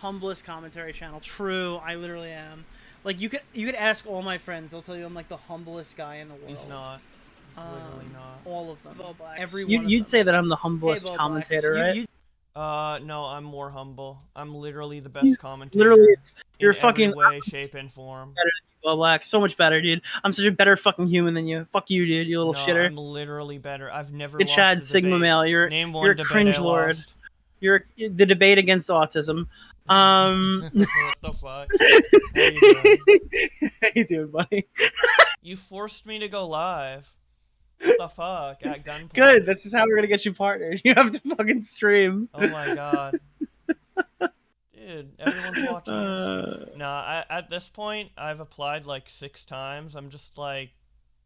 humblest commentary channel. True, I literally am. Like you could ask all my friends; they'll tell you I'm like the humblest guy in the world. He's not. He's literally not. All of them. Every one of them. You'd say that I'm the humblest commentator, right? No, I'm more humble. I'm literally the best commentator. Literally, you're in fucking every way, shape, and form. Black, so much better, dude. I'm such a better fucking human than you. Fuck you, dude. You little shitter. I'm literally better. I've never Good lost Chad a Sigma debate. male. You're a cringe lord. You're the debate against autism. What the fuck? How you doing, buddy? You forced me to go live. What the fuck? At gunpoint. Good. This is how we're gonna get you partnered. You have to fucking stream. Oh my god. Dude, everyone's watching your stream. Nah, at this point, I've applied like 6 times. I'm just like...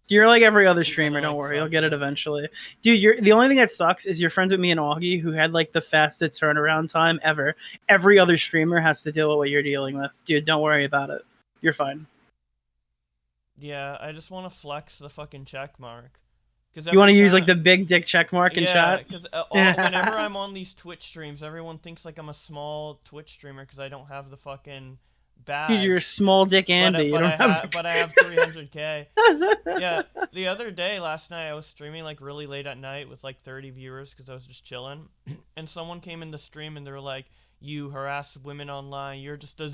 You're like every other streamer, don't worry. You'll get it eventually. Dude, the only thing that sucks is you're friends with me and Augie, who had like the fastest turnaround time ever. Every other streamer has to deal with what you're dealing with. Dude, don't worry about it. You're fine. Yeah, I just want to flex the fucking check mark. You want to use like the big dick check mark in chat? Yeah, because whenever I'm on these Twitch streams, everyone thinks like I'm a small Twitch streamer because I don't have the fucking badge. Dude, you're a small dick Andy. But I have 300k. Yeah, the other day, last night, I was streaming like really late at night with like 30 viewers because I was just chilling, and someone came in the stream and they were like, "You harass women online. You're just a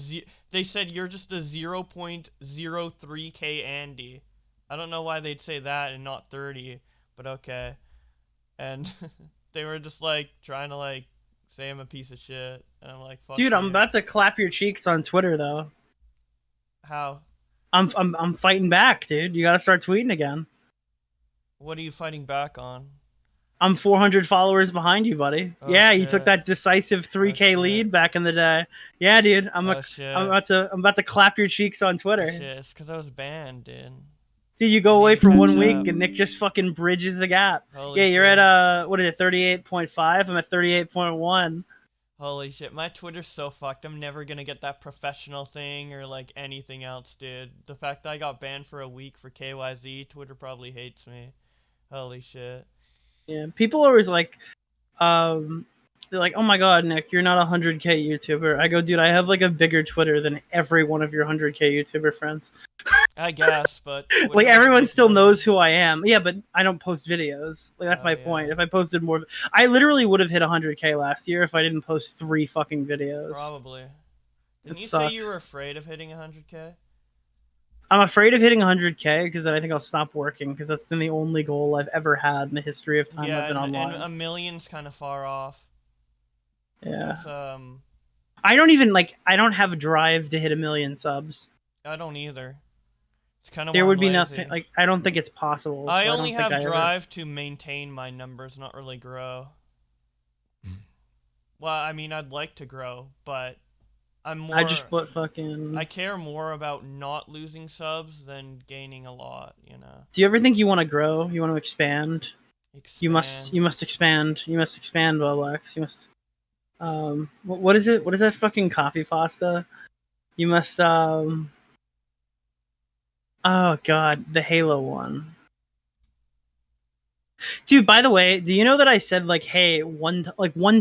They said you're just a 0.03k Andy. I don't know why they'd say that and not 30. But okay. And they were just like trying to like say I'm a piece of shit. And I'm like, fuck. Dude, I'm about to clap your cheeks on Twitter though. How? I'm fighting back, dude. You gotta start tweeting again. What are you fighting back on? I'm 400 followers behind you, buddy. Oh, yeah, shit. You took that decisive 3K lead back in the day. Yeah, dude. I'm about to clap your cheeks on Twitter. Oh, shit. It's because I was banned, dude. Dude, you go away for 1 week and Nick just fucking bridges the gap. Holy yeah, you're shit. at what is it, 38.5? I'm at 38.1. Holy shit, my Twitter's so fucked. I'm never gonna get that professional thing or like anything else, dude. The fact that I got banned for a week for KYZ, Twitter probably hates me. Holy shit. Yeah, people are always like, they're like, oh my god, Nick, you're not a 100k YouTuber. I go, dude, I have like a bigger Twitter than every one of your 100k YouTuber friends. I guess, but like everyone still knows who I am. Yeah, but I don't post videos. Like that's my point. If I posted more, I literally would have hit 100k last year if I didn't post 3 fucking videos. Probably. Didn't you sucks. say you were afraid of hitting 100k? I'm afraid of hitting 100k because then I think I'll stop working because that's been the only goal I've ever had in the history of time I've been online. And a million's kind of far off. Yeah. That's, I don't have a drive to hit 1 million subs. I don't either. It's kind of there would be nothing like I don't think it's possible. I only have drive to maintain my numbers, not really grow. Well, I mean, I'd like to grow, but I'm more. I just put fucking. I care more about not losing subs than gaining a lot. You know. Do you ever think you want to grow? You want to expand? You must expand. You must expand, Roblox. You must. What is it? What is that fucking copy pasta? You must Oh god, the Halo one. Dude, by the way, do you know that I said like, hey, one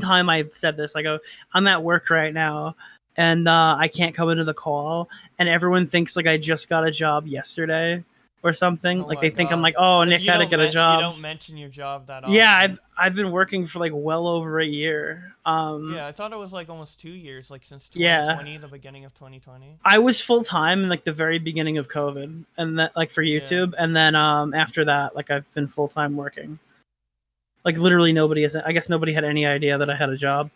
time I said this, I go, I'm at work right now, and I can't come into the call, and everyone thinks like I just got a job yesterday or something. Like they think I'm like, oh, Nick had to get a job. You don't mention your job that often. Yeah, I've been working for like well over a year. Yeah, I thought it was like almost 2 years, like since 2020, the beginning of 2020. I was full time in like the very beginning of COVID, and that like for YouTube, and then after that, like I've been full time working. Like literally I guess nobody had any idea that I had a job.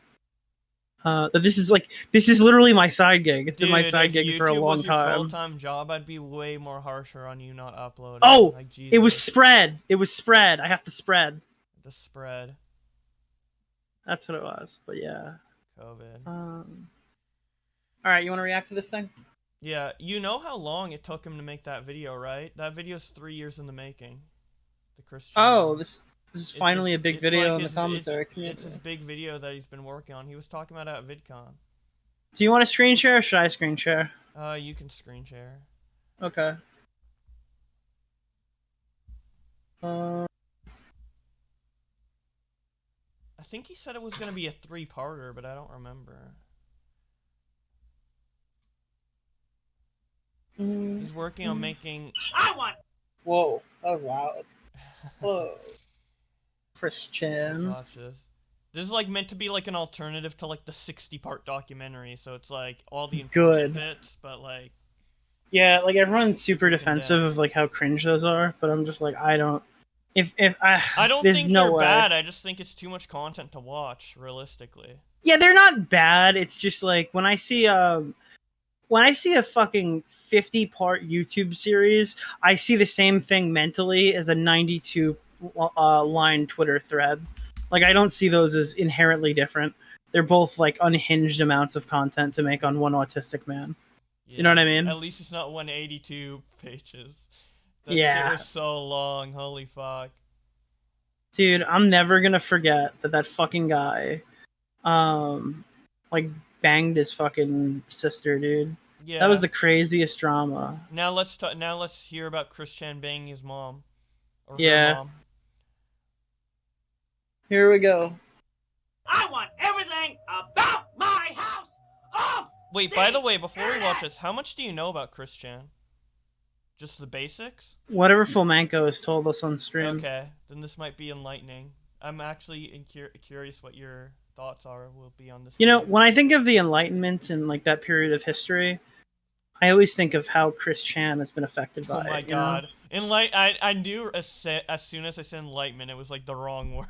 This is literally my side gig. It's been my side gig for a long time. If YouTube was your full-time job, I'd be way more harsher on you not uploading. Oh, like, Jesus. It was spread. It was spread. I have to spread. The spread. That's what it was. But yeah. COVID. All right, you want to react to this thing? Yeah, you know how long it took him to make that video, right? That video's 3 years in the making. The Christian. Oh, this is finally a big video in the commentary community. It's his big video that he's been working on. He was talking about it at VidCon. Do you want to screen share or should I screen share? You can screen share. Okay. I think he said it was going to be a 3-parter, but I don't remember. He's working on making. Whoa, that was loud. Whoa. Let's Christian. watch this. This is like meant to be like an alternative to like the 60-part documentary, so it's like all the important bits, but like. Yeah, like everyone's super Condensed. defensive of like how cringe those are, but I'm just like, I don't. If I don't there's think no they're way. bad. I just think it's too much content to watch, realistically. Yeah, they're not bad. It's just like when I see a fucking 50-part YouTube series, I see the same thing mentally as a 92 line Twitter thread. Like I don't see those as inherently different. They're both like unhinged amounts of content to make on one autistic man. Yeah, you know what I mean? At least it's not 182 pages. That Yeah. shit was so long. Holy fuck. Dude, I'm never gonna forget that fucking guy, like banged his fucking sister, dude. Yeah. That was the craziest drama. Now let's hear about Christian banging his mom. Or Yeah. her mom. Here we go. I want everything about my house off. Wait, by the way, before we watch this, how much do you know about Christian? Just the basics? Whatever Flamenco has told us on stream. Okay, then this might be enlightening. I'm actually curious what your thoughts will be on this. You know, video. when I think of the Enlightenment and like that period of history, I always think of how Chris Chan has been affected by it. Oh my you know? god. I knew as soon as I said enlightenment, it was like the wrong word.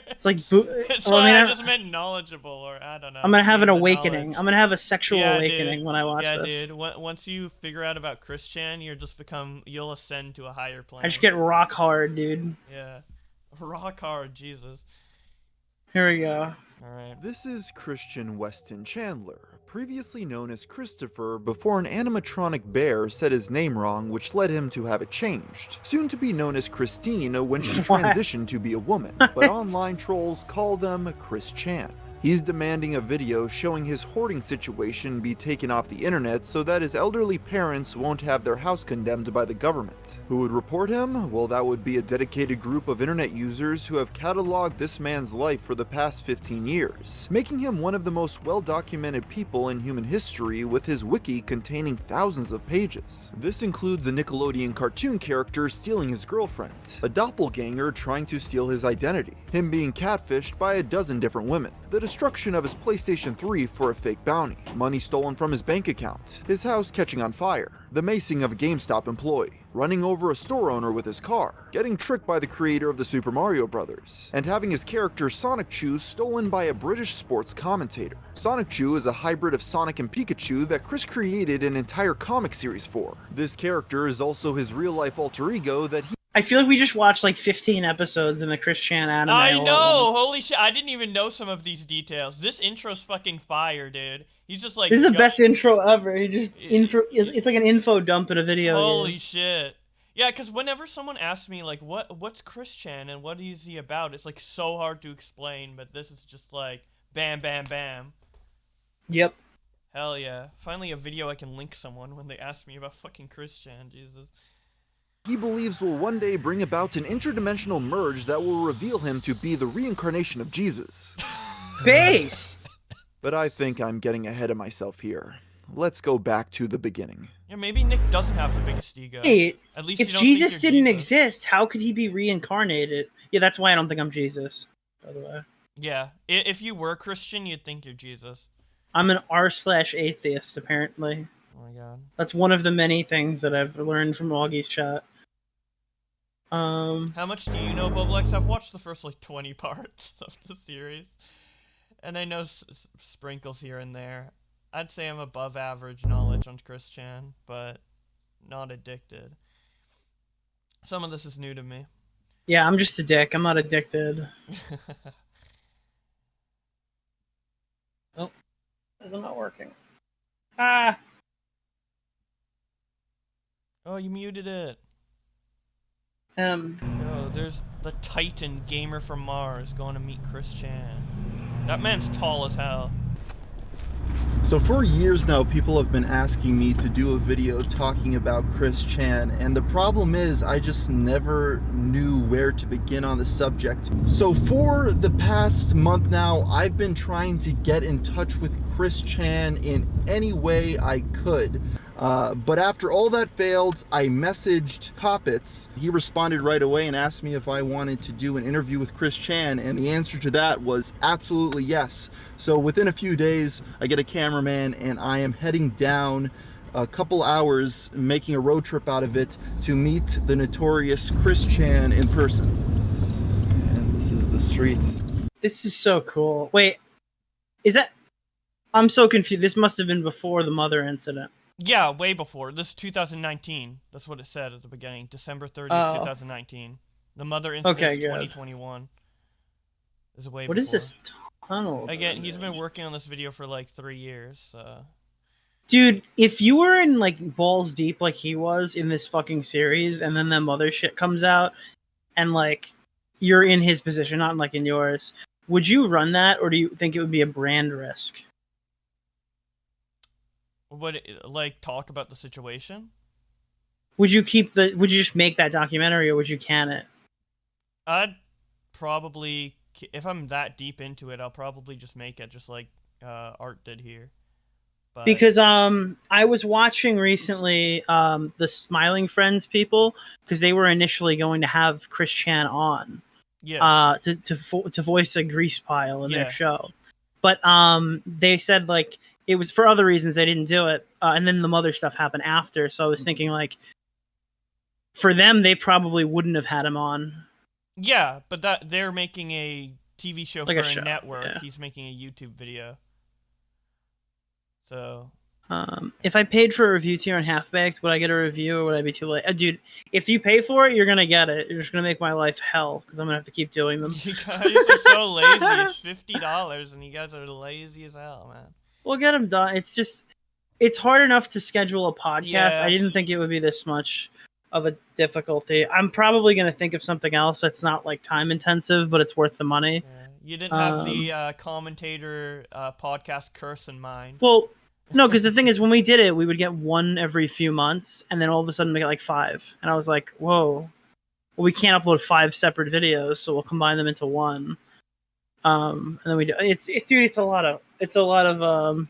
It's like, So I just meant knowledgeable, or I don't know. I'm gonna have an the awakening. knowledge. I'm gonna have a sexual Yeah, awakening dude. when I watch Yeah, this. dude. Once you figure out about Christian, you'll ascend to a higher plane. I just get rock hard, dude. Yeah. Rock hard, Jesus. Here we go. Alright. This is Christian Weston Chandler, previously known as Christopher before an animatronic bear said his name wrong, which led him to have it changed. Soon to be known as Christine when she What? transitioned to be a woman, but online trolls call them Chris Chan. He's demanding a video showing his hoarding situation be taken off the internet so that his elderly parents won't have their house condemned by the government. Who would report him? Well, that would be a dedicated group of internet users who have cataloged this man's life for the past 15 years, making him one of the most well-documented people in human history, with his wiki containing thousands of pages. This includes a Nickelodeon cartoon character stealing his girlfriend, a doppelganger trying to steal his identity, him being catfished by a dozen different women, the destruction of his PlayStation 3 for a fake bounty, money stolen from his bank account, his house catching on fire, the macing of a GameStop employee, running over a store owner with his car, getting tricked by the creator of the Super Mario Bros., and having his character Sonichu stolen by a British sports commentator. Sonichu is a hybrid of Sonic and Pikachu that Chris created an entire comic series for. This character is also his real-life alter ego that he I feel like we just watched like 15 episodes in the Chris Chan anime. I all at know! once. Holy shit, I didn't even know some of these details. This intro's fucking fire, dude. He's just like... This is the best intro ever. He just it's like an info dump in a video. Holy game. shit. Yeah, because whenever someone asks me, like, what's Chris Chan and what is he about, it's, like, so hard to explain, but this is just, like, bam, bam, bam. Yep. Hell yeah. Finally a video I can link someone when they ask me about fucking Chris Chan, Jesus. he believes will one day bring about an interdimensional merge that will reveal him to be the reincarnation of Jesus. Base! But I think I'm getting ahead of myself here. Let's go back to the beginning. Yeah, maybe Nick doesn't have the biggest ego. Hey, At least if you don't think Jesus you're didn't Jesus. exist, how could he be reincarnated? Yeah, that's why I don't think I'm Jesus, by the way. Yeah, if you were Christian, you'd think you're Jesus. I'm an r/atheist, apparently. Oh my god. That's one of the many things that I've learned from Augie's chat. How much do you know, Boblex? I've watched the first, like, 20 parts of the series. And I know sprinkles here and there. I'd say I'm above average knowledge on Chris Chan, but not addicted. Some of this is new to me. Yeah, I'm just a dick. I'm not addicted. Oh, is it not working? Ah! Oh, you muted it. Um, Oh, there's the Titan gamer from Mars going to meet Chris Chan. That man's tall as hell. So for years now, people have been asking me to do a video talking about Chris Chan, and the problem is I just never knew where to begin on the subject. So for the past month now, I've been trying to get in touch with Chris Chan in any way I could. But after all that failed, I messaged Poppets. He responded right away and asked me if I wanted to do an interview with Chris Chan, and the answer to that was absolutely yes. So within a few days, I get a cameraman and I am heading down a couple hours, making a road trip out of it to meet the notorious Chris Chan in person. And this is the street. This is so cool. Wait, is that... I'm so confused. This must have been before the mother incident. Yeah, way before. This is 2019. That's what it said at the beginning. December 30th, 2019. The mother incident is 2021. This is way What before. is this tunnel? Again, he's been working on this video for like 3 years, so... Dude, if you were in like balls deep like he was in this fucking series, and then that mother shit comes out, and like you're in his position, not like in yours, would you run that, or do you think it would be a brand risk? Would it, like, talk about the situation? Would you just make that documentary, or would you can it? I'd probably, if I'm that deep into it, I'll probably just make it just like Art did here. But... Because I was watching recently the Smiling Friends people, because they were initially going to have Chris Chan on, to voice a grease pile in their show, but they said like it was for other reasons they didn't do it, and then the mother stuff happened after. So I was thinking like, for them they probably wouldn't have had him on. Yeah, but that they're making a TV show like for a network. Yeah. He's making a YouTube video. So, if I paid for a review tier on Half-Baked, would I get a review, or would I be too late? Dude, if you pay for it, you're gonna get it. You're just gonna make my life hell, because I'm gonna have to keep doing them. You guys are so lazy. It's $50, and you guys are lazy as hell, man. We'll get them done. It's just, it's hard enough to schedule a podcast. Yeah. I didn't think it would be this much of a difficulty. I'm probably gonna think of something else that's not like time intensive, but it's worth the money. Yeah. You didn't have the commentator podcast curse in mind. Well, no, because the thing is, when we did it, we would get one every few months, and then all of a sudden we get like 5. And I was like, whoa, well, we can't upload 5 separate videos, so we'll combine them into one. And then we do. It's a lot of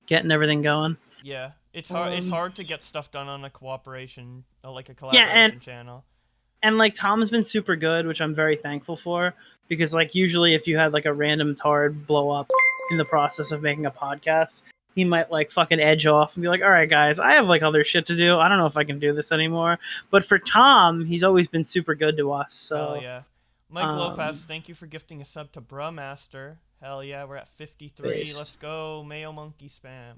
getting everything going. Yeah, it's hard. It's hard to get stuff done on a cooperation, like a collaboration channel. And like Tom's been super good, which I'm very thankful for. Because, like, usually if you had, like, a random tard blow up in the process of making a podcast, he might, like, fucking edge off and be like, all right, guys, I have, like, other shit to do. I don't know if I can do this anymore. But for Tom, he's always been super good to us. So, oh, yeah. Mike Lopez, thank you for gifting a sub to Bruhmaster. Hell yeah, we're at 53. Base. Let's go, Mayo Monkey Spam.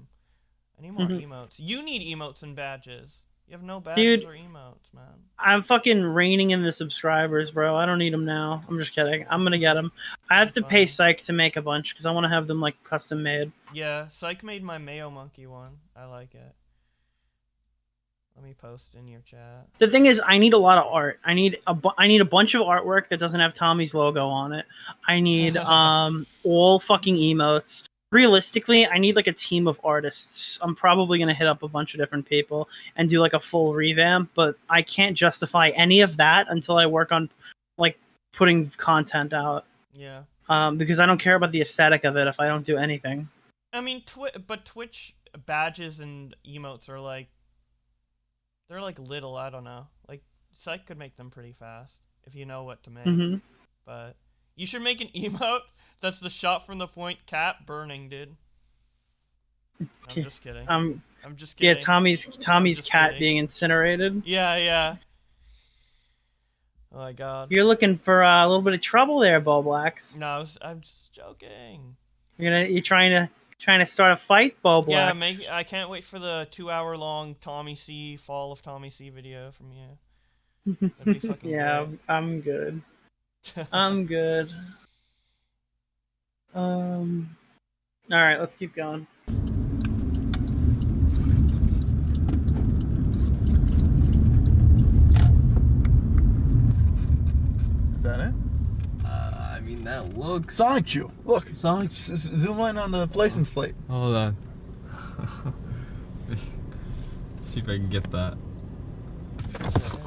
I need more emotes. You need emotes and badges. You have no badges or emotes, man. I'm fucking reining in the subscribers, bro. I don't need them now. I'm just kidding. I'm gonna get them. I have to pay Psych to make a bunch because I want to have them like custom made. Yeah, Psych made my Mayo Monkey one. I like it. Let me post in your chat. The thing is, I need a lot of art. I need a bunch of artwork that doesn't have Tommy's logo on it. I need all fucking emotes. Realistically, I need like a team of artists. I'm probably going to hit up a bunch of different people and do like a full revamp, but I can't justify any of that until I work on like putting content out. Yeah. Because I don't care about the aesthetic of it if I don't do anything. I mean, but Twitch badges and emotes are like, they're like little, I don't know. Like, Psych could make them pretty fast if you know what to make. Mm-hmm. But you should make an emote that's the shot from the point cat burning, dude. I'm just kidding. I'm just kidding. Yeah, Tommy's cat being incinerated. Yeah. Oh my god. You're looking for a little bit of trouble there, Bo Blacks. No, I'm just joking. You're trying to start a fight, Bo Blacks. Yeah, I can't wait for the 2-hour-long Tommy C Fall of Tommy C video from you. That'd be fucking great. I'm good. I'm good. All right, let's keep going. Is that it? I mean, that looks... Sonichu! Look! Sonichu. Zoom in on the license plate. Hold on. See if I can get that.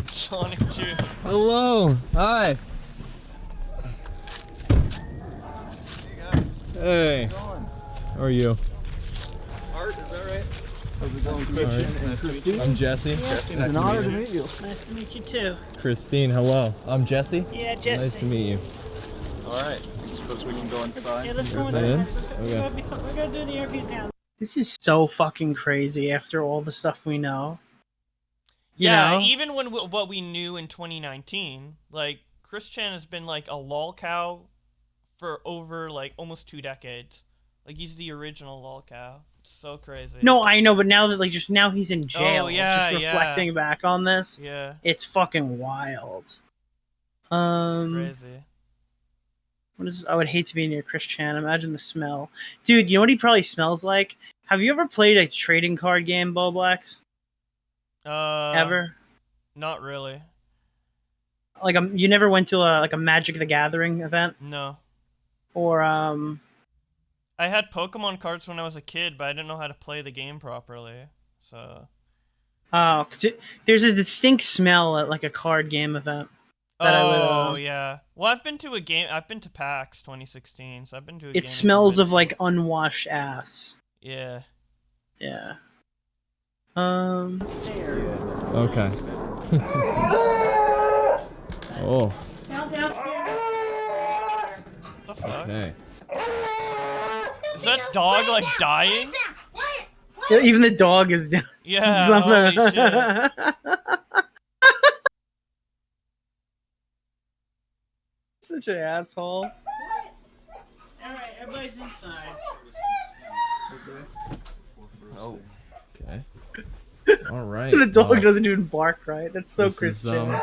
Sonichu. Hello! Hi! Hey! are you? Art, is that right? How's it going, Christian? Christian? Nice to meet you. I'm Jesse. Jesse, nice to meet you. Nice to meet you too. Christine, hello. I'm Jesse. Yeah, Jesse. Nice to meet you. Alright, I suppose we can go inside. Yeah, let's go Everything in. in? We're Okay. gonna do the interview now. This is so fucking crazy after all the stuff we know. You Yeah, know? even when what we knew in 2019, like Chris Chan has been like a lol cow for over like almost 2 decades. Like he's the original lol cow. It's so crazy. No, I know, but now that just now he's in jail, Oh, yeah, just reflecting yeah. back on this, Yeah. it's fucking wild. Crazy. What is? I would hate to be near Chris Chan. Imagine the smell, dude. You know what he probably smells like? Have you ever played a trading card game, Bo Blacks? Ever? Not really. Like you never went to a Magic the Gathering event, No. or I had Pokemon cards when I was a kid, but I didn't know how to play the game properly. So. oh, because there's a distinct smell at like a card game event. That I would, Yeah. Well, I've been to PAX 2016, so I've been to a It gaming smells of convention. like unwashed ass. Yeah. Yeah. Okay. Oh, What the fuck? okay. Is that dog like dying? Yeah, even the dog is down. Yeah. Holy shit. Such an asshole. Alright, everybody's inside. Oh. Okay. All right. The dog well, doesn't even bark right. That's so this is, Christian.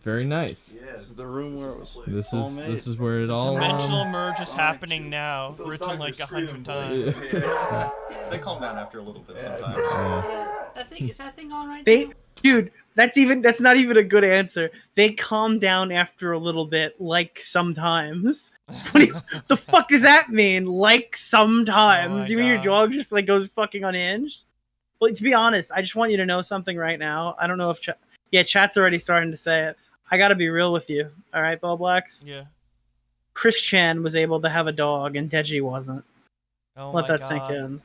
very nice. Yeah, this is the room where it was This all is made. this is where it all. Dimensional merge is happening now. Those Written dogs like are 100 screaming, times. boy. Yeah. They calm down after a little bit sometimes. Yeah. Is that thing on right They, dude, that's not even a good answer. They calm down after a little bit, like sometimes. The fuck does that mean? Like sometimes? Oh my You mean your God. dog just like goes fucking unhinged? Well, to be honest, I just want you to know something right now. I don't know if chat's already starting to say it. I gotta be real with you. All right, Bell Blacks. Yeah. Chris Chan was able to have a dog, and Deji wasn't. Oh Let my that sink God. in.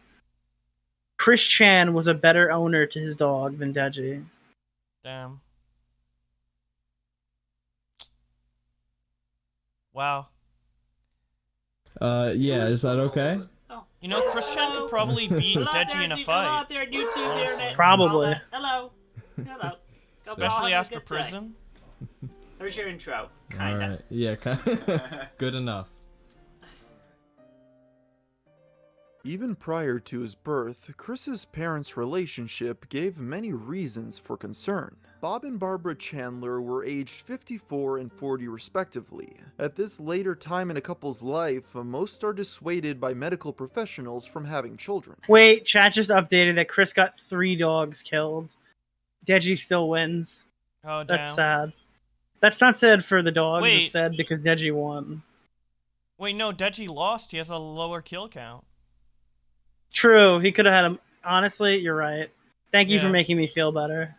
Chris Chan was a better owner to his dog than Deji. Damn. Wow. Yeah. Is that okay? You know, Christian could probably beat Deji in a Hello fight. out there, YouTube, Honestly. internet. Probably. Hello. Hello. Especially after prison. There's your intro. All Kinda. right. Yeah. Good enough. Even prior to his birth, Chris's parents' relationship gave many reasons for concern. Bob and Barbara Chandler were aged 54 and 40 respectively. At this later time in a couple's life, most are dissuaded by medical professionals from having children. Wait, chat just updated that Chris got 3 dogs killed. Deji still wins. Oh, damn. That's sad. That's not sad for the dogs. Wait. It's sad because Deji won. Wait, no, Deji lost. He has a lower kill count. True, he could have had him. Honestly, you're right. Thank you for Yeah. making me feel better.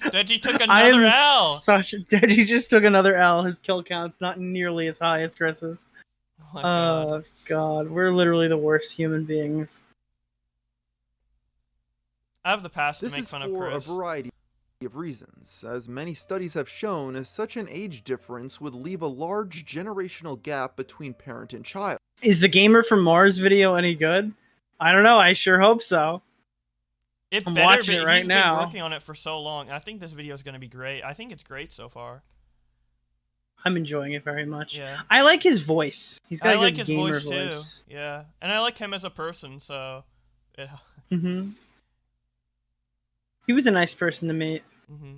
Deji took I am another L. Deji just took another L. His kill count's not nearly as high as Chris's. Oh my God. Oh God, we're literally the worst human beings. I have the pass to This make is fun of for a Chris. variety of reasons. As many studies have shown, such an age difference would leave a large generational gap between parent and child. Is the Gamer from Mars video any good? I don't know. I sure hope so. It I'm better watching be. it right He's now. been working on it for so long. I think this video is going to be great. I think it's great so far. I'm enjoying it very much. Yeah. I like his voice. He's got I a like good his gamer voice voice. too. Yeah. And I like him as a person, so. Yeah. Mm-hmm. He was a nice person to meet. Mm-hmm.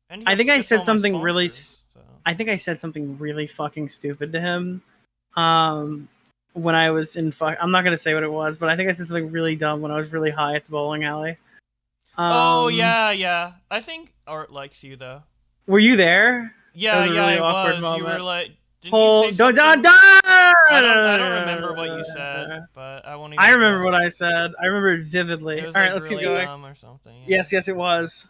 And he I think also I gets said all my something really sponsors, so. I think I said something really fucking stupid to him. When I was in I'm not gonna say what it was, but I think I said something really dumb when I was really high at the bowling alley. Oh, yeah. I think Art likes you, though. Were you there? Yeah, was a really I awkward was. You were moment. like. Didn't Hold, you say don't, something? don't, I don't remember what you said, but I won't even. I remember guess. what I said. I remember it vividly. It was All right, like let's really keep going. dumb or something. Yeah. Yes, it was.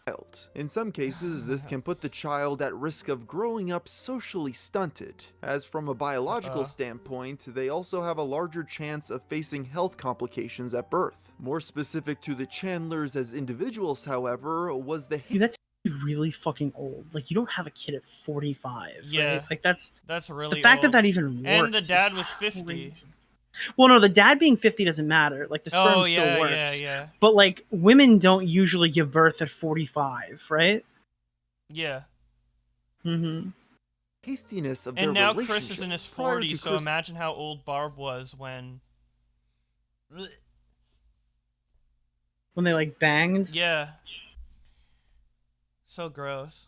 In some cases, this can put the child at risk of growing up socially stunted, as from a biological standpoint, they also have a larger chance of facing health complications at birth. More specific to the Chandlers as individuals, however, was the Dude, that's really fucking old. Like, you don't have a kid at 45, Yeah. right? Like, that's really the fact old. that that even works. And the dad is was 50. crazy. Well, no, the dad being 50 doesn't matter. Like, the sperm still works. Yeah. But, like, women don't usually give birth at 45, right? Yeah. Mm-hmm. hastiness of And their now relationship. Chris is in his prior to 40s, so Chris- imagine how old Barb was when. When they, like, banged. Yeah. So gross.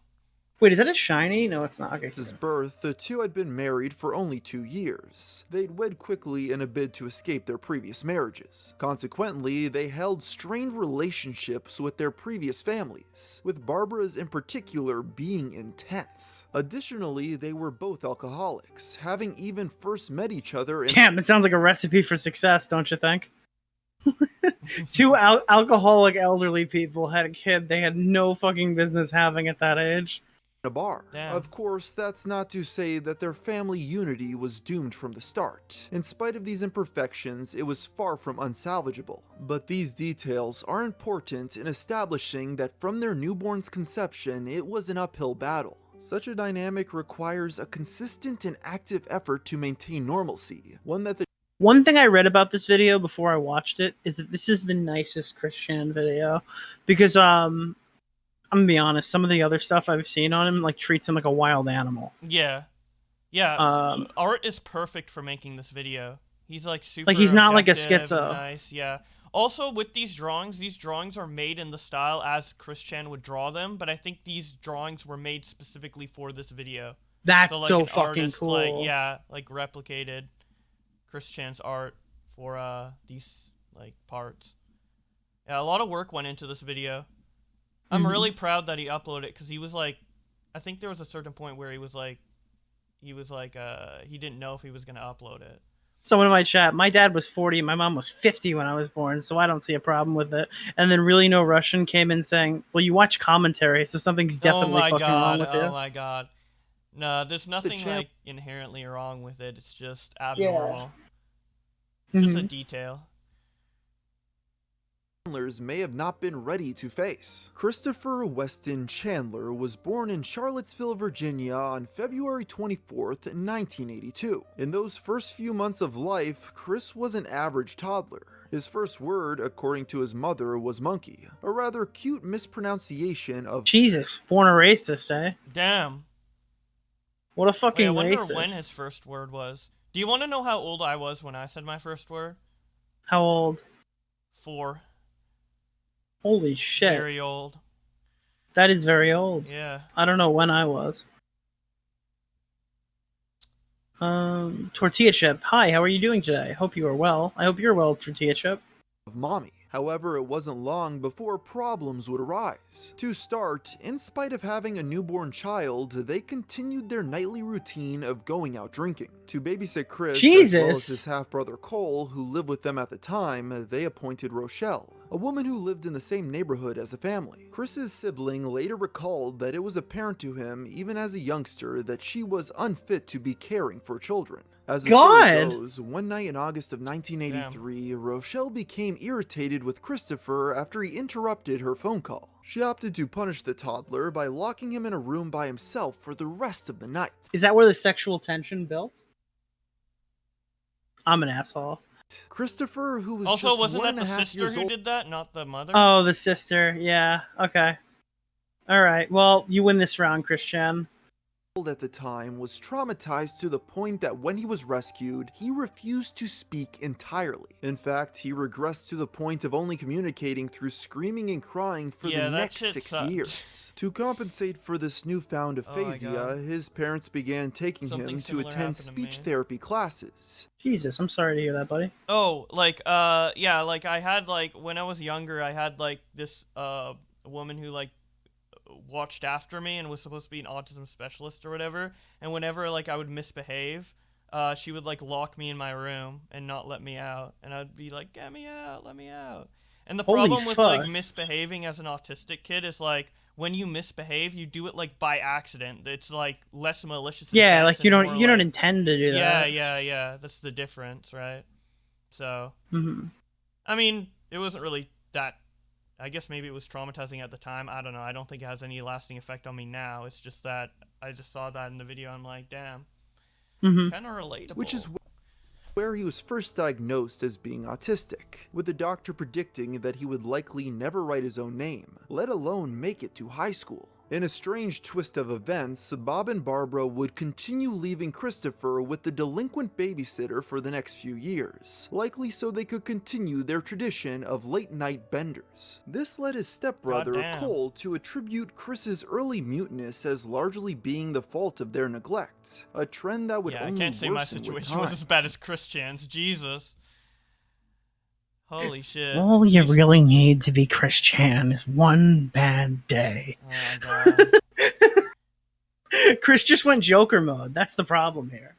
Wait, is that a shiny? No, it's not. Okay. His birth, the two had been married for only 2 years. They'd wed quickly in a bid to escape their previous marriages. Consequently, they held strained relationships with their previous families, with Barbara's in particular being intense. Additionally, they were both alcoholics, having even first met each other in Damn, it sounds like a recipe for success, don't you think? Two alcoholic elderly people had a kid they had no fucking business having at that age. a bar. Damn. Of course, that's not to say that their family unity was doomed from the start. In spite of these imperfections, it was far from unsalvageable. But these details are important in establishing that from their newborn's conception, it was an uphill battle. Such a dynamic requires a consistent and active effort to maintain normalcy, one that the One thing I read about this video before I watched it is that this is the nicest Christian video, because I'm gonna be honest, some of the other stuff I've seen on him like treats him like a wild animal. Yeah. Art is perfect for making this video. He's like super. Like, he's not like a objective and schizo. Nice, yeah. Also, with these drawings are made in the style as Chris Chan would draw them, but I think these drawings were made specifically for this video. That's like, so an fucking artist, cool. like replicated Chris Chan's art for these like parts. Yeah, a lot of work went into this video. I'm really proud that he uploaded it, because he was like, I think there was a certain point where he didn't know if he was gonna upload it. Someone in my chat, my dad was 40, my mom was 50 when I was born, so I don't see a problem with it. And then Really No Russian came in saying, well, you watch commentary, so something's definitely fucking wrong with you. Oh my god. No, there's nothing like inherently wrong with it. It's just abnormal. It's just a detail. Chandlers may have not been ready to face. Christopher Weston Chandler was born in Charlottesville, Virginia on February 24th, 1982. In those first few months of life, Chris was an average toddler. His first word, according to his mother, was monkey, a rather cute mispronunciation of Jesus, born a racist, eh? Damn. What a fucking Wait, I wonder racist. when his first word was. Do you want to know how old I was when I said my first word? How old? 4. Holy shit. Very old. That is very old. Yeah. I don't know when I was. Tortilla Chip. Hi, how are you doing today? Hope you are well. I hope you're well, Tortilla Chip. mommy. However, it wasn't long before problems would arise. To start, in spite of having a newborn child, they continued their nightly routine of going out drinking. To babysit Chris, as well as his half-brother Cole, who lived with them at the time, they appointed Rochelle, a woman who lived in the same neighborhood as the family. Chris's sibling later recalled that it was apparent to him, even as a youngster, that she was unfit to be caring for children. As the story goes, one night in August of 1983, Rochelle became irritated with Christopher after he interrupted her phone call. She opted to punish the toddler by locking him in a room by himself for the rest of the night. Is that where the sexual tension built? I'm an asshole. Christopher, who was also, just wasn't that the 1.5 sister years who old, did that, not the mother? Oh, the sister. Yeah. Okay. All right. Well, you win this round, Christian. at the time, was traumatized to the point that when he was rescued, he refused to speak entirely. In fact, he regressed to the point of only communicating through screaming and crying for the next 6 years. To compensate for this newfound aphasia, his parents began taking him to attend speech therapy classes. Jesus, I'm sorry to hear that, buddy. Oh, like, yeah, like, I had, like, when I was younger, I had, like, this, woman who, like, watched after me and was supposed to be an autism specialist or whatever, and whenever, like, I would misbehave, she would like lock me in my room and not let me out, and I'd be like, "Get me out, let me out." And the Holy problem with like fuck. misbehaving as an autistic kid is like when you misbehave, you do it like by accident. It's like less malicious. Yeah, intent like you and don't more, you don't like- intend to do Yeah, that. yeah. That's the difference, right? So, Mm-hmm. I mean, it wasn't really that. I guess maybe it was traumatizing at the time. I don't know. I don't think it has any lasting effect on me now. It's just that I just saw that in the video. I'm like, damn, Mm-hmm. kind of relatable. Which is where he was first diagnosed as being autistic, with the doctor predicting that he would likely never write his own name, let alone make it to high school. In a strange twist of events, Bob and Barbara would continue leaving Christopher with the delinquent babysitter for the next few years, likely so they could continue their tradition of late-night benders. This led his stepbrother, Goddamn. Cole, to attribute Chris's early muteness as largely being the fault of their neglect, a trend that would Yeah, I only can't say my worsen with situation was time. as bad as Christian's. Jesus. Holy shit. All you really need to be Christian is one bad day. Oh my god. Chris just went Joker mode. That's the problem here.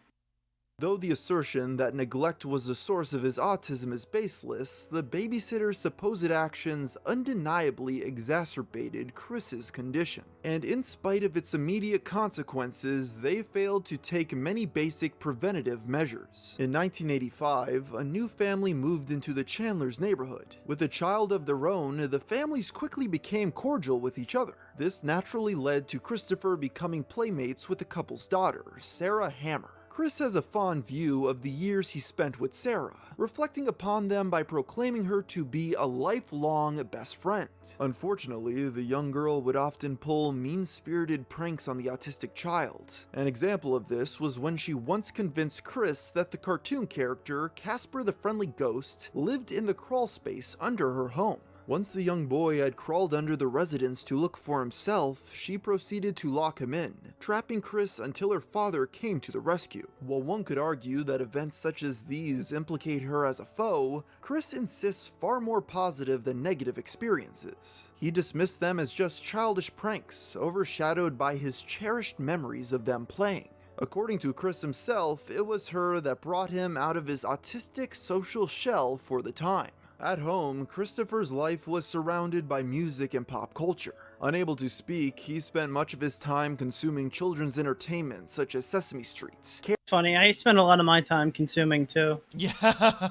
Though the assertion that neglect was the source of his autism is baseless, the babysitter's supposed actions undeniably exacerbated Chris's condition. And in spite of its immediate consequences, they failed to take many basic preventative measures. In 1985, a new family moved into the Chandlers neighborhood. With a child of their own, the families quickly became cordial with each other. This naturally led to Christopher becoming playmates with the couple's daughter, Sarah Hammer. Chris has a fond view of the years he spent with Sarah, reflecting upon them by proclaiming her to be a lifelong best friend. Unfortunately, the young girl would often pull mean-spirited pranks on the autistic child. An example of this was when she once convinced Chris that the cartoon character, Casper the Friendly Ghost, lived in the crawl space under her home. Once the young boy had crawled under the residence to look for himself, she proceeded to lock him in, trapping Chris until her father came to the rescue. While one could argue that events such as these implicate her as a foe, Chris insists far more positive than negative experiences. He dismissed them as just childish pranks, overshadowed by his cherished memories of them playing. According to Chris himself, it was her that brought him out of his autistic social shell for the time. At home, Christopher's life was surrounded by music and pop culture. Unable to speak, he spent much of his time consuming children's entertainment such as Sesame Street. Funny, I spend a lot of my time consuming too. Yeah.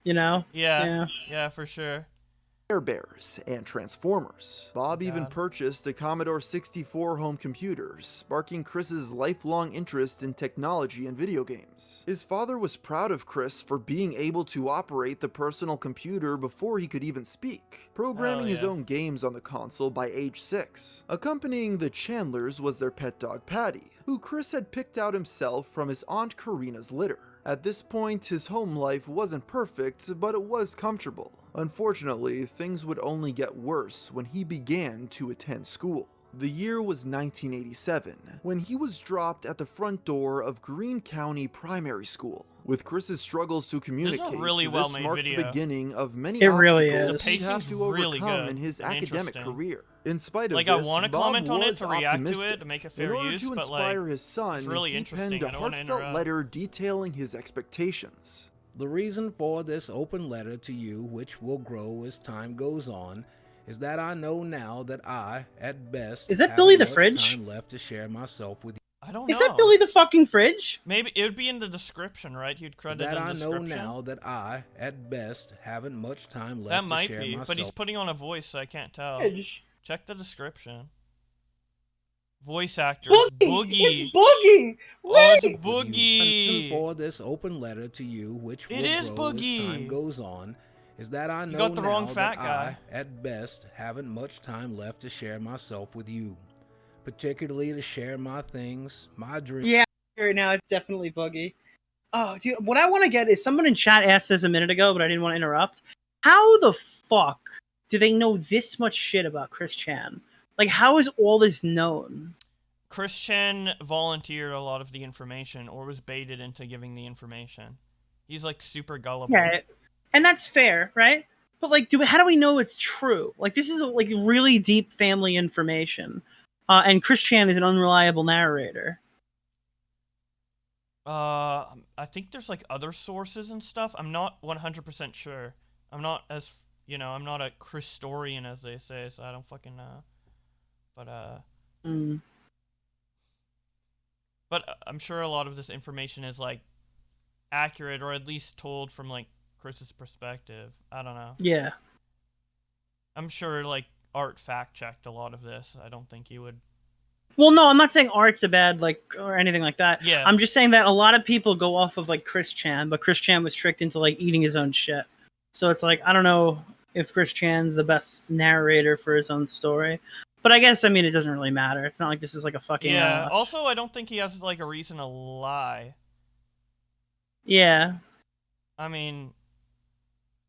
You know? Yeah, for sure. Care Bears, and Transformers. Bob even God. purchased a Commodore 64 home computer, sparking Chris's lifelong interest in technology and video games. His father was proud of Chris for being able to operate the personal computer before he could even speak, programming his yeah. own games on the console by age 6. Accompanying the Chandlers was their pet dog Patty, who Chris had picked out himself from his Aunt Karina's litter. At this point, his home life wasn't perfect, but it was comfortable. Unfortunately, things would only get worse when he began to attend school. The year was 1987, when he was dropped at the front door of Greene County Primary School. With Chris's struggles to communicate, really this well-made marked video. the beginning of many It really obstacles is. he'd The have pacing's to really overcome good in his and academic interesting. career. In spite of Like, this, I want to Bob comment on it was to react to optimistic. it to make a In fair order use, to but inspire like, his son, it's really he interesting. penned a I don't wanna heartfelt interrupt. letter detailing his expectations. The reason for this open letter to you, which will grow as time goes on, is that I know now that I, at best, Is that haven't Billy the much Fridge? time left to share myself with you. I don't know. Is that Billy the fucking Fridge? Maybe it would be in the description, right? You'd Is credit that in the I know description. now that I, at best, haven't much time left That to might share be, myself. but he's putting on a voice, so I can't tell. Fridge. Check the description. Voice actors. Boogie! Boogie. It's Boogie! Oh, it's Wait! with you. The reason Boogie. for this open letter to you, which will It is grow Boogie. as time goes on, is that I know got the now wrong that fat guy. I, at best, haven't much time left to share myself with you, particularly to share my things, my dreams. Yeah, right now it's definitely Boogie. Oh, dude, what I want to get is someone in chat asked this a minute ago, but I didn't want to interrupt. How the fuck do they know this much shit about Chris Chan? Like, how is all this known? Christian volunteered a lot of the information or was baited into giving the information. He's like super gullible. Yeah, and that's fair, right? But like, how do we know it's true? Like, this is like really deep family information, and Chris Chan is an unreliable narrator. I think there's like other sources and stuff. I'm not 100% sure. I'm not as I'm not a Christorian as they say, so I don't fucking know. But Mm. but I'm sure a lot of this information is like accurate, or at least told from like Chris's perspective. I don't know. Yeah. I'm sure like Art fact checked a lot of this. I don't think he would. Well, no, I'm not saying Art's a bad or anything like that. Yeah. I'm just saying that a lot of people go off of like Chris Chan, but Chris Chan was tricked into like eating his own shit. So it's like I don't know if Chris Chan's the best narrator for his own story. But I guess, I mean, it doesn't really matter. It's not like this is like a fucking... Yeah, also, I don't think he has, like, a reason to lie. Yeah. I mean,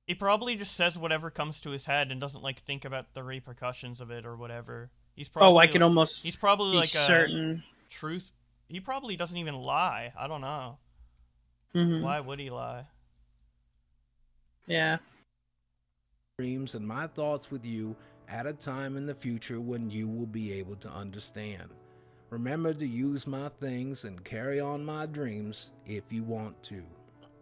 he probably just says whatever comes to his head and doesn't, like, think about the repercussions of it or whatever. He's probably... I can almost He's probably, be like, certain. a truth... He probably doesn't even lie. I don't know. Mm-hmm. Why would he lie? Yeah. Dreams and my thoughts with you at a time in the future when you will be able to understand. Remember to use my things and carry on my dreams if you want to.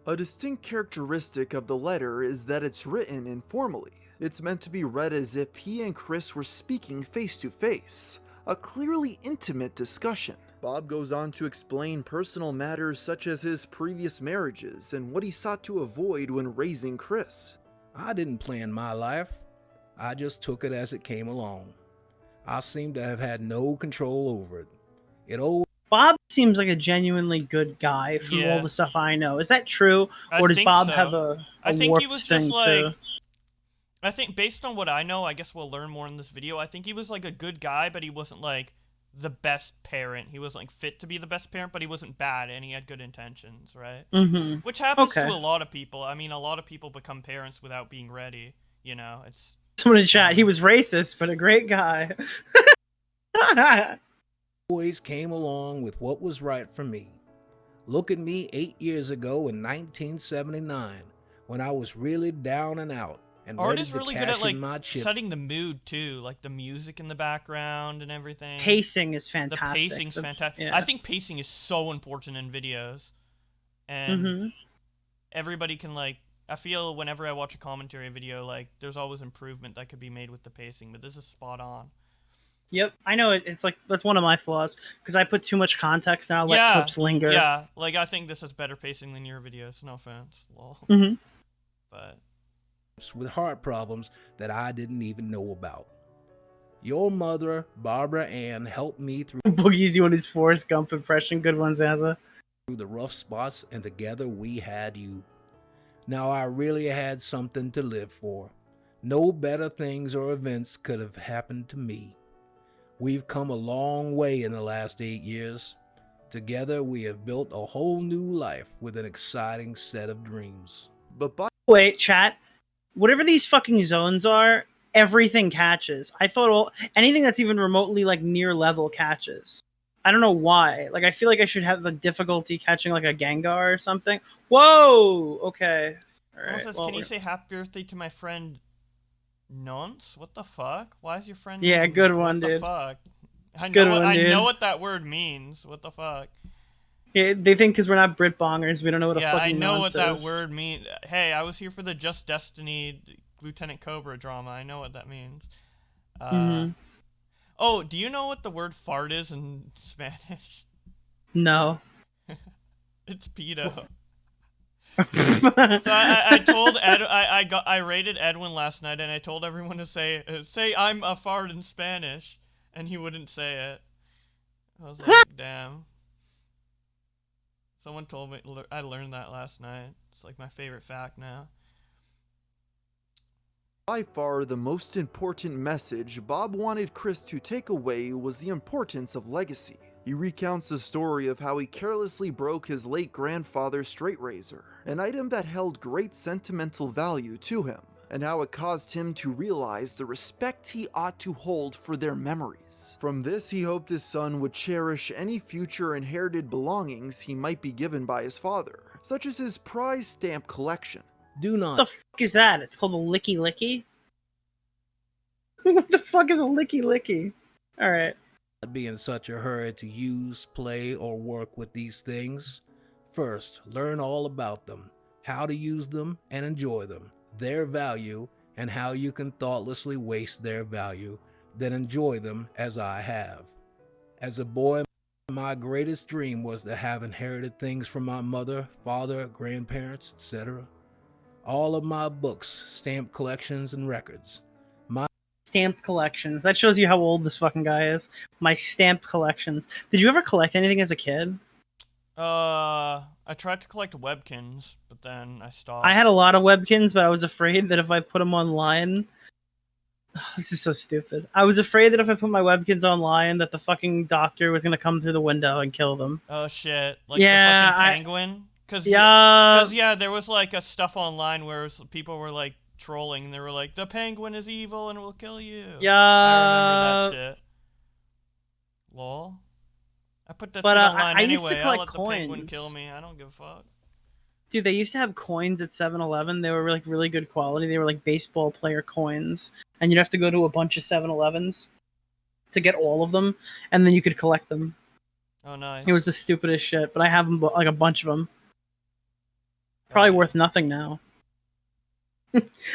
A distinct characteristic of the letter is that it's written informally. It's meant to be read as if he and Chris were speaking face to face. A clearly intimate discussion. Bob goes on to explain personal matters such as his previous marriages and what he sought to avoid when raising Chris. I didn't plan my life. I just took it as it came along. I seem to have had no control over it. Bob seems like a genuinely good guy from all the stuff I know. Is that true? Or does Bob have a I think he was just like... too? I think based on what I know, I guess we'll learn more in this video. I think he was like a good guy, but he wasn't like the best parent. He wasn't like fit to be the best parent, but he wasn't bad and he had good intentions, right? Mm-hmm. Which happens to a lot of people. I mean, a lot of people become parents without being ready. You know, it's... Someone in chat, he was racist, but a great guy. Always came along with what was right for me. Look at me 8 years ago in 1979, when I was really down and out. And Art ready is to really good cash at like in my chip. setting the mood too, like the music in the background and everything. Pacing is fantastic. The pacing's fantastic. Yeah. I think pacing is so important in videos, and everybody can like. I feel whenever I watch a commentary video, like there's always improvement that could be made with the pacing, but this is spot on. Yep, I know it's like that's one of my flaws because I put too much context and I'll let clips linger. Yeah, like I think this has better pacing than your videos. No offense, lol. But with heart problems that I didn't even know about. Your mother, Barbara Ann, helped me through Boogie's doing his Forrest Gump impression. Good one, Zaza. Through the rough spots, and together we had you. Now I really had something to live for. No better things or events could have happened to me. We've come a long way in the last 8 years. Together we have built a whole new life with an exciting set of dreams. But wait, chat. Whatever these fucking zones are, everything catches. I thought anything that's even remotely like near level catches. I don't know why. Like I feel like I should have the difficulty catching like a Gengar or something. Whoa. Okay. All right. says, can you say happy birthday to my friend Nonce? What the fuck? Why is your friend? Yeah, good one, dude. What the fuck? I know what that word means. What the fuck? Yeah, they think because we're not Brit bongers, we don't know what a fucking I know nonce what that is. word means. Hey, I was here for the Just Destiny Lieutenant Cobra drama. I know what that means. Oh, do you know what the word fart is in Spanish? No. It's pedo. So I told Ed, I rated Edwin last night, and I told everyone to say I'm a fart in Spanish, and he wouldn't say it. I was like, damn. Someone told me I learned that last night. It's like my favorite fact now. By far the most important message Bob wanted Chris to take away was the importance of legacy. He recounts the story of how he carelessly broke his late grandfather's straight razor, an item that held great sentimental value to him, and how it caused him to realize the respect he ought to hold for their memories. From this, he hoped his son would cherish any future inherited belongings he might be given by his father, such as his prize stamp collection. Do not. What the fuck is that? It's called a Licky Licky? What the fuck is a Licky Licky? Alright. Be in such a hurry to use, play, or work with these things. First, learn all about them, how to use them and enjoy them, their value, and how you can thoughtlessly waste their value, then enjoy them as I have. As a boy, my greatest dream was to have inherited things from my mother, father, grandparents, etc. All of my books, stamp collections, and records. Stamp collections. That shows you how old this fucking guy is. My stamp collections. Did you ever collect anything as a kid? I tried to collect Webkins, but then I stopped. I had a lot of Webkins, but I was afraid that if I put them online... This is so stupid. I was afraid that if I put my Webkins online, that the fucking doctor was gonna come through the window and kill them. Oh shit! Like Yeah, the fucking penguin. Cause there was like a stuff online where people were like trolling, and they were like, "The penguin is evil and will kill you." Yeah. I remember that shit. Lol. I put that shit online I anyway. used to collect I'll let the penguin kill me. I don't give a fuck. Dude, they used to have coins at 7-Eleven. They were like really good quality. They were like baseball player coins. And you'd have to go to a bunch of 7-Elevens to get all of them. And then you could collect them. Oh, nice. It was the stupidest shit. But I have them, like a bunch of them. Probably worth nothing now.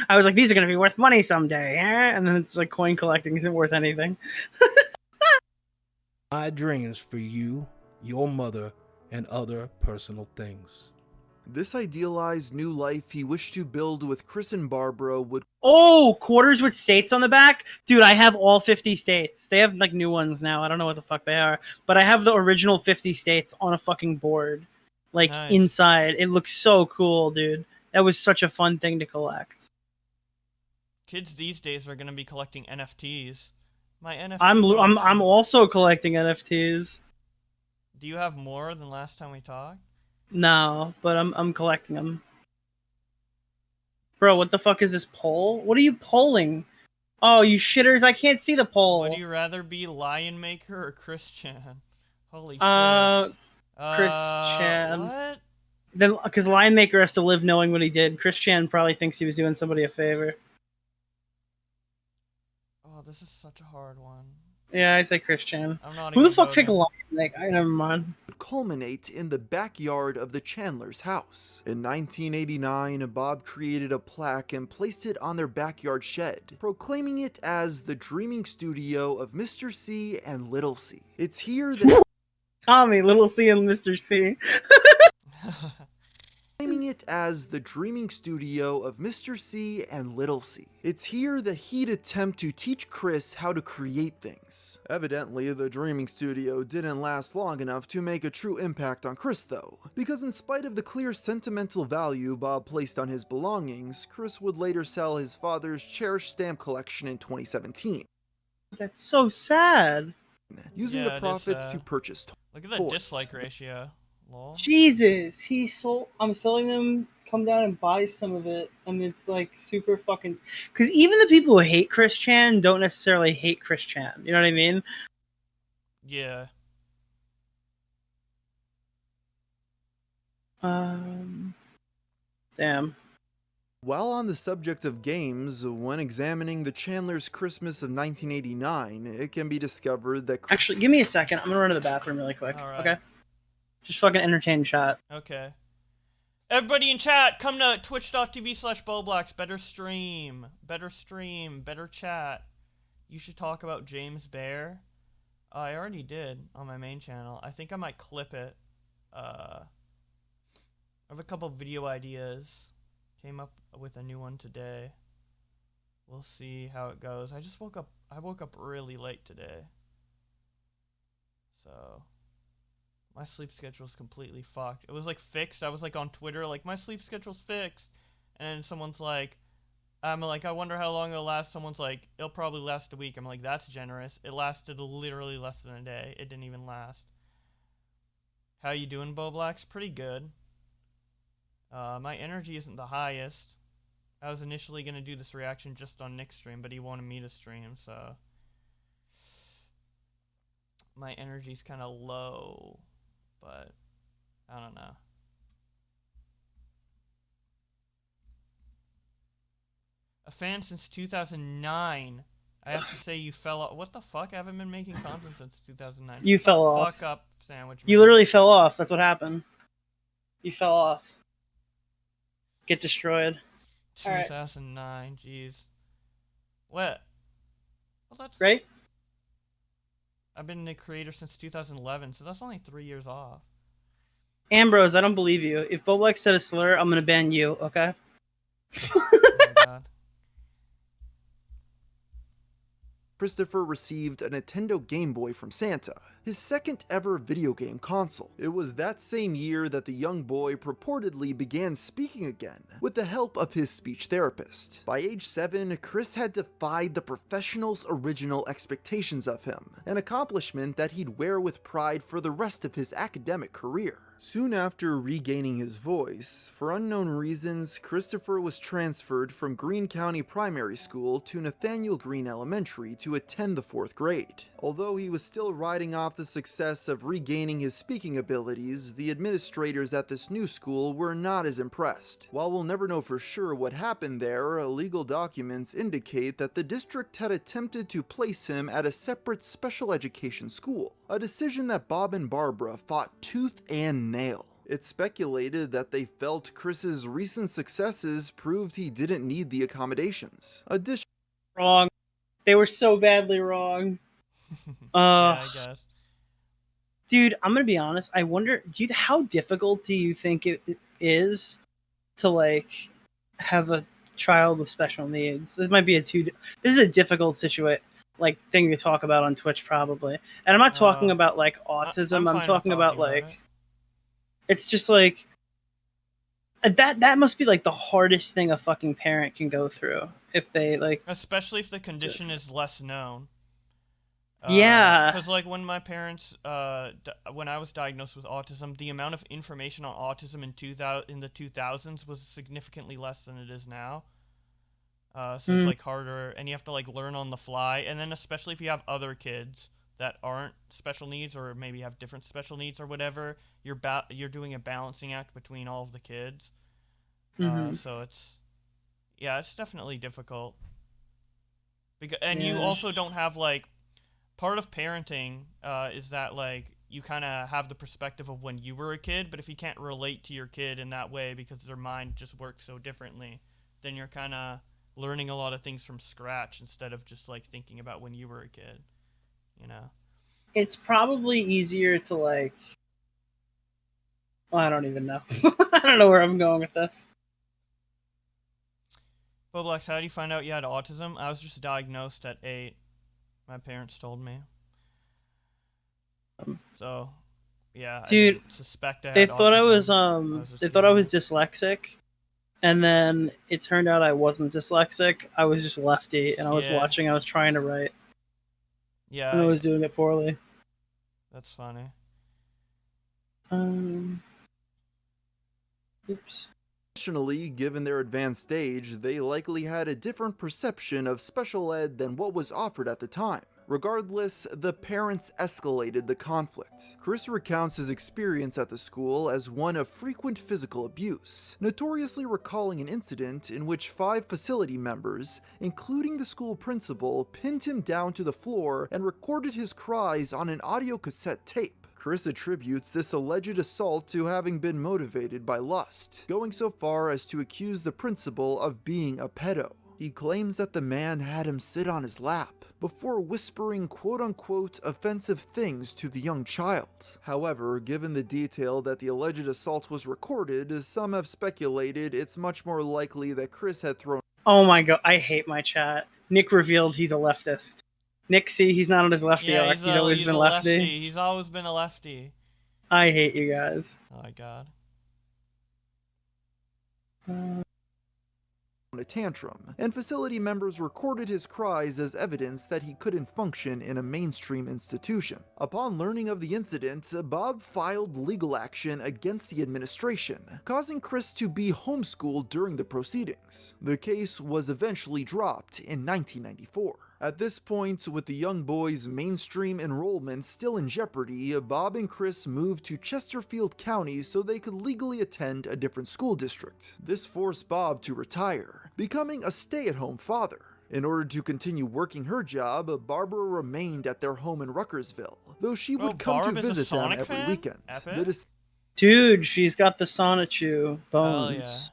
I was like, these are going to be worth money someday. And then it's like coin collecting isn't worth anything. My dreams for you, your mother, and other personal things. This idealized new life he wished to build with Chris and Barbara would... Oh, quarters with states on the back? Dude, I have all 50 states. They have like new ones now. I don't know what the fuck they are. But I have the original 50 states on a fucking board. Like inside. It looks so cool, dude. That was such a fun thing to collect. Kids these days are gonna be collecting NFTs. My NFT. I'm also collecting NFTs. Do you have more than last time we talked? No, but I'm collecting them. Bro, what the fuck is this poll? What are you polling? Oh, you shitters! I can't see the poll. Would you rather be Lion Maker or Chris Chan? Holy shit. Chris Chan. What? Then, because Lion Maker has to live knowing what he did. Chris Chan probably thinks he was doing somebody a favor. Oh, this is such a hard one. Yeah, I say Chris Chan. I'm not Who even the fuck voting. picked Lion Maker? I never mind. culminate in the backyard of the Chandlers' house. In 1989, Bob created a plaque and placed it on their backyard shed, proclaiming it as the dreaming studio of Mr. C and Little C. It's here that Tommy, Little C and Mr. C. claiming it as the dreaming studio of Mr. C and Little C. It's here that he'd attempt to teach Chris how to create things. Evidently, the dreaming studio didn't last long enough to make a true impact on Chris though, because in spite of the clear sentimental value Bob placed on his belongings, Chris would later sell his father's cherished stamp collection in 2017. That's so sad. Using Yeah, the it is profits sad. to purchase Look at that toys. dislike ratio. Lol. Jesus, I'm selling them. Come down and buy some of it, and it's like super fucking. Because even the people who hate Chris Chan don't necessarily hate Chris Chan. You know what I mean? Yeah. Damn. While on the subject of games, when examining the Chandler's Christmas of 1989, it can be discovered that Actually, give me a second. I'm gonna run to the bathroom really quick. Alright. Okay. Just fucking entertain chat. Okay. Everybody in chat, come to twitch.tv/bowblocks. Better stream. Better stream. Better chat. You should talk about James Bear. I already did on my main channel. I think I might clip it. I have a couple video ideas. Came up with a new one today. We'll see how it goes. I woke up really late today. So my sleep schedule's completely fucked. It was like fixed. I was like on Twitter like my sleep schedule's fixed. And someone's like I'm like I wonder how long it'll last. Someone's like it'll probably last a week. I'm like that's generous. It lasted literally less than a day. It didn't even last. How you doing, Boblax? Pretty good. My energy isn't the highest. I was initially going to do this reaction just on Nick's stream, but he wanted me to stream, so my energy's kind of low, but I don't know. A fan since 2009. I have to say you fell off. What the fuck? I haven't been making content since 2009. You fell off. Fuck up, sandwich. You man. literally fell off. That's what happened. You fell off. Get destroyed. All right. 2009. Jeez. What? Well, that's Right? I've been a creator since 2011, so that's only 3 years off. Ambrose, I don't believe you. If Boblex said a slur, I'm gonna ban you, okay? Oh my god. Christopher received a Nintendo Game Boy from Santa, his second ever video game console. It was that same year that the young boy purportedly began speaking again, with the help of his speech therapist. By age 7, Chris had defied the professional's original expectations of him, an accomplishment that he'd wear with pride for the rest of his academic career. Soon after regaining his voice, for unknown reasons, Christopher was transferred from Greene County Primary School to Nathaniel Greene Elementary to attend the 4th grade. Although he was still riding off the success of regaining his speaking abilities, the administrators at this new school were not as impressed. While we'll never know for sure what happened there, legal documents indicate that the district had attempted to place him at a separate special education school, a decision that Bob and Barbara fought tooth and nail. It's speculated that they felt Chris's recent successes proved he didn't need the accommodations. Wrong. They were so badly wrong. Yeah, I guess. Dude, I'm gonna be honest. I wonder, how difficult do you think it is to like have a child with special needs? This might be this is a difficult thing to talk about on Twitch probably. And I'm not talking about like autism. I'm fine talking with about talking about like it. it's just like that must be like the hardest thing a fucking parent can go through if they like, Especially if the condition is less known. Yeah. Because like when my parents, when I was diagnosed with autism, the amount of information on autism in the 2000s was significantly less than it is now. So it's like harder, and you have to like learn on the fly. And then especially if you have other kids that aren't special needs or maybe have different special needs or whatever, you're doing a balancing act between all of the kids. So it's definitely difficult. You also don't have like, part of parenting is that like you kind of have the perspective of when you were a kid, but if you can't relate to your kid in that way because their mind just works so differently, then you're kind of learning a lot of things from scratch instead of just like thinking about when you were a kid, you know? It's probably easier to like, well, I don't even know. I don't know where I'm going with this. Boblex, how do you find out you had autism? I was just diagnosed at 8. My parents told me. So, yeah, dude, I didn't suspect I had they thought autism. I was dyslexic, and then it turned out I wasn't dyslexic. I was just lefty, and I was trying to write. Yeah, and I was doing it poorly. That's funny. Oops. Additionally, given their advanced age, they likely had a different perception of special ed than what was offered at the time. Regardless, the parents escalated the conflict. Chris recounts his experience at the school as one of frequent physical abuse, notoriously recalling an incident in which 5 facility members, including the school principal, pinned him down to the floor and recorded his cries on an audio cassette tape. Chris attributes this alleged assault to having been motivated by lust, going so far as to accuse the principal of being a pedo. He claims that the man had him sit on his lap before whispering quote-unquote offensive things to the young child. However, given the detail that the alleged assault was recorded, some have speculated it's much more likely that Chris had thrown— Oh my god, I hate my chat. Nick revealed he's a leftist. Nick, see, he's not on his lefty arc. He's always been lefty. He's always been a lefty. I hate you guys. Oh my god. A tantrum, and facility members recorded his cries as evidence that he couldn't function in a mainstream institution. Upon learning of the incident, Bob filed legal action against the administration, causing Chris to be homeschooled during the proceedings. The case was eventually dropped in 1994. At this point, with the young boy's mainstream enrollment still in jeopardy, Bob and Chris moved to Chesterfield County so they could legally attend a different school district. This forced Bob to retire, becoming a stay-at-home father. In order to continue working her job, Barbara remained at their home in Ruckersville, though she would come to visit them every weekend. Dude, she's got the Sonichu Hell bones.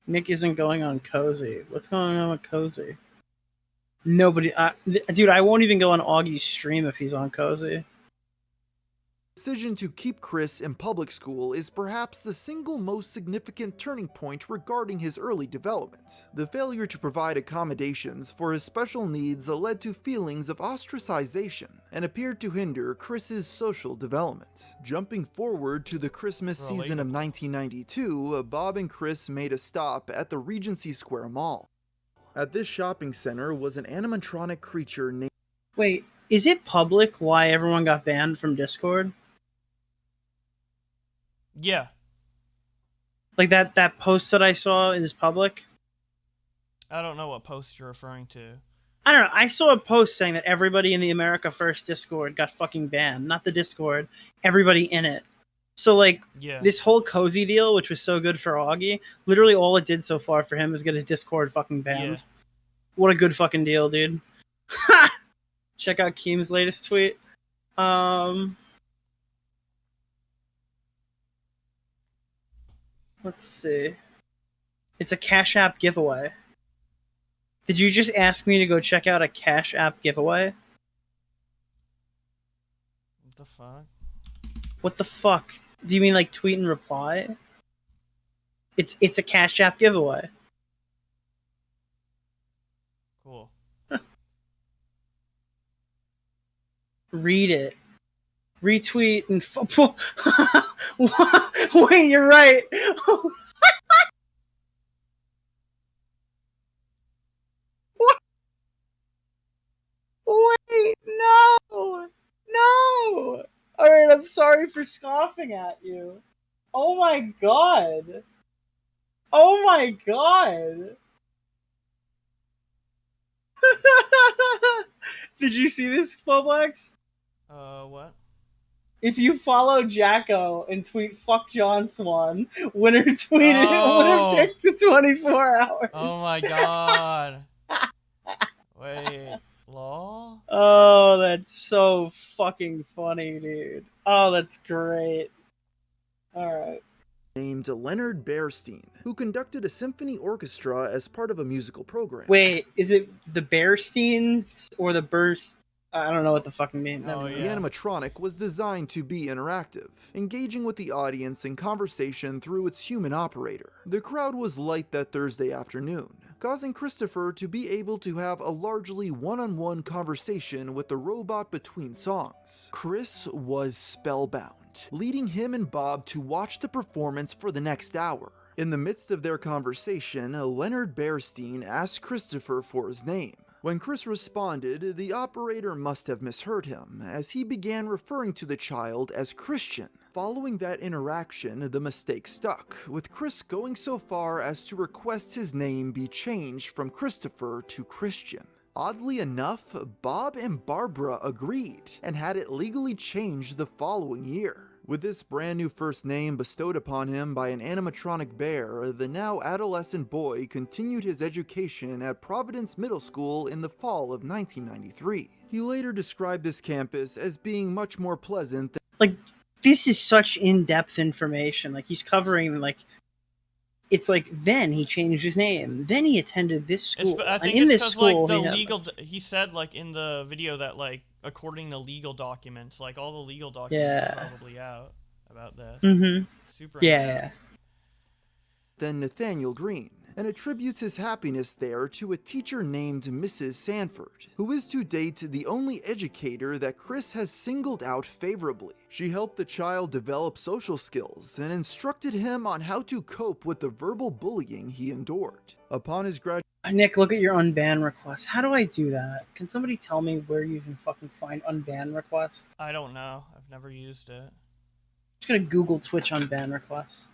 Nick isn't going on Cozy. What's going on with Cozy? Nobody. Dude, I won't even go on Augie's stream if he's on Cozy. The decision to keep Chris in public school is perhaps the single most significant turning point regarding his early development. The failure to provide accommodations for his special needs led to feelings of ostracization and appeared to hinder Chris's social development. Jumping forward to the Christmas season of 1992, Bob and Chris made a stop at the Regency Square Mall. At this shopping center was an animatronic creature named... Wait, is it public why everyone got banned from Discord? Yeah. Like that post that I saw is public? I don't know what post you're referring to. I don't know. I saw a post saying that everybody in the America First Discord got fucking banned. Not the Discord, everybody in it. So, like, this whole Cozy deal, which was so good for Augie, literally all it did so far for him is get his Discord fucking banned. Yeah. What a good fucking deal, dude. Check out Keem's latest tweet. Let's see. It's a Cash App giveaway. Did you just ask me to go check out a Cash App giveaway? What the fuck? What the fuck? Do you mean like tweet and reply? It's a Cash App giveaway. Cool. Read it. Retweet and wait, you're right. What? Wait, no. No. All right, I'm sorry for scoffing at you. Oh my god. Oh my god. Did you see this, Poblex? What? If you follow Jako and tweet "fuck John Swan," winner tweeted, winner picked the 24 hours. Oh my god. Wait, lol? Oh, that's so fucking funny, dude. Oh, that's great. All right. named Leonard Bernstein, who conducted a symphony orchestra as part of a musical program. Wait, is it the Bearsteins or the Burst? I don't know what the fucking name. Oh, The yeah. animatronic was designed to be interactive, engaging with the audience in conversation through its human operator. The crowd was light that Thursday afternoon, causing Christopher to be able to have a largely one-on-one conversation with the robot between songs. Chris was spellbound, leading him and Bob to watch the performance for the next hour. In the midst of their conversation, Leonard Bernstein asked Christopher for his name. When Chris responded, the operator must have misheard him, as he began referring to the child as Christian. Following that interaction, the mistake stuck, with Chris going so far as to request his name be changed from Christopher to Christian. Oddly enough, Bob and Barbara agreed, and had it legally changed the following year. With this brand new first name bestowed upon him by an animatronic bear, the now adolescent boy continued his education at Providence Middle School in the fall of 1993. He later described this campus as being much more pleasant than— Like, this is such in-depth information. Like, he's covering, like, it's like, then he changed his name. Then he attended this school. I think and in it's this because, school, like, the he had, legal... He said, like, in the video that, like, according to legal documents, like, all the legal documents are probably out about this. Mm-hmm. Super Yeah. than Nathaniel Green, and attributes his happiness there to a teacher named Mrs. Sanford, who is to date the only educator that Chris has singled out favorably. She helped the child develop social skills and instructed him on how to cope with the verbal bullying he endured. Upon his graduation, Nick, look at your unban requests. How do I do that? Can somebody tell me where you even fucking find unban requests? I don't know. I've never used it. I'm just gonna Google Twitch unban requests.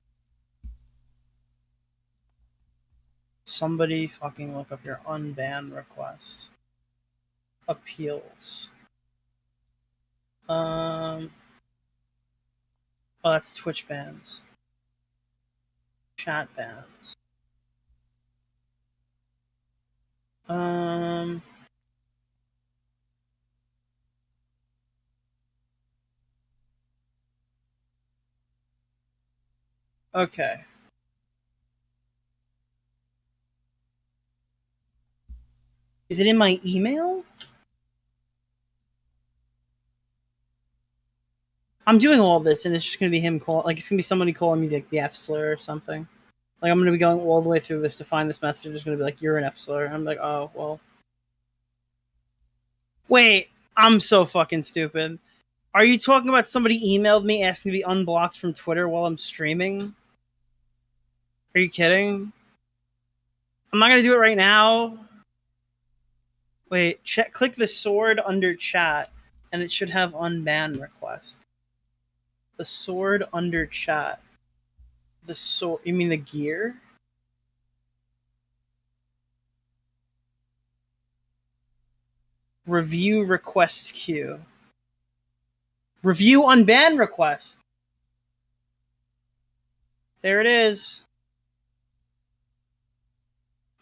Somebody fucking look up your unban requests. Appeals. Oh, that's Twitch bans. Chat bans. Okay. Is it in my email? I'm doing all this, and it's just gonna be him calling. Like, it's gonna be somebody calling me like the F slur or something. Like, I'm gonna be going all the way through this to find this message. It's gonna be like, "You're an F slur." I'm like, "Oh well." Wait, I'm so fucking stupid. Are you talking about somebody emailed me asking to be unblocked from Twitter while I'm streaming? Are you kidding? I'm not gonna do it right now. Wait, click the sword under chat, and it should have unban request. The sword under chat. The sword? You mean the gear? Review request queue. Review unban request. There it is.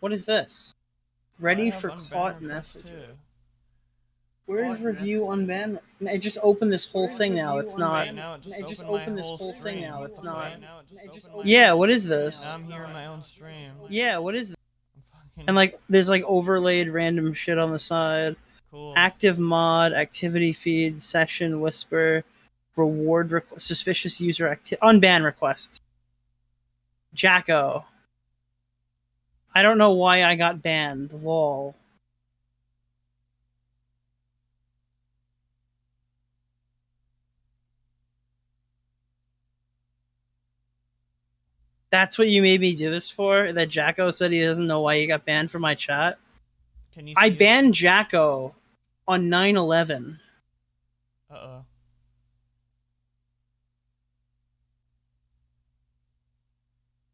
What is this? Ready for caught message. Where's review unban? It just opened this whole thing now. It's not. It just opened this whole thing now. It's not. Yeah, what is this? I'm here in my own stream. Yeah, what is this? And like, there's like overlaid random shit on the side. Cool. Active mod, activity feed, session whisper, reward suspicious user unban requests. Jako. I don't know why I got banned. Lol. That's what you made me do this for? That Jako said he doesn't know why he got banned from my chat? I banned Jako on 9/11. Uh-oh.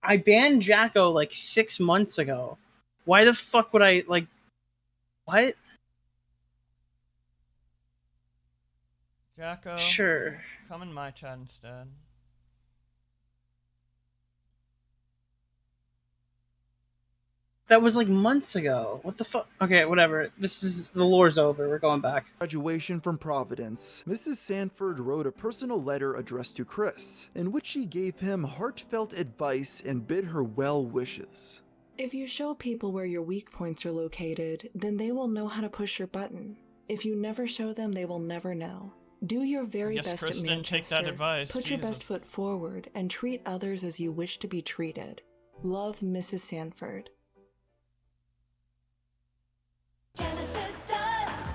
I banned Jako like 6 months ago. Why the fuck would I, like... What? Jako. Sure. Come in my chat instead. That was like months ago. What the fuck? Okay, whatever. The lore's over. We're going back. Graduation from Providence, Mrs. Sanford wrote a personal letter addressed to Chris, in which she gave him heartfelt advice and bid her well wishes. If you show people where your weak points are located, then they will know how to push your button. If you never show them, they will never know. Do your very best Chris at didn't take that Manchester. advice. Put your best foot forward and treat others as you wish to be treated. Love, Mrs. Sanford.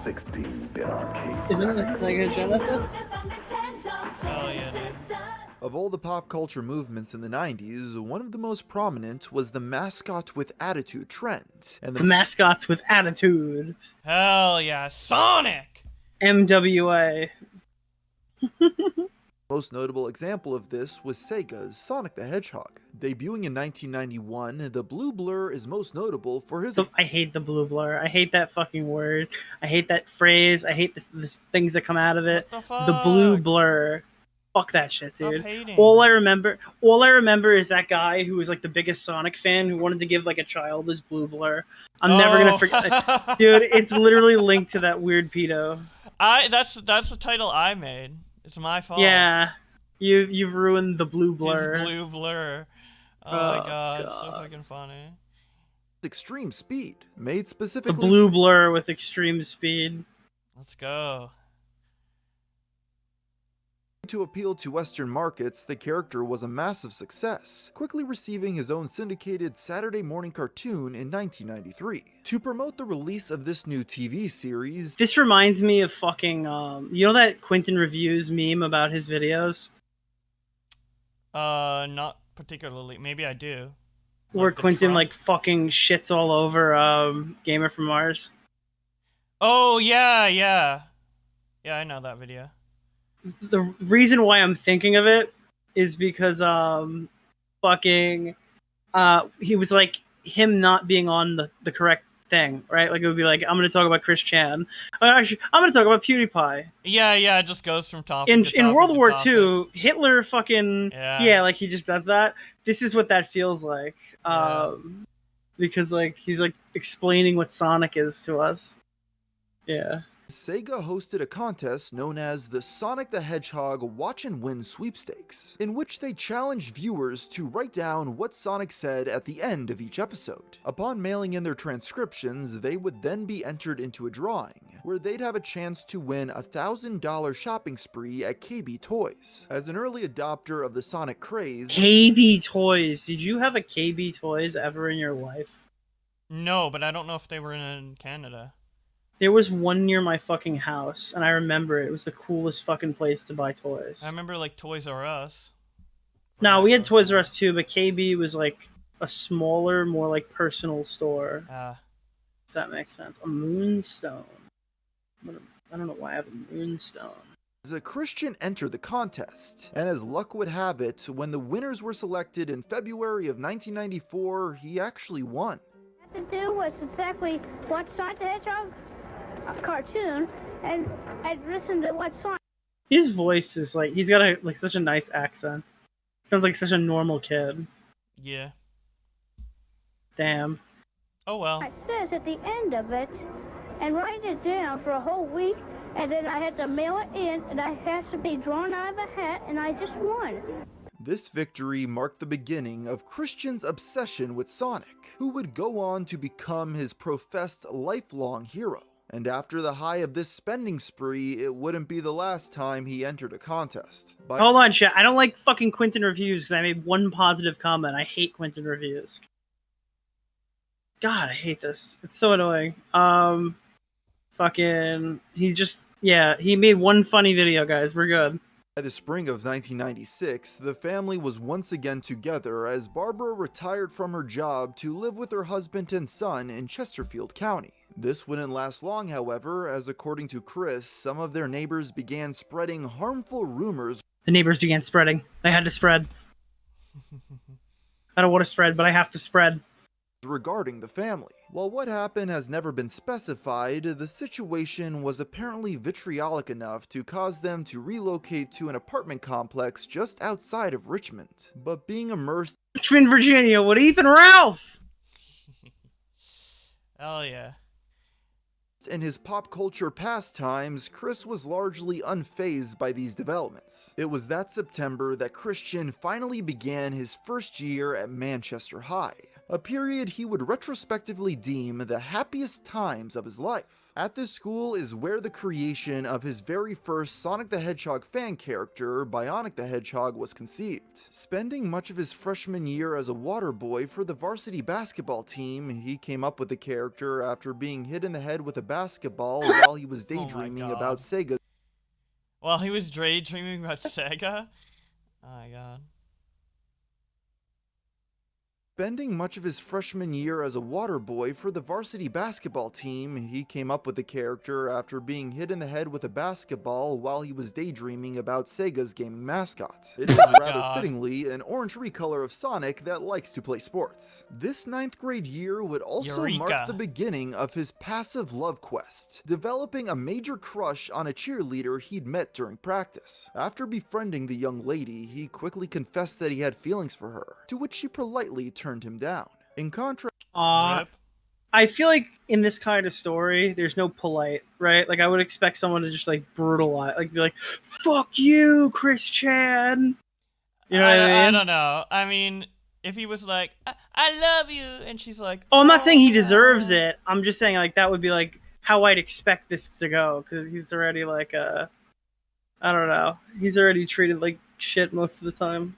16-bit arcade. Isn't this Sega Genesis? Oh yeah, dude. Of all the pop culture movements in the 90s, one of the most prominent was the mascot with attitude trend. And the mascots with attitude. Hell yeah, Sonic! MWA. Most notable example of this was Sega's Sonic the Hedgehog. Debuting in 1991, the blue blur is most notable for his... I hate the blue blur. I hate that fucking word. I hate that phrase. I hate the things that come out of it. The blue blur. Fuck that shit, dude. All I remember is that guy who was like the biggest Sonic fan who wanted to give like a child his blue blur. I'm never gonna forget. Dude, it's literally linked to that weird pedo. That's the title I made. It's my fault. Yeah, you've ruined the blue blur. His blue blur. Oh my god, it's so fucking funny. Extreme Speed, made specifically... The blue blur with extreme speed. Let's go. To appeal to Western markets, the character was a massive success, quickly receiving his own syndicated Saturday morning cartoon in 1993. To promote the release of this new TV series... This reminds me of fucking, you know that Quentin Reviews meme about his videos? Not particularly. Maybe I do. Where Quentin, like, fucking shits all over, Gamer from Mars. Oh, yeah. Yeah, I know that video. The reason why I'm thinking of it is because fucking he was like him not being on the correct thing, right? Like it would be like, I'm gonna talk about Chris Chan. Actually, I'm gonna talk about PewDiePie. Yeah, it just goes from topic in to topic World War topic. II, Hitler fucking yeah, like he just does that. This is what that feels like. Because like he's like explaining what Sonic is to us. Yeah. Sega hosted a contest known as the Sonic the Hedgehog Watch and Win Sweepstakes, in which they challenged viewers to write down what Sonic said at the end of each episode. Upon mailing in their transcriptions, they would then be entered into a drawing, where they'd have a chance to win a $1,000 shopping spree at KB Toys. As an early adopter of the Sonic craze... KB Toys. Did you have a KB Toys ever in your life? No, but I don't know if they were in Canada. There was one near my fucking house, and I remember it was the coolest fucking place to buy toys. I remember like Toys R Us. No, we had Toys R Us too, but KB was like a smaller, more like personal store. If that makes sense. A moonstone. I don't know why I have a moonstone. As a Christian entered the contest, and as luck would have it, when the winners were selected in February of 1994, he actually won. What I had to do was exactly watch Sonic the Hedgehog cartoon and I'd listen to what Sonic. His voice is like, he's got such a nice accent. Sounds like such a normal kid. Yeah. Damn. Oh well. It says at the end of it, and write it down for a whole week, and then I had to mail it in, and I had to be drawn out of a hat, and I just won. This victory marked the beginning of Christian's obsession with Sonic, who would go on to become his professed lifelong hero. And after the high of this spending spree, it wouldn't be the last time he entered a contest. Hold on, chat. I don't like fucking Quentin reviews because I made one positive comment. I hate Quentin reviews. God, I hate this. It's so annoying. Fucking, he's just, yeah, he made one funny video, guys. We're good. By the spring of 1996, the family was once again together as Barbara retired from her job to live with her husband and son in Chesterfield County. This wouldn't last long, however, as according to Chris, some of their neighbors began spreading harmful rumors. The neighbors began spreading. They had to spread. I don't want to spread, but I have to spread. Regarding the family. While what happened has never been specified, the situation was apparently vitriolic enough to cause them to relocate to an apartment complex just outside of Richmond. But being immersed in Richmond, Virginia, with Ethan Ralph! Hell yeah. In his pop culture pastimes, Chris was largely unfazed by these developments. It was that September that Christian finally began his first year at Manchester High, a period he would retrospectively deem the happiest times of his life. At this school is where the creation of his very first Sonic the Hedgehog fan character, Bionic the Hedgehog, was conceived. Spending much of his freshman year as a water boy for the varsity basketball team, he came up with the character after being hit in the head with a basketball while he was daydreaming about Sega. While he was daydreaming about Sega? Oh my god. Spending much of his freshman year as a water boy for the varsity basketball team, he came up with the character after being hit in the head with a basketball while he was daydreaming about Sega's gaming mascot. It is rather fittingly an orange recolor of Sonic that likes to play sports. This 9th grade year would also mark the beginning of his passive love quest, developing a major crush on a cheerleader he'd met during practice. After befriending the young lady, he quickly confessed that he had feelings for her, to which she politely turned him down. In contrast, I feel like in this kind of story, there's no polite, right? Like I would expect someone to just like brutalize, like be like, "Fuck you, Chris Chan." You know what I mean? I don't know. I mean, if he was like, "I love you," and she's like, "Oh, I'm not saying he deserves it. I'm just saying like that would be like how I'd expect this to go because he's already like I don't know. He's already treated like shit most of the time."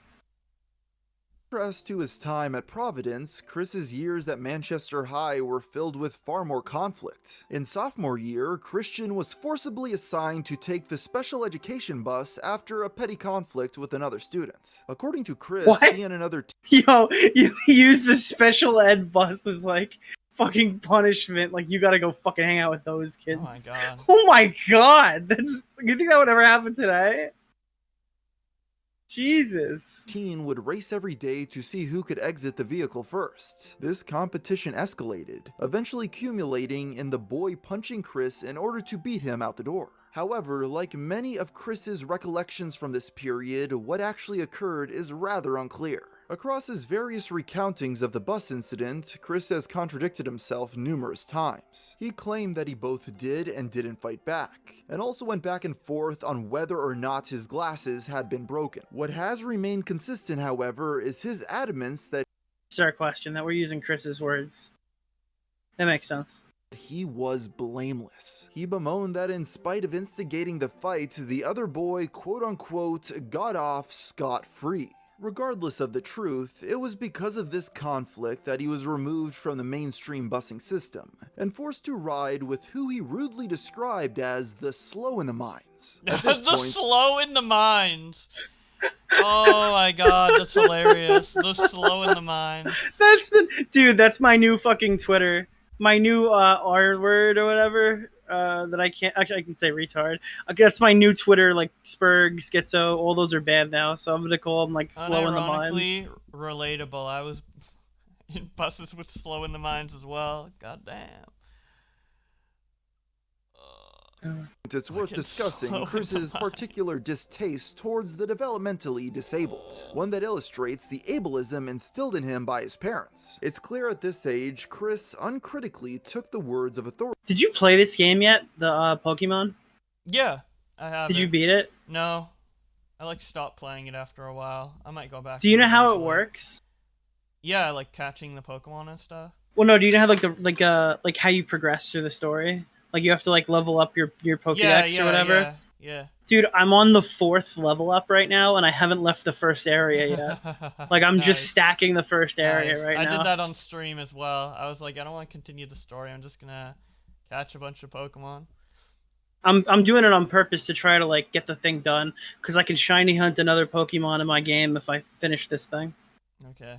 Contrast to his time at Providence, Chris's years at Manchester High were filled with far more conflict. In sophomore year, Christian was forcibly assigned to take the special education bus after a petty conflict with another student. According to Chris, he and another you use the special ed bus as like fucking punishment. Like you gotta go fucking hang out with those kids. Oh my god. Oh my god. You think that would ever happen today? Jesus. Teen would race every day to see who could exit the vehicle first. This competition escalated, eventually accumulating in the boy punching Chris in order to beat him out the door. However, like many of Chris's recollections from this period, what actually occurred is rather unclear. Across his various recountings of the bus incident, Chris has contradicted himself numerous times. He claimed that he both did and didn't fight back, and also went back and forth on whether or not his glasses had been broken. What has remained consistent, however, is his adamance that Sir, question that we're using Chris's words. That makes sense. he was blameless. He bemoaned that in spite of instigating the fight, the other boy quote-unquote got off scot-free. Regardless of the truth, it was because of this conflict that he was removed from the mainstream busing system, and forced to ride with who he rudely described as the slow in the minds. At this The point, slow in the minds. Oh my god, that's hilarious. The slow in the mind. That's my new fucking Twitter. My new R word or whatever. That I can't actually I can say retard. Okay, that's my new Twitter, like Spurg, Schizo, all those are banned now, so I'm gonna call them like slow in the minds. Relatable. I was in buses with slow in the minds as well. God damn. It's worth discussing Chris's particular distaste towards the developmentally disabled, one that illustrates the ableism instilled in him by his parents. It's clear at this age, Chris uncritically took the words of authority. Did you play this game yet? The Pokemon? Yeah, I have. Did you beat it? No. I like stopped playing it after a while. I might go back. Do you know how it eventually. works? Yeah, like catching the Pokemon and stuff. Well, no. Do you know how like how you progress through the story? Like you have to like level up your Pokédex or whatever. Yeah. Dude, I'm on the 4th level up right now, and I haven't left the first area yet. Like I'm just stacking the first area right now. I did that on stream as well. I was like, I don't want to continue the story. I'm just gonna catch a bunch of Pokemon. I'm doing it on purpose to try to like get the thing done, because I can shiny hunt another Pokemon in my game if I finish this thing. Okay.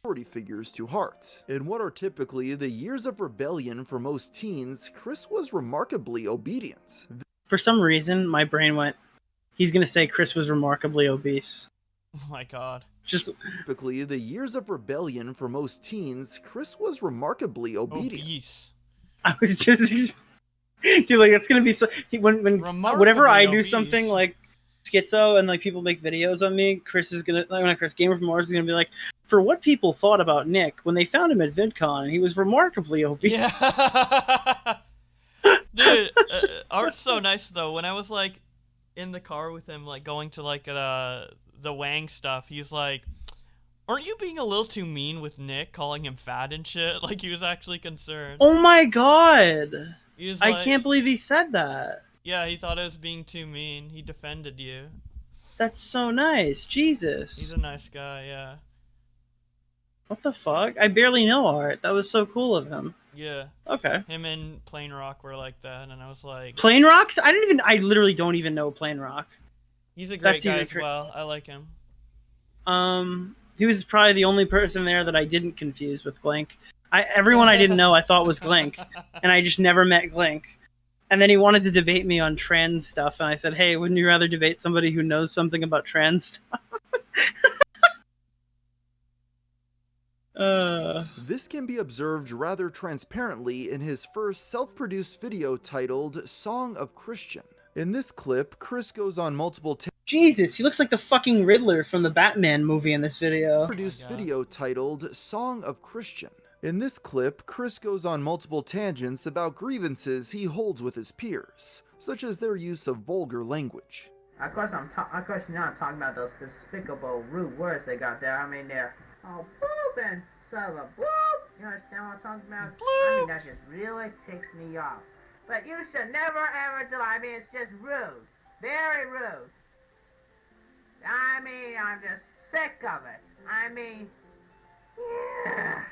Authority figures to heart. In what are typically the years of rebellion for most teens, Chris was remarkably obedient. For some reason, my brain went, he's gonna say Chris was remarkably obese. Oh my god. Just typically the years of rebellion for most teens, Chris was remarkably obedient. Obese. I was just dude, like that's gonna be so when whenever I do something like schizo and like people make videos on me, Chris is gonna like, not Chris, Gamer from Mars is gonna be like, for what people thought about Nick when they found him at VidCon, he was remarkably obese. Yeah. Dude, Art's so nice though. When I was like in the car with him, like going to like the Wang stuff, he's like, aren't you being a little too mean with Nick, calling him fat and shit? Like he was actually concerned. Oh my god. I Like, can't believe he said that. Yeah, he thought I was being too mean. He defended you. That's so nice. Jesus. He's a nice guy, yeah. What the fuck? I barely know Art. That was so cool of him. Yeah. Okay. Him and Plain Rock were like that, and I was like... Plain Rock's? I literally don't even know Plain Rock. He's a great guy as well. I like him. He was probably the only person there that I didn't confuse with Glink. Everyone I didn't know I thought was Glink, and I just never met Glink. And then he wanted to debate me on trans stuff, and I said, hey, wouldn't you rather debate somebody who knows something about trans stuff? This can be observed rather transparently in his first self-produced video titled Song of Christian. In this clip, Chris goes on multiple Jesus, he looks like the fucking Riddler from the Batman movie in this video. Produced video titled Song of Christian. In this clip, Chris goes on multiple tangents about grievances he holds with his peers, such as their use of vulgar language. Of course, I'm not talking about those despicable, rude words they got there. I mean, they're all boop and son of a boop. You understand what I'm talking about? I mean, that just really ticks me off. But you should never ever do. I mean, it's just rude, very rude. I mean, I'm just sick of it. I mean, yeah.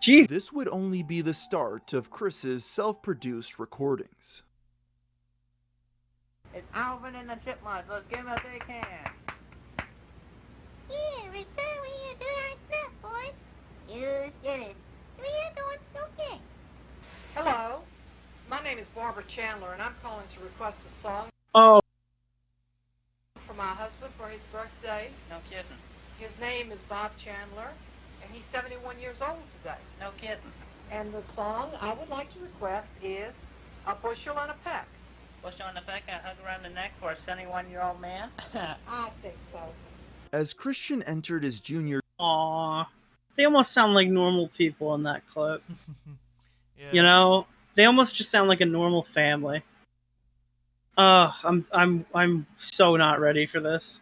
Jeez. This would only be the start of Chris's self-produced recordings. It's Alvin and the Chipmunks. Let's give them a big hand. Yeah, return when you do that stuff, boys. You did it. We are doing okay. Hello, my name is Barbara Chandler, and I'm calling to request a song for my husband for his birthday. No kidding. His name is Bob Chandler, and he's 71 years old today. No kidding. And the song I would like to request is A Bushel and a Peck. Bushel and a peck, a hug around the neck for a 71-year-old man? I think so. As Christian entered his junior Aww. They almost sound like normal people in that clip. Yeah. You know? They almost just sound like a normal family. I'm so not ready for this.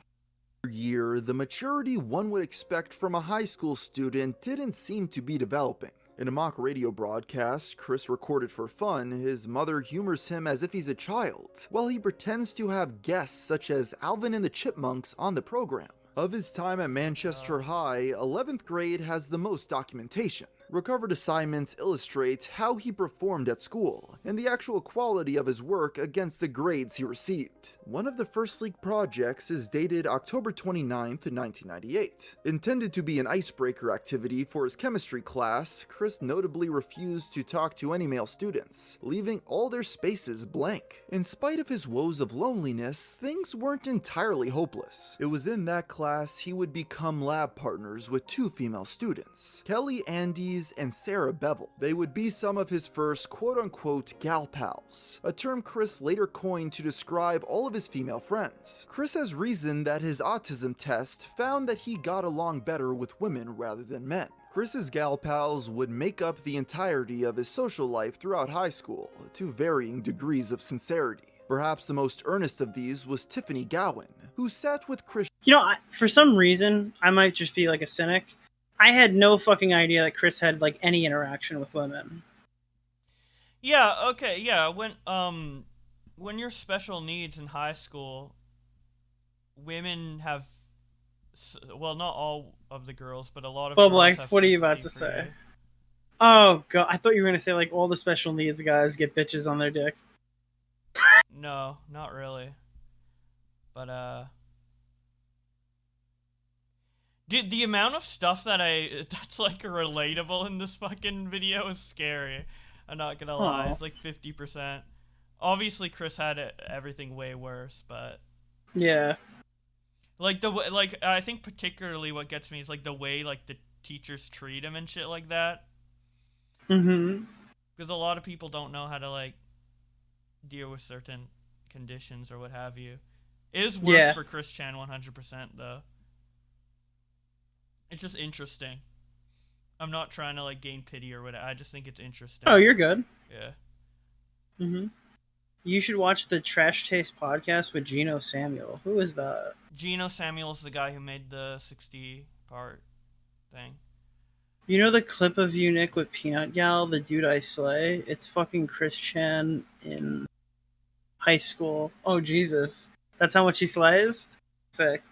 year, the maturity one would expect from a high school student didn't seem to be developing. In a mock radio broadcast Chris recorded for fun, his mother humors him as if he's a child, while he pretends to have guests such as Alvin and the Chipmunks on the program. Of his time at Manchester High, 11th grade has the most documentation. Recovered assignments illustrate how he performed at school, and the actual quality of his work against the grades he received. One of the first leaked projects is dated October 29th, 1998. Intended to be an icebreaker activity for his chemistry class, Chris notably refused to talk to any male students, leaving all their spaces blank. In spite of his woes of loneliness, things weren't entirely hopeless. It was in that class he would become lab partners with two female students, Kelly Andes and Sarah Bevel. They would be some of his first quote-unquote gal pals, a term Chris later coined to describe all of his female friends. Chris has reasoned that his autism test found that he got along better with women rather than men. Chris's gal pals would make up the entirety of his social life throughout high school, to varying degrees of sincerity. Perhaps the most earnest of these was Tiffany Gowan, who sat with Chris. You know, for some reason, I might just be like a cynic. I had no fucking idea that Chris had like any interaction with women. Yeah, okay, yeah. When you're special needs in high school, women have, well, not all of the girls, but a lot of girls Bublex, have what are you about sympathy to for say? you. Oh god, I thought you were gonna say like all the special needs guys get bitches on their dick. No, not really. But dude, the amount of stuff that's like relatable in this fucking video is scary. I'm not gonna lie, Aw. it's like 50%. Obviously, Chris had everything way worse, but Yeah. like like I think particularly what gets me is like the way like the teachers treat him and shit like that. Mm-hmm. Because a lot of people don't know how to like deal with certain conditions or what have you. It is worse Yeah. for Chris Chan 100% though. It's just interesting. I'm not trying to like gain pity or whatever. I just think it's interesting. Oh, you're good. Yeah. Mm-hmm. You should watch the Trash Taste podcast with Gino Samuel. Who is that? Gino Samuel's the guy who made the 60-part thing. You know the clip of you, Nick, with Peanut Gal, the dude I slay? It's fucking Chris Chan in high school. Oh, Jesus. That's how much he slays? Sick.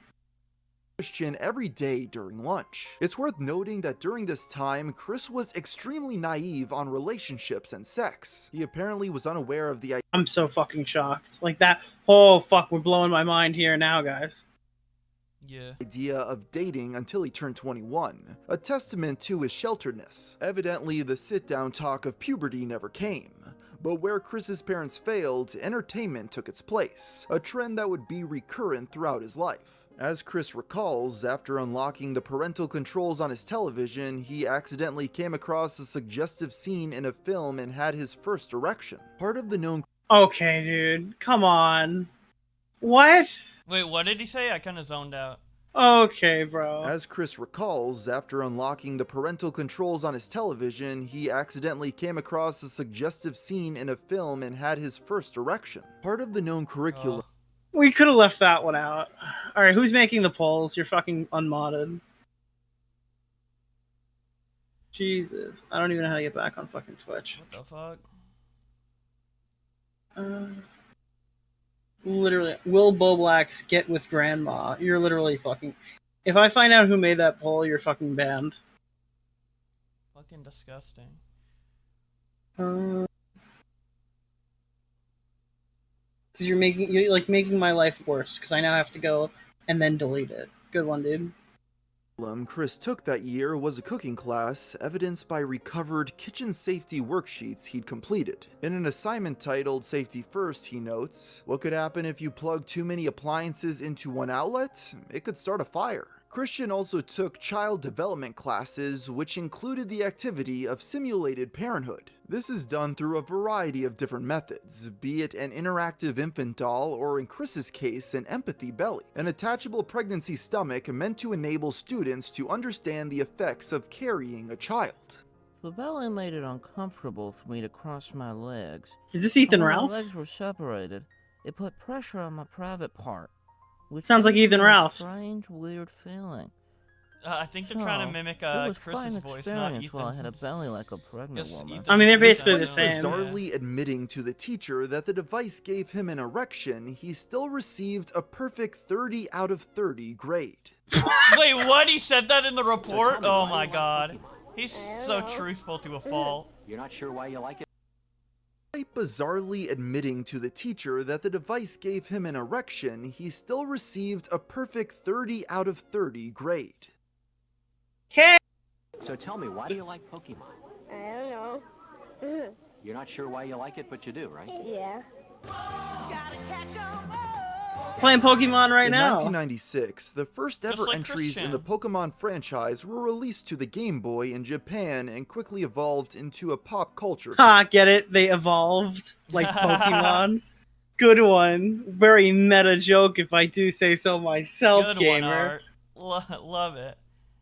Christian every day during lunch. It's worth noting that during this time, Chris was extremely naive on relationships and sex. He apparently was unaware of the I'm so fucking shocked. Like that. Oh, fuck. We're blowing my mind here now, guys. Yeah. idea of dating until he turned 21, a testament to his shelteredness. Evidently, the sit-down talk of puberty never came. But where Chris's parents failed, entertainment took its place, a trend that would be recurrent throughout his life. As Chris recalls, after unlocking the parental controls on his television, he accidentally came across a suggestive scene in a film and had his first erection. Part of the known... Okay, dude. Come on. What? Wait, what did he say? I kind of zoned out. Okay, bro. As Chris recalls, after unlocking the parental controls on his television, he accidentally came across a suggestive scene in a film and had his first erection. Part of the known curriculum... We could have left that one out. Alright, who's making the polls? You're fucking unmodded. Jesus. I don't even know how to get back on fucking Twitch. What the fuck? Literally, Will Boblax get with grandma. You're literally fucking... If I find out who made that poll, you're fucking banned. Fucking disgusting. Because you're making my life worse, because I now have to go and then delete it. Good one, dude. Chris took that year was a cooking class, evidenced by recovered kitchen safety worksheets he'd completed. In an assignment titled Safety First, he notes, "What could happen if you plug too many appliances into one outlet? It could start a fire." Christian also took child development classes, which included the activity of simulated parenthood. This is done through a variety of different methods, be it an interactive infant doll or in Chris's case an empathy belly, an attachable pregnancy stomach meant to enable students to understand the effects of carrying a child. The belly made it uncomfortable for me to cross my legs. Is this Ethan When Ralph? my legs were separated, it put pressure on my private part. Which Sounds like gave Ethan me a Ralph. Strange, weird feeling. I think they're trying to mimic Chris's voice, not Ethan's. While I had a belly like a pregnant woman. I mean, they're basically the Despite same. bizarrely admitting to the teacher that the device gave him an erection, he still received a perfect 30 out of 30 grade. Wait, what? He said that in the report? Oh my god. He's so truthful to a fault. You're not sure why you like it? Despite bizarrely admitting to the teacher that the device gave him an erection, he still received a perfect 30 out of 30 grade. Okay. So tell me, why do you like Pokemon? I don't know. You're not sure why you like it, but you do, right? Yeah. Playing Pokemon right in now. 1996, the first ever like entries in the Pokemon franchise were released to the Game Boy in Japan and quickly evolved into a pop culture. Ha, get it? They evolved like Pokemon. Good one. Very meta joke, if I do say so myself, Good gamer. one, Art. Love it.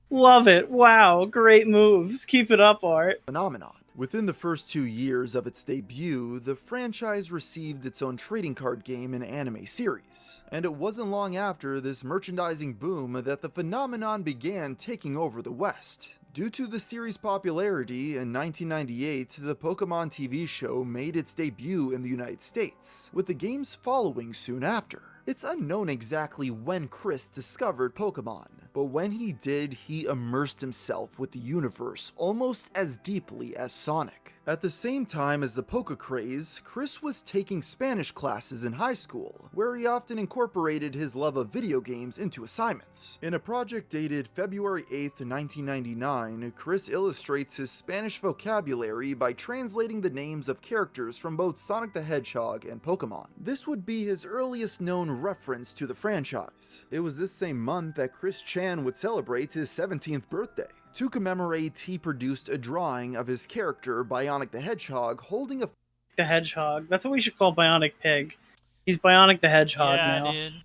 Love it. Wow, great moves. Keep it up, Art. Phenomenon. Within the first 2 years of its debut, the franchise received its own trading card game and anime series. And it wasn't long after this merchandising boom that the phenomenon began taking over the West. Due to the series' popularity, in 1998, the Pokémon TV show made its debut in the United States, with the games following soon after. It's unknown exactly when Chris discovered Pokémon, but when he did, he immersed himself with the universe almost as deeply as Sonic. At the same time as the Poké craze, Chris was taking Spanish classes in high school, where he often incorporated his love of video games into assignments. In a project dated February 8th, 1999, Chris illustrates his Spanish vocabulary by translating the names of characters from both Sonic the Hedgehog and Pokémon. This would be his earliest known reference to the franchise. It was this same month that Chris Chan would celebrate his 17th birthday. To commemorate, he produced a drawing of his character, Bionic the Hedgehog, holding a The Hedgehog. That's what we should call Bionic Pig. He's Bionic the Hedgehog now. Dude.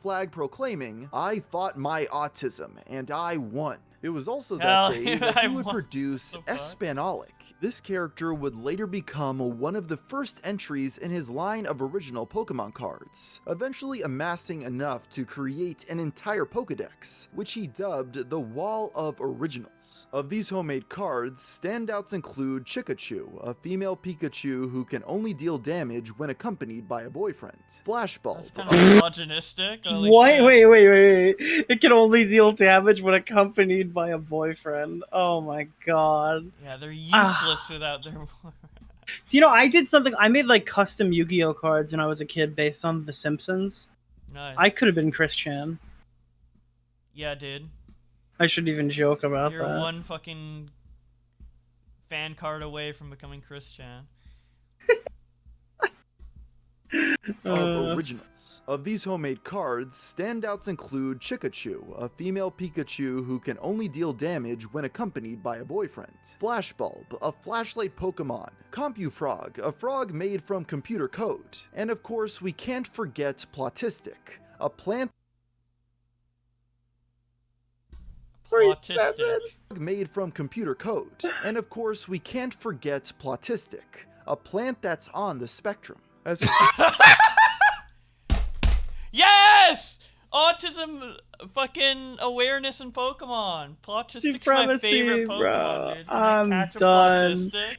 flag proclaiming, "I fought my autism, and I won." It was also Hell, that day that he I would won. produce Espanolic. This character would later become one of the first entries in his line of original Pokemon cards, eventually amassing enough to create an entire Pokedex, which he dubbed the Wall of Originals. Of these homemade cards, standouts include Chikachu, a female Pikachu who can only deal damage when accompanied by a boyfriend, Flashbulb, Kind of misogynistic. Holy What? shit. Wait. It can only deal damage when accompanied by a boyfriend. Oh my god. Yeah, they're useless without their. Do you know, I did something, I made like custom Yu-Gi-Oh cards when I was a kid based on The Simpsons. Nice. I could have been Chris Chan. Yeah, dude. I shouldn't even joke about You're that. one fucking fan card away from becoming Chris Chan. of originals. Of these homemade cards, standouts include Chikachu, a female Pikachu who can only deal damage when accompanied by a boyfriend, Flashbulb, a flashlight Pokemon, Compufrog, a frog made from computer code, and of course we can't forget Plotistic, a plant Autistic. made from computer code, and of course we can't forget Plotistic, a plant that's on the spectrum. As Yes! Autism fucking awareness in Pokemon. Plotistic's my favorite Pokemon, bro. dude. Can I I'm catch a done. Plotistic?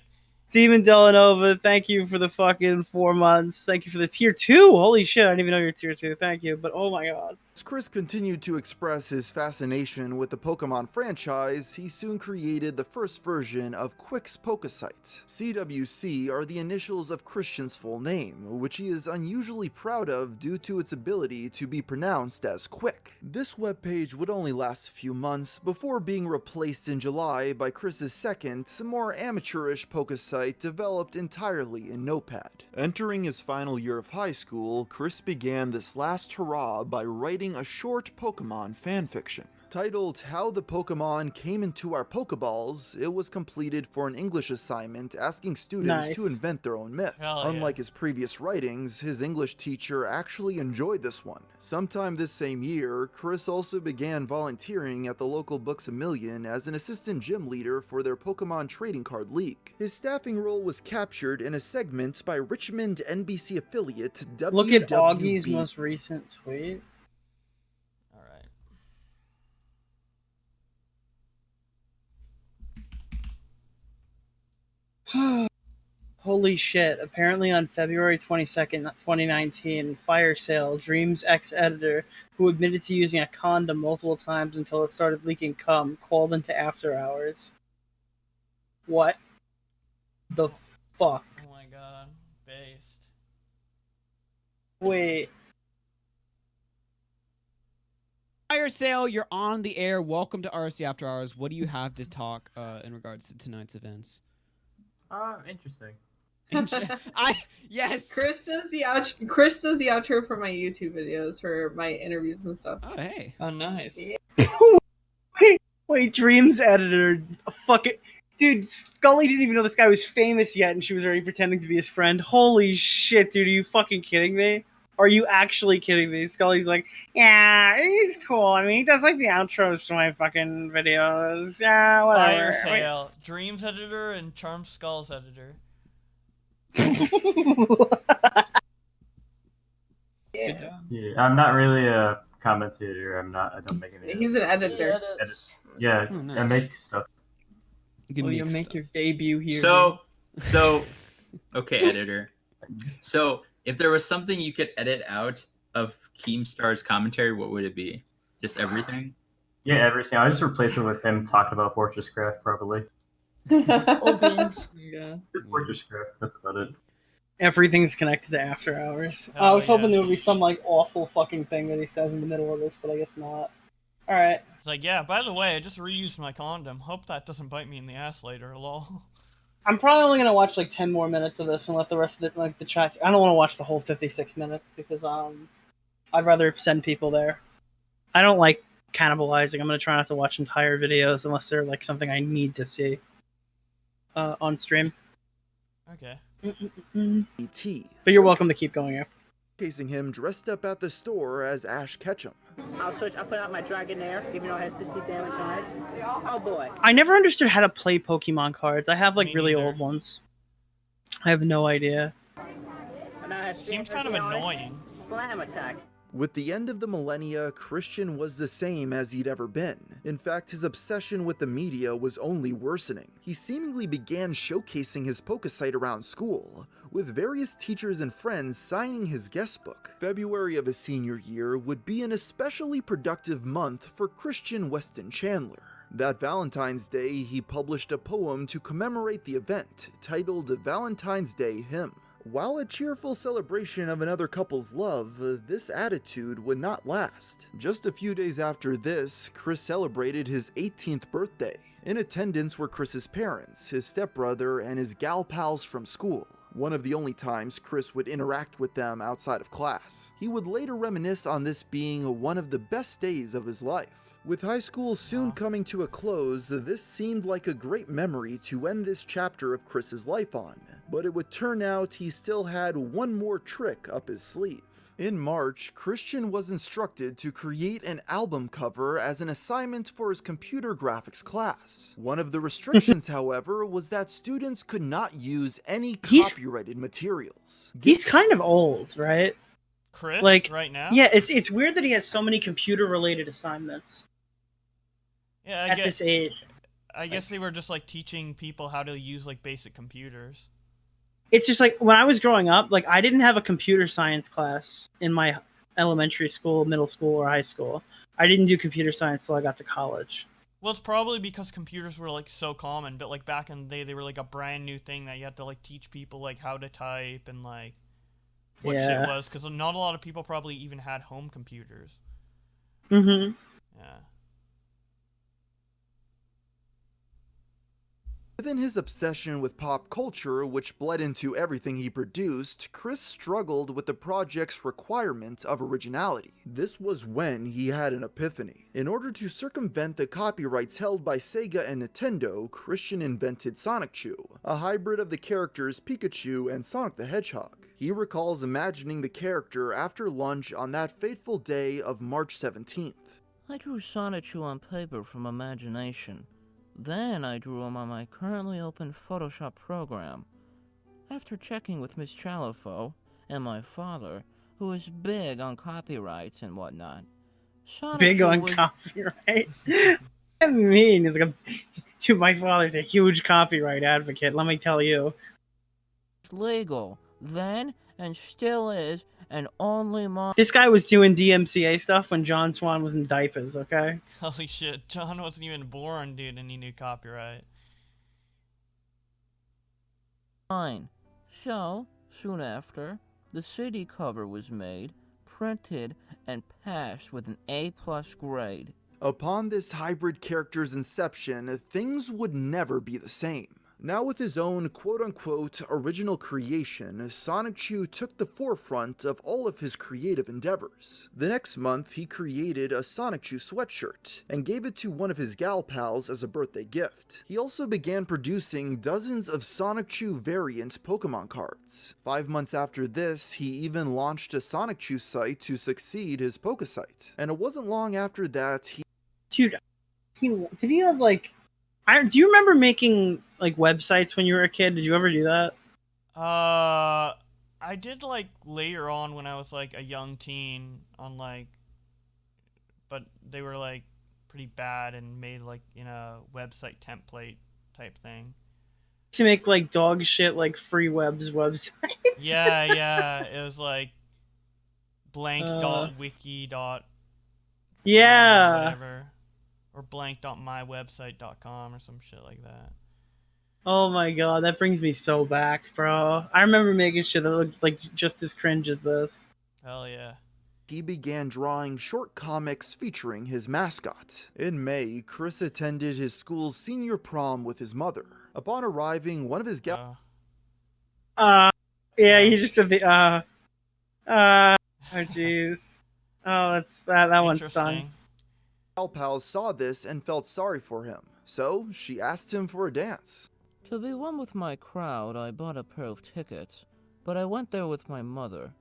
Demon Delanova, thank you for the fucking 4 months. Thank you for the tier 2. Holy shit, I didn't even know you're tier 2. Thank you, but oh my god. As Chris continued to express his fascination with the Pokemon franchise, he soon created the first version of Quick's Pokesite. CWC are the initials of Christian's full name, which he is unusually proud of due to its ability to be pronounced as Quick. This webpage would only last a few months before being replaced in July by Chris's second, more amateurish Pokesite website developed entirely in Notepad. Entering his final year of high school, Chris began this last hurrah by writing a short Pokémon fanfiction. Titled How the Pokémon Came Into Our Pokeballs, it was completed for an English assignment asking students to invent their own myth. Unlike his previous writings, his English teacher actually enjoyed this one. Sometime this same year, Chris also began volunteering at the local Books A Million as an assistant gym leader for their Pokémon trading card league. His staffing role was captured in a segment by Richmond NBC affiliate WWB. Look at Augie's most recent tweet. Holy shit. Apparently on February 22nd, 2019, Fire Sale, Dream's ex-editor, who admitted to using a condom multiple times until it started leaking cum, called into after hours. What the fuck? Oh my god. Based. Wait. Fire Sale, you're on the air. Welcome to RC After Hours. What do you have to talk in regards to tonight's events? Interesting. Yes. Chris does the outro for my YouTube videos for my interviews and stuff. Oh hey. Oh nice. Yeah. Wait, Dream's editor, fuck it. Dude, Scully didn't even know this guy was famous yet, and she was already pretending to be his friend. Holy shit, dude, are you fucking kidding me? Are you actually kidding me? Scully's like, yeah, he's cool. I mean, he does like the outros to my fucking videos. Yeah, whatever. Fire Sale, Dreams editor and Charm Skull's editor. Yeah, I'm not really a commentator. I don't make any. He's an editor. Yeah, Oh, nice. I make stuff. You make your debut here. So, okay, editor. So, if there was something you could edit out of Keemstar's commentary, what would it be? Just everything? Yeah, everything. I just replace it with him talking about Fortress Craft, probably. Yeah. Just Fortress Craft. That's about it. Everything's connected to After Hours. Oh, I was hoping there would be some like awful fucking thing that he says in the middle of this, but I guess not. Alright. It's like, yeah, by the way, I just reused my condom. Hope that doesn't bite me in the ass later, lol. I'm probably only gonna watch like 10 more minutes of this and let the rest of the chat. I don't want to watch the whole 56 minutes because I'd rather send people there. I don't like cannibalizing. I'm gonna try not to watch entire videos unless they're like something I need to see on stream. Okay. E.T. But you're welcome to keep going after. Casing him dressed up at the store as Ash Ketchum. I'll put out my Dragonair, even though it has 60 damage on it. Oh boy. I never understood how to play Pokemon cards. I have like Me really neither. old ones. I have no idea. And now it has Seems 300 kind of on it. annoying. Slam attack. With the end of the millennia, Christian was the same as he'd ever been. In fact, his obsession with the media was only worsening. He seemingly began showcasing his Pokesite around school, with various teachers and friends signing his guest book. February of his senior year would be an especially productive month for Christian Weston Chandler. That Valentine's Day, he published a poem to commemorate the event, titled Valentine's Day Hymn. While a cheerful celebration of another couple's love, this attitude would not last. Just a few days after this, Chris celebrated his 18th birthday. In attendance were Chris's parents, his stepbrother, and his gal pals from school. One of the only times Chris would interact with them outside of class. He would later reminisce on this being one of the best days of his life. With high school soon coming to a close, this seemed like a great memory to end this chapter of Chris's life on, but it would turn out he still had one more trick up his sleeve. In March, Christian was instructed to create an album cover as an assignment for his computer graphics class. One of the restrictions, however, was that students could not use any copyrighted materials. He's kind of old, right? Chris, Like, right now? Yeah, it's weird that he has so many computer-related assignments. Yeah, at this age. I guess they were just like teaching people how to use like basic computers. It's just like when I was growing up, like I didn't have a computer science class in my elementary school, middle school, or high school. I didn't do computer science till I got to college. Well, it's probably because computers were like so common, but like back in the day, they were like a brand new thing that you had to like teach people like how to type and like what shit was, because not a lot of people probably even had home computers. Mm-hmm. Yeah. Within his obsession with pop culture, which bled into everything he produced, Chris struggled with the project's requirement of originality. This was when he had an epiphany. In order to circumvent the copyrights held by Sega and Nintendo, Christian invented Sonichu, a hybrid of the characters Pikachu and Sonic the Hedgehog. He recalls imagining the character after lunch on that fateful day of March 17th. I drew Sonichu on paper from imagination. Then I drew him on my currently open Photoshop program. After checking with Miss Chalifo and my father, who is big on copyrights and whatnot, Big on copyright? I mean, he's like dude, my father's a huge copyright advocate, let me tell you. It's legal, then, and still is, and only This guy was doing DMCA stuff when John Swan was in diapers, okay? Holy shit, John wasn't even born, dude, and he knew copyright. Fine. So, soon after, the CD cover was made, printed, and passed with an A+ grade. Upon this hybrid character's inception, things would never be the same. Now with his own quote-unquote original creation, Sonichu took the forefront of all of his creative endeavors. The next month, he created a Sonichu sweatshirt and gave it to one of his gal pals as a birthday gift. He also began producing dozens of Sonichu variant Pokémon cards. 5 months after this, he even launched a Sonichu site to succeed his Pokesite. And it wasn't long after that he... Dude, did he have like... do you remember making like websites when you were a kid? Did you ever do that? I did like later on when I was like a young teen on like, but they were like pretty bad and made like website template type thing. To make like dog shit like free websites. Yeah, it was like blank.wiki. Yeah. Whatever. Or blank.mywebsite.com or some shit like that. Oh my god, that brings me so back, bro. I remember making shit that looked like just as cringe as this. Hell yeah. He began drawing short comics featuring his mascot. In May, Chris attended his school's senior prom with his mother. Upon arriving, one of his yeah, he just said the oh jeez. Oh, that one stung. Gal pals saw this and felt sorry for him, so she asked him for a dance. To be one with my crowd, I bought a pair of tickets, but I went there with my mother.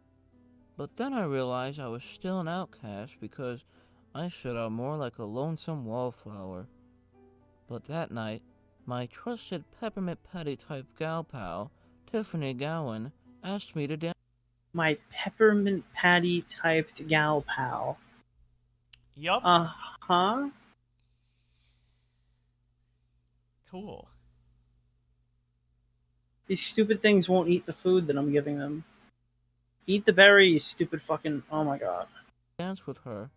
But then I realized I was still an outcast because I stood out more like a lonesome wallflower. But that night, my trusted peppermint patty type gal pal, Tiffany Gowan, asked me to dance. My peppermint patty typed gal pal. Yup. Huh? Cool. These stupid things won't eat the food that I'm giving them. Eat the berry, you stupid fucking... Oh my god. Dance with her.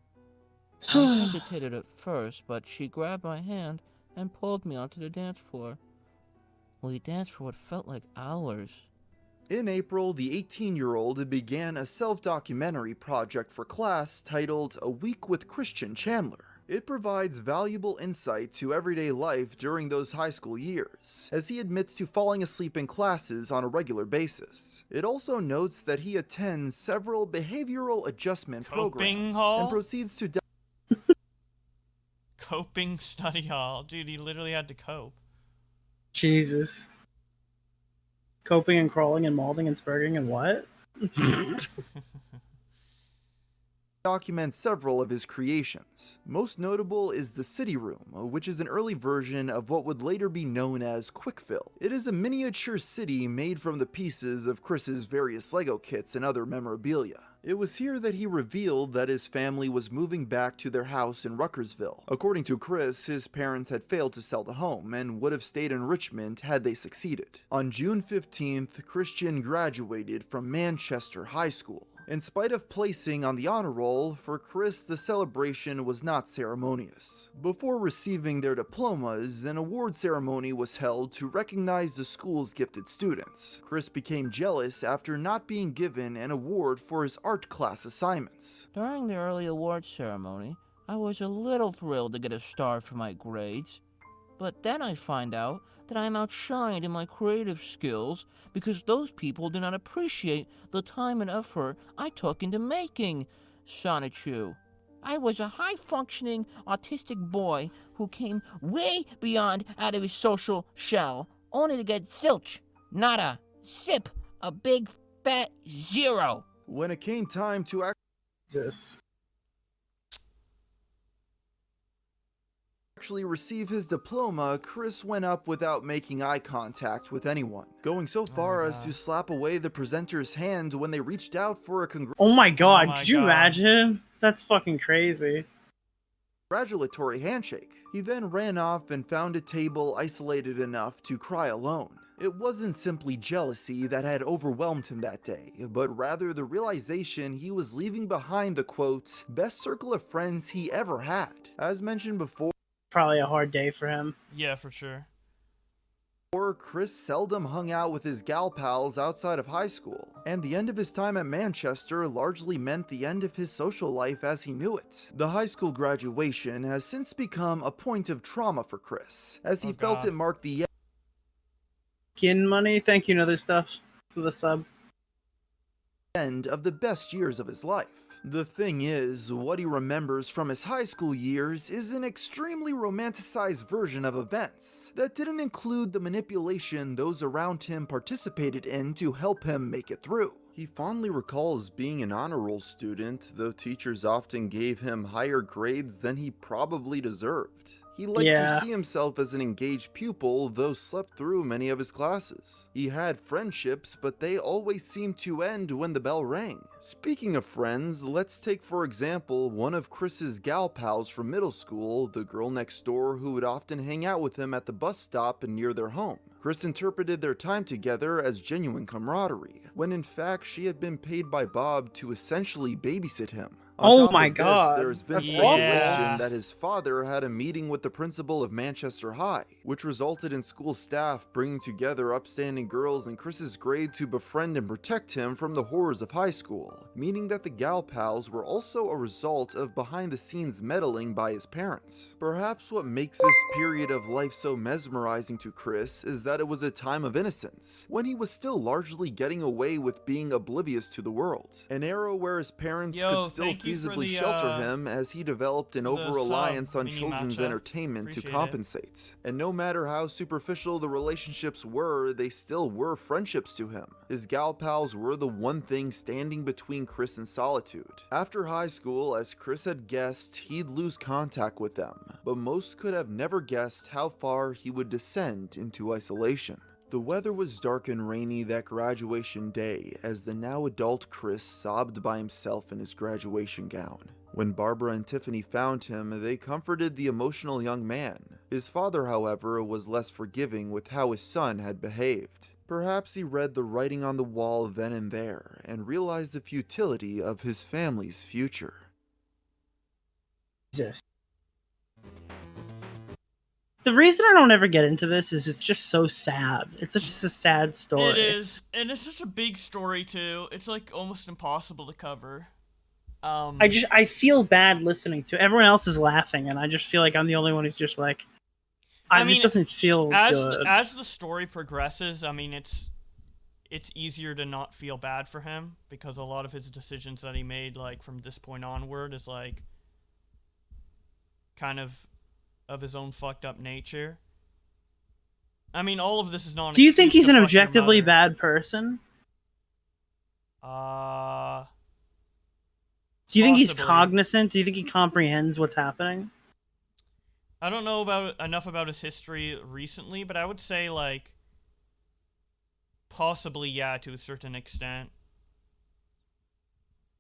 I hesitated at first, but she grabbed my hand and pulled me onto the dance floor. We danced for what felt like hours. In April, the 18-year-old began a self-documentary project for class titled A Week with Christian Chandler. It provides valuable insight to everyday life during those high school years, as he admits to falling asleep in classes on a regular basis. It also notes that he attends several behavioral adjustment programs and proceeds to Coping study hall. Dude, he literally had to cope. Jesus. Coping and crawling and malding and spurging and what? documents several of his creations. Most notable is the City Room, which is an early version of what would later be known as Quickfill. It is a miniature city made from the pieces of Chris's various Lego kits and other memorabilia. It was here that he revealed that his family was moving back to their house in Ruckersville. According to Chris, his parents had failed to sell the home and would have stayed in Richmond had they succeeded. On June 15th, Christian graduated from Manchester High School. In spite of placing on the honor roll, for Chris the celebration was not ceremonious. Before receiving their diplomas, an award ceremony was held to recognize the school's gifted students. Chris became jealous after not being given an award for his art class assignments. During the early award ceremony, I was a little thrilled to get a star for my grades. But then I find out that I am outshined in my creative skills because those people do not appreciate the time and effort I took into making Sonichu. I was a high-functioning autistic boy who came way beyond out of his social shell, only to get zilch, nada, sip, a big fat zero. When it came time to actually receive his diploma, Chris went up without making eye contact with anyone, going so far as to slap away the presenter's hand when they reached out for a Oh my god, could you imagine? That's fucking crazy. congratulatory handshake. He then ran off and found a table isolated enough to cry alone. It wasn't simply jealousy that had overwhelmed him that day, but rather the realization he was leaving behind the quote, best circle of friends he ever had. As mentioned before, Probably a hard day for him. Yeah, for sure. Chris seldom hung out with his gal pals outside of high school, and the end of his time at Manchester largely meant the end of his social life as he knew it. The high school graduation has since become a point of trauma for Chris, as he felt it marked the Gin money, thank you and other stuff for the sub. end of the best years of his life. The thing is, what he remembers from his high school years is an extremely romanticized version of events that didn't include the manipulation those around him participated in to help him make it through. He fondly recalls being an honor roll student, though teachers often gave him higher grades than he probably deserved. He liked to see himself as an engaged pupil, though slept through many of his classes. He had friendships, but they always seemed to end when the bell rang. Speaking of friends, let's take for example one of Chris's gal pals from middle school, the girl next door who would often hang out with him at the bus stop and near their home. Chris interpreted their time together as genuine camaraderie, when in fact she had been paid by Bob to essentially babysit him. Oh my god, There's been that's speculation that his father had a meeting with the principal of Manchester High, which resulted in school staff bringing together upstanding girls in Chris's grade to befriend and protect him from the horrors of high school, meaning that the gal pals were also a result of behind-the-scenes meddling by his parents. Perhaps what makes this period of life so mesmerizing to Chris is that it was a time of innocence, when he was still largely getting away with being oblivious to the world. An era where his parents could still feasibly shelter him as he developed an over-reliance on children's entertainment to compensate. And no matter how superficial the relationships were, they still were friendships to him. His gal pals were the one thing standing between Chris and solitude. After high school, as Chris had guessed, he'd lose contact with them, but most could have never guessed how far he would descend into isolation. The weather was dark and rainy that graduation day as the now adult Chris sobbed by himself in his graduation gown. When Barbara and Tiffany found him, they comforted the emotional young man. His father, however, was less forgiving with how his son had behaved. Perhaps he read the writing on the wall then and there and realized the futility of his family's future. Jesus. The reason I don't ever get into this is it's just so sad. It's just a sad story. It is, and it's such a big story too. It's like almost impossible to cover. I feel bad listening to it. Everyone else is laughing, and I just feel like I'm the only one who's just like, this doesn't feel good. As the story progresses, I mean, it's easier to not feel bad for him because a lot of his decisions that he made, like from this point onward, is like kind of his own fucked up nature. I mean, all of this is not. Do you think he's an objectively bad person? Do you think he's cognizant? Do you think he comprehends what's happening? I don't know enough about his history recently, but I would say like possibly yeah, to a certain extent.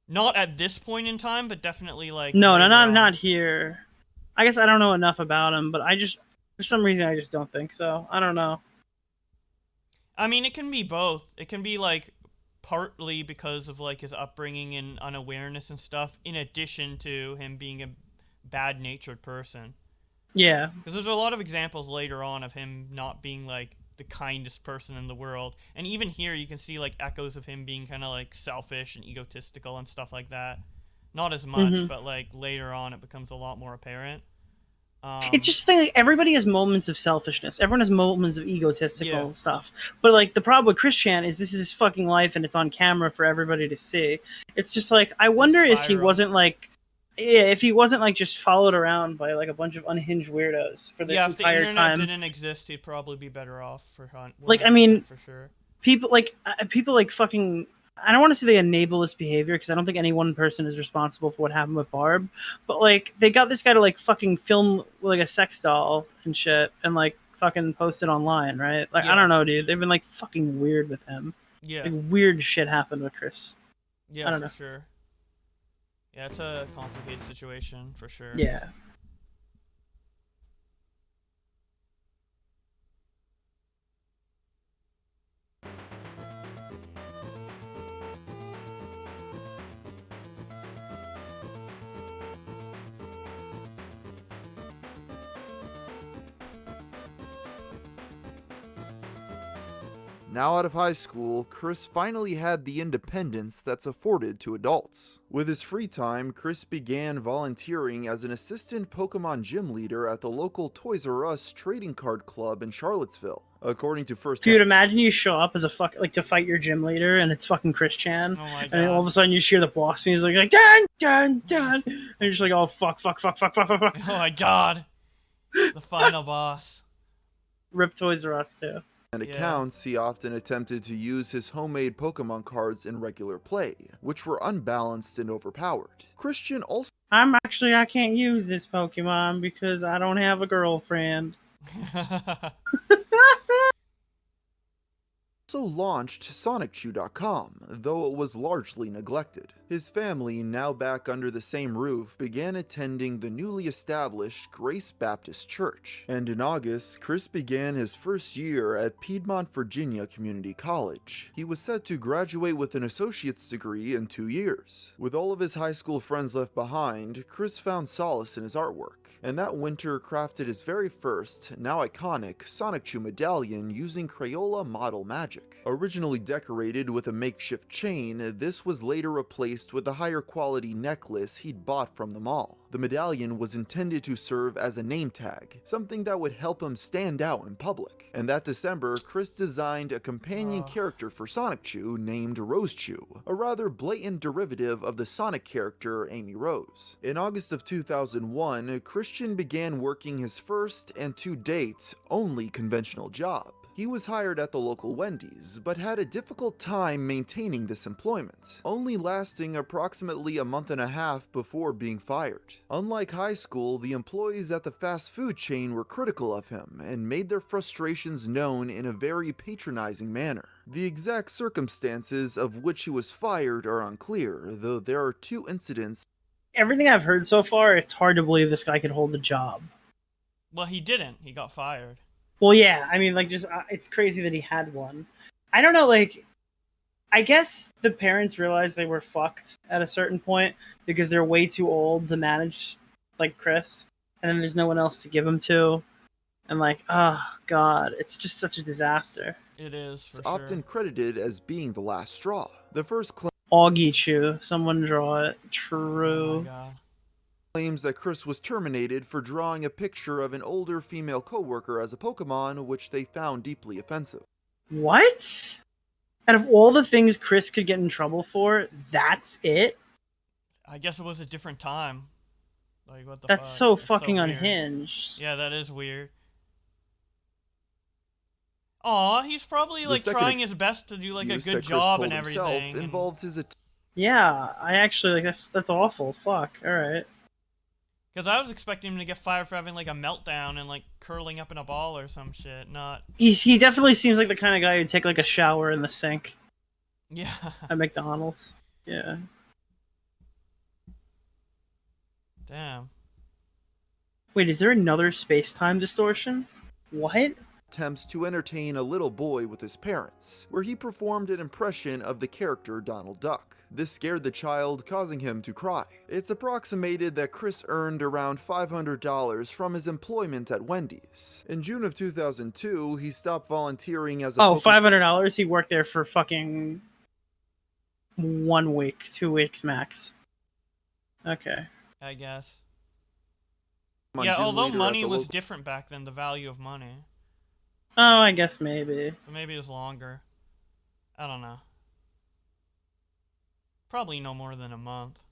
Not at this point in time, but definitely like not here. I guess I don't know enough about him, but for some reason I just don't think so. I don't know. I mean, it can be both. It can be like partly because of like his upbringing and unawareness and stuff, in addition to him being a bad-natured person. Yeah. Because there's a lot of examples later on of him not being like the kindest person in the world. And even here you can see like echoes of him being kind of like selfish and egotistical and stuff like that. Not as much, but like later on it becomes a lot more apparent. It's just the thing, like, everybody has moments of selfishness. Everyone has moments of egotistical Yeah. stuff. But like the problem with Chris Chan is this is his fucking life and it's on camera for everybody to see. It's just like I wonder if he spiral. wasn't like if he wasn't like just followed around by like a bunch of unhinged weirdos for the Yeah, if the entire internet time. didn't exist, he'd probably be better off for Hunt. Like I mean, for sure. people like fucking. I don't want to say they enable this behavior because I don't think any one person is responsible for what happened with Barb. But like they got this guy to like fucking film like a sex doll and shit and like fucking post it online, right? Like I don't know, dude. They've been like fucking weird with him. Yeah. Like weird shit happened with Chris. Yeah, I don't for know. sure. Yeah, it's a complicated situation for sure. Yeah. Now out of high school, Chris finally had the independence that's afforded to adults. With his free time, Chris began volunteering as an assistant Pokemon gym leader at the local Toys R Us trading card club in Charlottesville. According to first Dude, imagine you show up as a to fight your gym leader and it's fucking Chris Chan. Oh my God. And then all of a sudden you just hear the boss music like dun dun dun and you're just like, oh fuck. Oh my God. The final boss. Rip Toys R Us too. And accounts, he often attempted to use his homemade Pokemon cards in regular play, which were unbalanced and overpowered. Christian also I can't use this Pokemon because I don't have a girlfriend. launched Sonichu.com, though it was largely neglected. His family, now back under the same roof, began attending the newly established Grace Baptist Church, and in August, Chris began his first year at Piedmont, Virginia Community College. He was set to graduate with an associate's degree in 2 years. With all of his high school friends left behind, Chris found solace in his artwork, and that winter crafted his very first, now iconic, Sonichu medallion using Crayola model magic. Originally decorated with a makeshift chain, this was later replaced with a higher quality necklace he'd bought from the mall. The medallion was intended to serve as a name tag, something that would help him stand out in public. And that December, Chris designed a companion character for Sonichu named Rosechu, a rather blatant derivative of the Sonic character Amy Rose. In August of 2001, Christian began working his first and to date only conventional job. He was hired at the local Wendy's, but had a difficult time maintaining this employment, only lasting approximately a month and a half before being fired. Unlike high school, the employees at the fast food chain were critical of him and made their frustrations known in a very patronizing manner. The exact circumstances of which he was fired are unclear, though there are 2 incidents. Everything I've heard so far, it's hard to believe this guy could hold a job. Well, he didn't. He got fired. Well, yeah, I mean, like, just it's crazy that he had one. I don't know, like, I guess the parents realized they were fucked at a certain point because they're way too old to manage, like, Chris, and then there's no one else to give him to, and like, oh god, it's just such a disaster. It is. For It's often credited as being the last straw. The first Augie-Chu, someone draw it. True. Oh my God. Claims that Chris was terminated for drawing a picture of an older female coworker as a Pokemon, which they found deeply offensive. What? Out of all the things Chris could get in trouble for, that's it? I guess it was a different time. Like, what the That's fuck? so It's fucking weird. unhinged. Yeah, that is weird. Aw, he's probably like trying his best to do like a good job and everything. Involved his Yeah, I actually, like, that's awful. Fuck, alright. Because I was expecting him to get fired for having like a meltdown and like curling up in a ball or some shit. Not. He definitely seems like the kind of guy who'd take like a shower in the sink. Yeah. At McDonald's. Yeah. Damn. Wait, is there another space-time distortion? What? Attempts to entertain a little boy with his parents, where he performed an impression of the character Donald Duck. This scared the child, causing him to cry. It's approximated that Chris earned around $500 from his employment at Wendy's. In June of 2002, he stopped volunteering as a $500? He worked there for fucking 1 week, 2 weeks max. Okay. I guess. Yeah, June although later at money the was local- different back then, the value of money. Oh, I guess maybe. So maybe it was longer. I don't know. Probably no more than a month.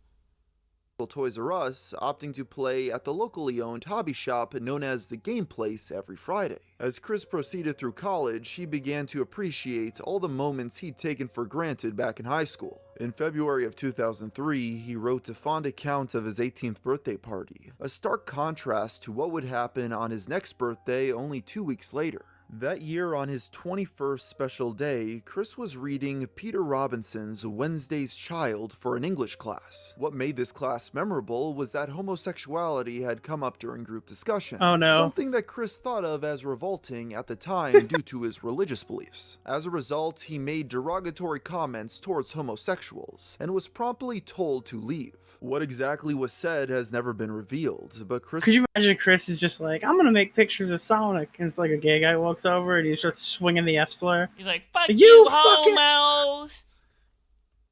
Toys R Us, opting to play at the locally owned hobby shop known as the Game Place every Friday. As Chris proceeded through college, he began to appreciate all the moments he'd taken for granted back in high school. In February of 2003, he wrote a fond account of his 18th birthday party, a stark contrast to what would happen on his next birthday only 2 weeks later. That year, on his 21st special day, Chris was reading Peter Robinson's Wednesday's Child for an English class. What made this class memorable was that homosexuality had come up during group discussion. Oh, no. Something that Chris thought of as revolting at the time due to his religious beliefs. As a result, he made derogatory comments towards homosexuals and was promptly told to leave. What exactly was said has never been revealed, but Chris... Could you imagine Chris is just like, I'm gonna make pictures of Sonic, and it's like a gay guy walks over and he starts swinging the F slur. He's like, fuck You you, fucking- homos!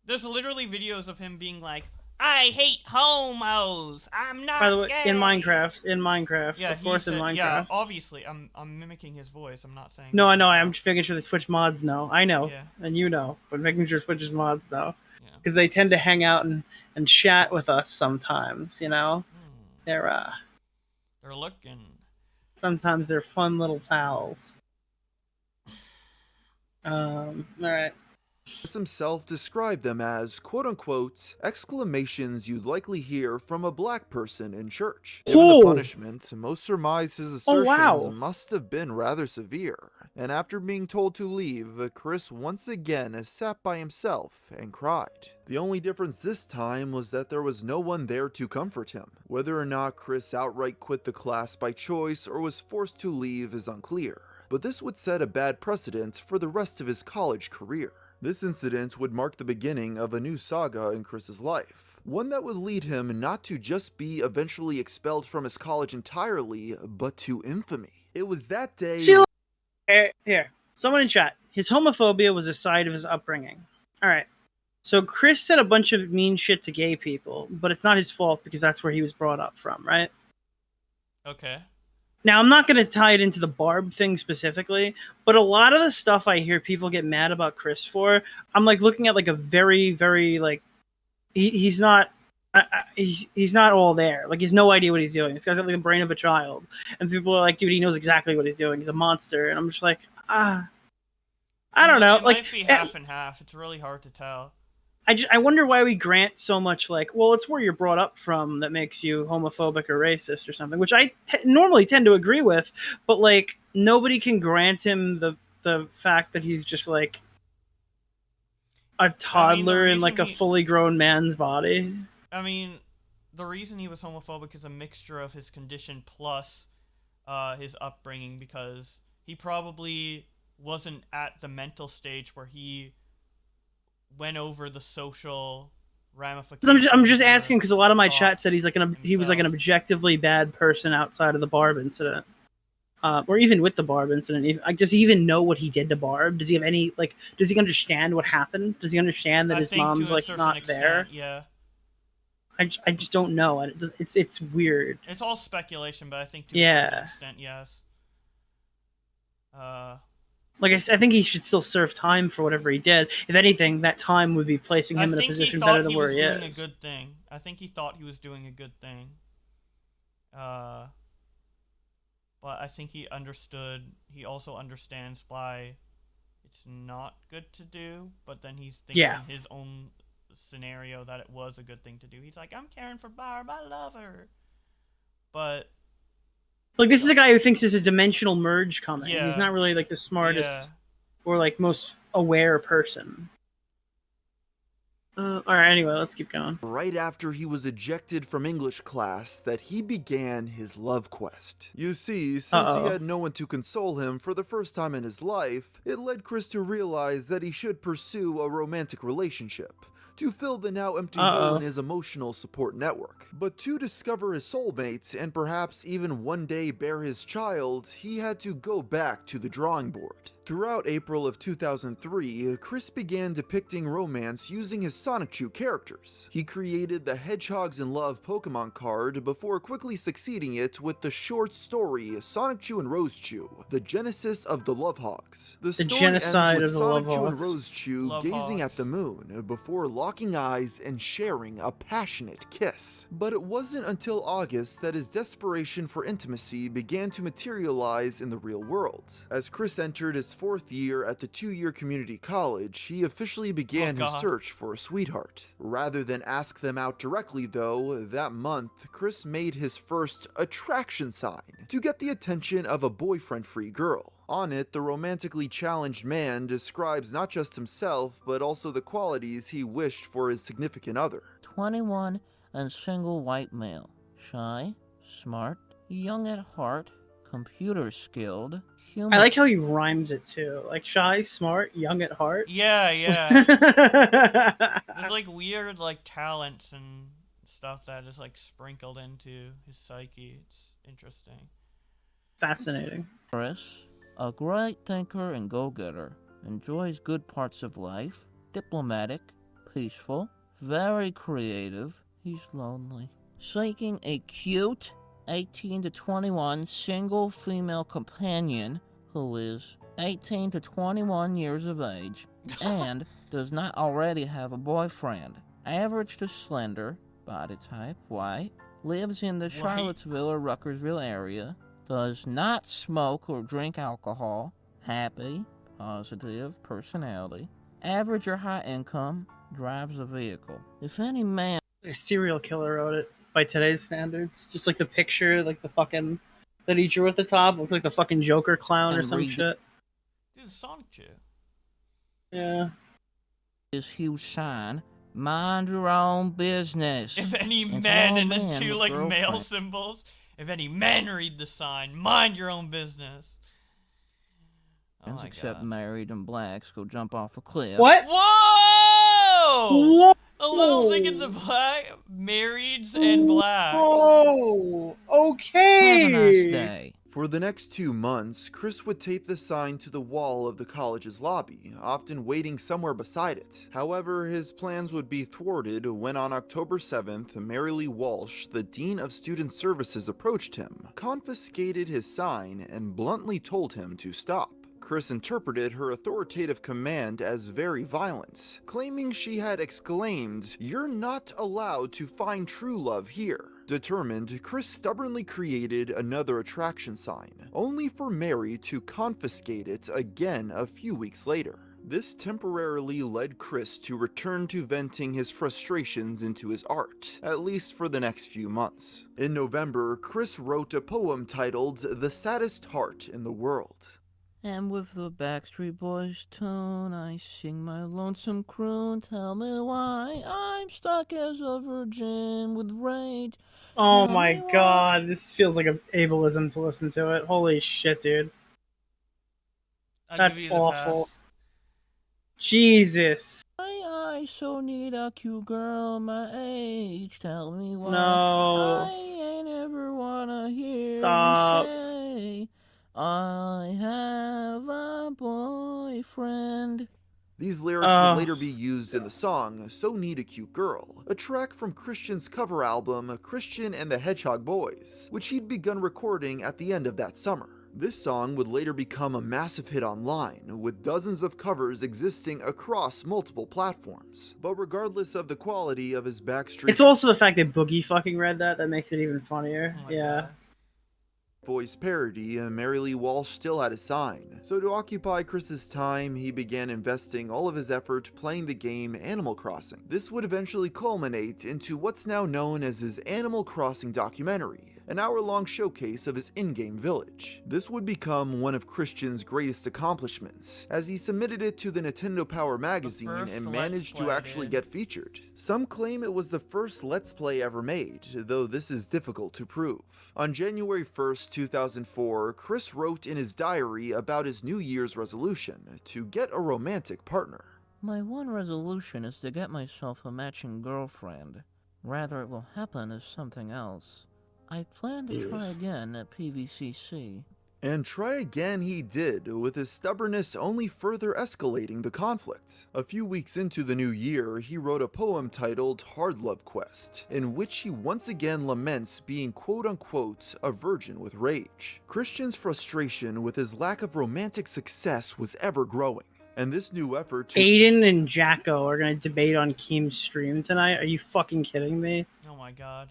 There's literally videos of him being like, I hate homos! I'm not By the way, gay! in Minecraft, Yeah, of course, in Minecraft. Yeah, obviously, I'm mimicking his voice. I'm not saying. No, I know. I'm just making sure the Switch mods know. I know, Yeah. and you know, but making sure Switch's mods know, because they tend to hang out and chat with us sometimes. You know, they're They're looking. sometimes they're fun little pals. All right. Chris himself described them as, quote-unquote, exclamations you'd likely hear from a black person in church. Given the punishment, most surmise his assertions wow. must have been rather severe. And after being told to leave, Chris once again sat by himself and cried. The only difference this time was that there was no one there to comfort him. Whether or not Chris outright quit the class by choice or was forced to leave is unclear. But this would set a bad precedent for the rest of his college career. This incident would mark the beginning of a new saga in Chris's life, one that would lead him not to just be eventually expelled from his college entirely, but to infamy. It was that day... Here, someone in chat. His homophobia was a side of his upbringing. All right. So Chris said a bunch of mean shit to gay people, but it's not his fault because that's where he was brought up from, right? Okay. Now, I'm not going to tie it into the Barb thing specifically, but a lot of the stuff I hear people get mad about Chris for, I'm like looking at like a very, very like, he's not all there. Like, he's no idea what he's doing. This guy's got like the brain of a child. And people are like, dude, he knows exactly what he's doing. He's a monster. And I'm just like, I don't know. It Like, might be half and half. It's really hard to tell. I wonder why we grant so much, like, well, it's where you're brought up from that makes you homophobic or racist or something, which I normally tend to agree with, but, like, nobody can grant him the fact that he's just, like, a toddler in, like, a fully grown man's body. I mean, the reason he was homophobic is a mixture of his condition plus his upbringing, because he probably wasn't at the mental stage where he went over the social ramifications. I'm just asking because a lot of my chat said he was like an objectively bad person outside of the Barb incident, or even with the Barb incident. Does he even know what he did to Barb? Does he have any Does he understand what happened? Does he understand that his mom's like not there? Yeah. I just don't know. It's weird. It's all speculation, but I think to a certain extent, yes. Like I think he should still serve time for whatever he did. If anything, that time would be placing him in a position better than where he is. I think he was doing a good thing. I think he thought he was doing a good thing. But I think he also understands why it's not good to do, but then he thinks in his own scenario that it was a good thing to do. He's like, I'm caring for Barb, I love her. But like, this is a guy who thinks there's a dimensional merge coming. Yeah. He's not really like the smartest or like most aware person. All right, anyway, let's keep going. Right after he was ejected from English class, that he began his love quest. You see, since he had no one to console him for the first time in his life, it led Chris to realize that he should pursue a romantic relationship to fill the now empty hole in his emotional support network. But to discover his soulmate and perhaps even one day bear his child, he had to go back to the drawing board. Throughout April of 2003, Chris began depicting romance using his Sonichu characters. He created the Hedgehogs in Love Pokemon card before quickly succeeding it with the short story Sonichu and Rosechu, the genesis of the Lovehogs. The story genocide ends of with the Sonichu and Lovehogs. Rosechu gazing at the moon before locking eyes and sharing a passionate kiss. But it wasn't until August that his desperation for intimacy began to materialize in the real world. As Chris entered his 4th year at the 2-year community college, he officially began his search for a sweetheart. Rather than ask them out directly though, that month, Chris made his first attraction sign to get the attention of a boyfriend-free girl. On it, the romantically challenged man describes not just himself, but also the qualities he wished for his significant other. 21 and single white male. Shy, smart, young at heart, computer skilled, I like how he rhymes it too. Like shy, smart, young at heart. Yeah. There's like weird like talents and stuff that is like sprinkled into his psyche. It's interesting. Fascinating. Chris, a great thinker and go-getter, enjoys good parts of life, diplomatic, peaceful, very creative. He's lonely. Seeking a cute 18 to 21 single female companion who is 18 to 21 years of age and does not already have a boyfriend. Average to slender, body type, white, lives in the Charlottesville or Ruckersville area, does not smoke or drink alcohol, happy, positive personality, average or high income, drives a vehicle. If any man... A serial killer wrote it by today's standards. Just like the picture, like the fucking... that he drew at the top. Looks like the fucking Joker clown or some shit. Dude, Sonichu. Yeah. This huge sign, mind your own business. If any And men all and the men two with like male girlfriend. symbols, if any men read the sign, mind your own business. Oh my Except God. married and blacks go jump off a cliff. What? Whoa! A little thing in the black, marrieds and blacks. Oh, okay. Have a nice day. For the next 2 months, Chris would tape the sign to the wall of the college's lobby, often waiting somewhere beside it. However, his plans would be thwarted when on October 7th, Mary Lee Walsh, the Dean of Student Services, approached him, confiscated his sign, and bluntly told him to stop. Chris interpreted her authoritative command as very violent, claiming she had exclaimed, "You're not allowed to find true love here." Determined, Chris stubbornly created another attraction sign, only for Mary to confiscate it again a few weeks later. This temporarily led Chris to return to venting his frustrations into his art, at least for the next few months. In November, Chris wrote a poem titled "The Saddest Heart in the World." And with the Backstreet Boys tune, I sing my lonesome croon. Tell me why I'm stuck as a virgin with rage. Oh Tell my me why. god, this feels like an ableism to listen to it. Holy shit, dude. I'll That's give you the awful. pass. Jesus. I so need a cute girl my age. Tell me why. No. I ain't ever wanna hear Stop. you say I have a boyfriend. These lyrics would later be used in the song "So Need a Cute Girl," a track from Christian's cover album Christian and the Hedgehog Boys, which he'd begun recording at the end of that summer. This song would later become a massive hit online, with dozens of covers existing across multiple platforms. But regardless of the quality of his Backstreet It's also the fact that Boogie fucking read that makes it even funnier. Yeah. Boys parody, Mary Lee Walsh still had a sign. So to occupy Chris's time, he began investing all of his effort playing the game Animal Crossing. This would eventually culminate into what's now known as his Animal Crossing documentary, an hour-long showcase of his in-game village. This would become one of Christian's greatest accomplishments, as he submitted it to the Nintendo Power magazine and managed to actually get featured. Some claim it was the first Let's Play ever made, though this is difficult to prove. On January 1st, 2004, Chris wrote in his diary about his New Year's resolution to get a romantic partner. My one resolution is to get myself a matching girlfriend. Rather, it will happen as something else. I plan to try again at PVCC. And try again he did, with his stubbornness only further escalating the conflict. A few weeks into the new year, he wrote a poem titled Hard Love Quest, in which he once again laments being quote-unquote a virgin with rage. Christian's frustration with his lack of romantic success was ever growing, and this new effort to— Aiden and Jako are gonna debate on Keem's stream tonight. Are you fucking kidding me? Oh my god.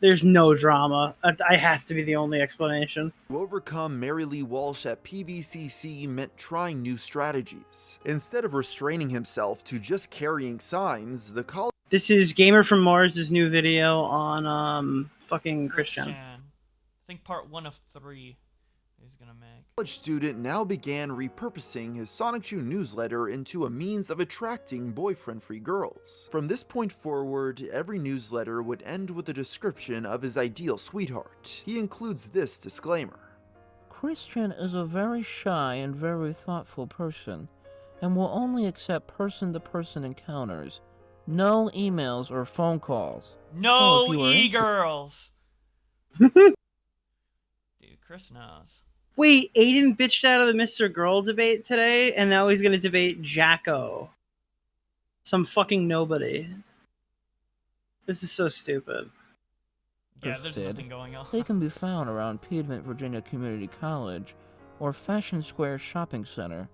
There's no drama. I has to be the only explanation. To overcome Mary Lee Walsh at PVCC meant trying new strategies. Instead of restraining himself to just carrying signs, the college— This is Gamer from Mars' new video on fucking Christian. I think part 1 of 3 he's gonna make. college student now began repurposing his Sonichu newsletter into a means of attracting boyfriend-free girls. From this point forward, every newsletter would end with a description of his ideal sweetheart. He includes this disclaimer. Christian is a very shy and very thoughtful person, and will only accept person-to-person encounters. No emails or phone calls. No Oh, if you were e-girls! Dude, Chris knows. Wait, Aiden bitched out of the Mr. Girl debate today, and now he's gonna debate Jako. Some fucking nobody. This is so stupid. Yeah, there's nothing going on. They can be found around Piedmont, Virginia Community College or Fashion Square Shopping Center.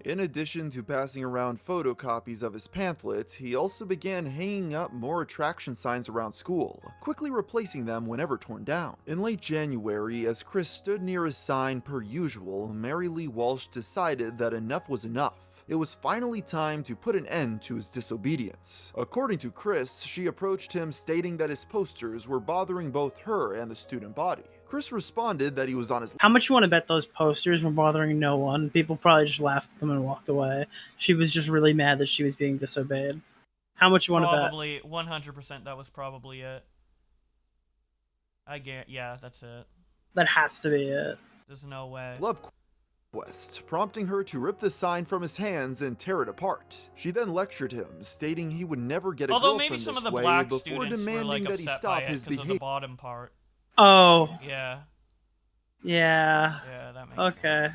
In addition to passing around photocopies of his pamphlet, he also began hanging up more attraction signs around school, quickly replacing them whenever torn down. In late January, as Chris stood near his sign per usual, Mary Lee Walsh decided that enough was enough. It was finally time to put an end to his disobedience. According to Chris, she approached him stating that his posters were bothering both her and the student body. Chris responded that he was on his— How much you want to bet those posters were bothering no one? People probably just laughed at them and walked away. She was just really mad that she was being disobeyed. How much you want to bet? Probably 100% that was probably it. I get, yeah, that's it. That has to be it. There's no way. Love quest, prompting her to rip the sign from his hands and tear it apart. She then lectured him, stating he would never get a Although girlfriend maybe some this of the way black before students were demanding like that he upset stop by it his because of the behavior. bottom part. Oh. Yeah. Yeah. Yeah, that makes okay.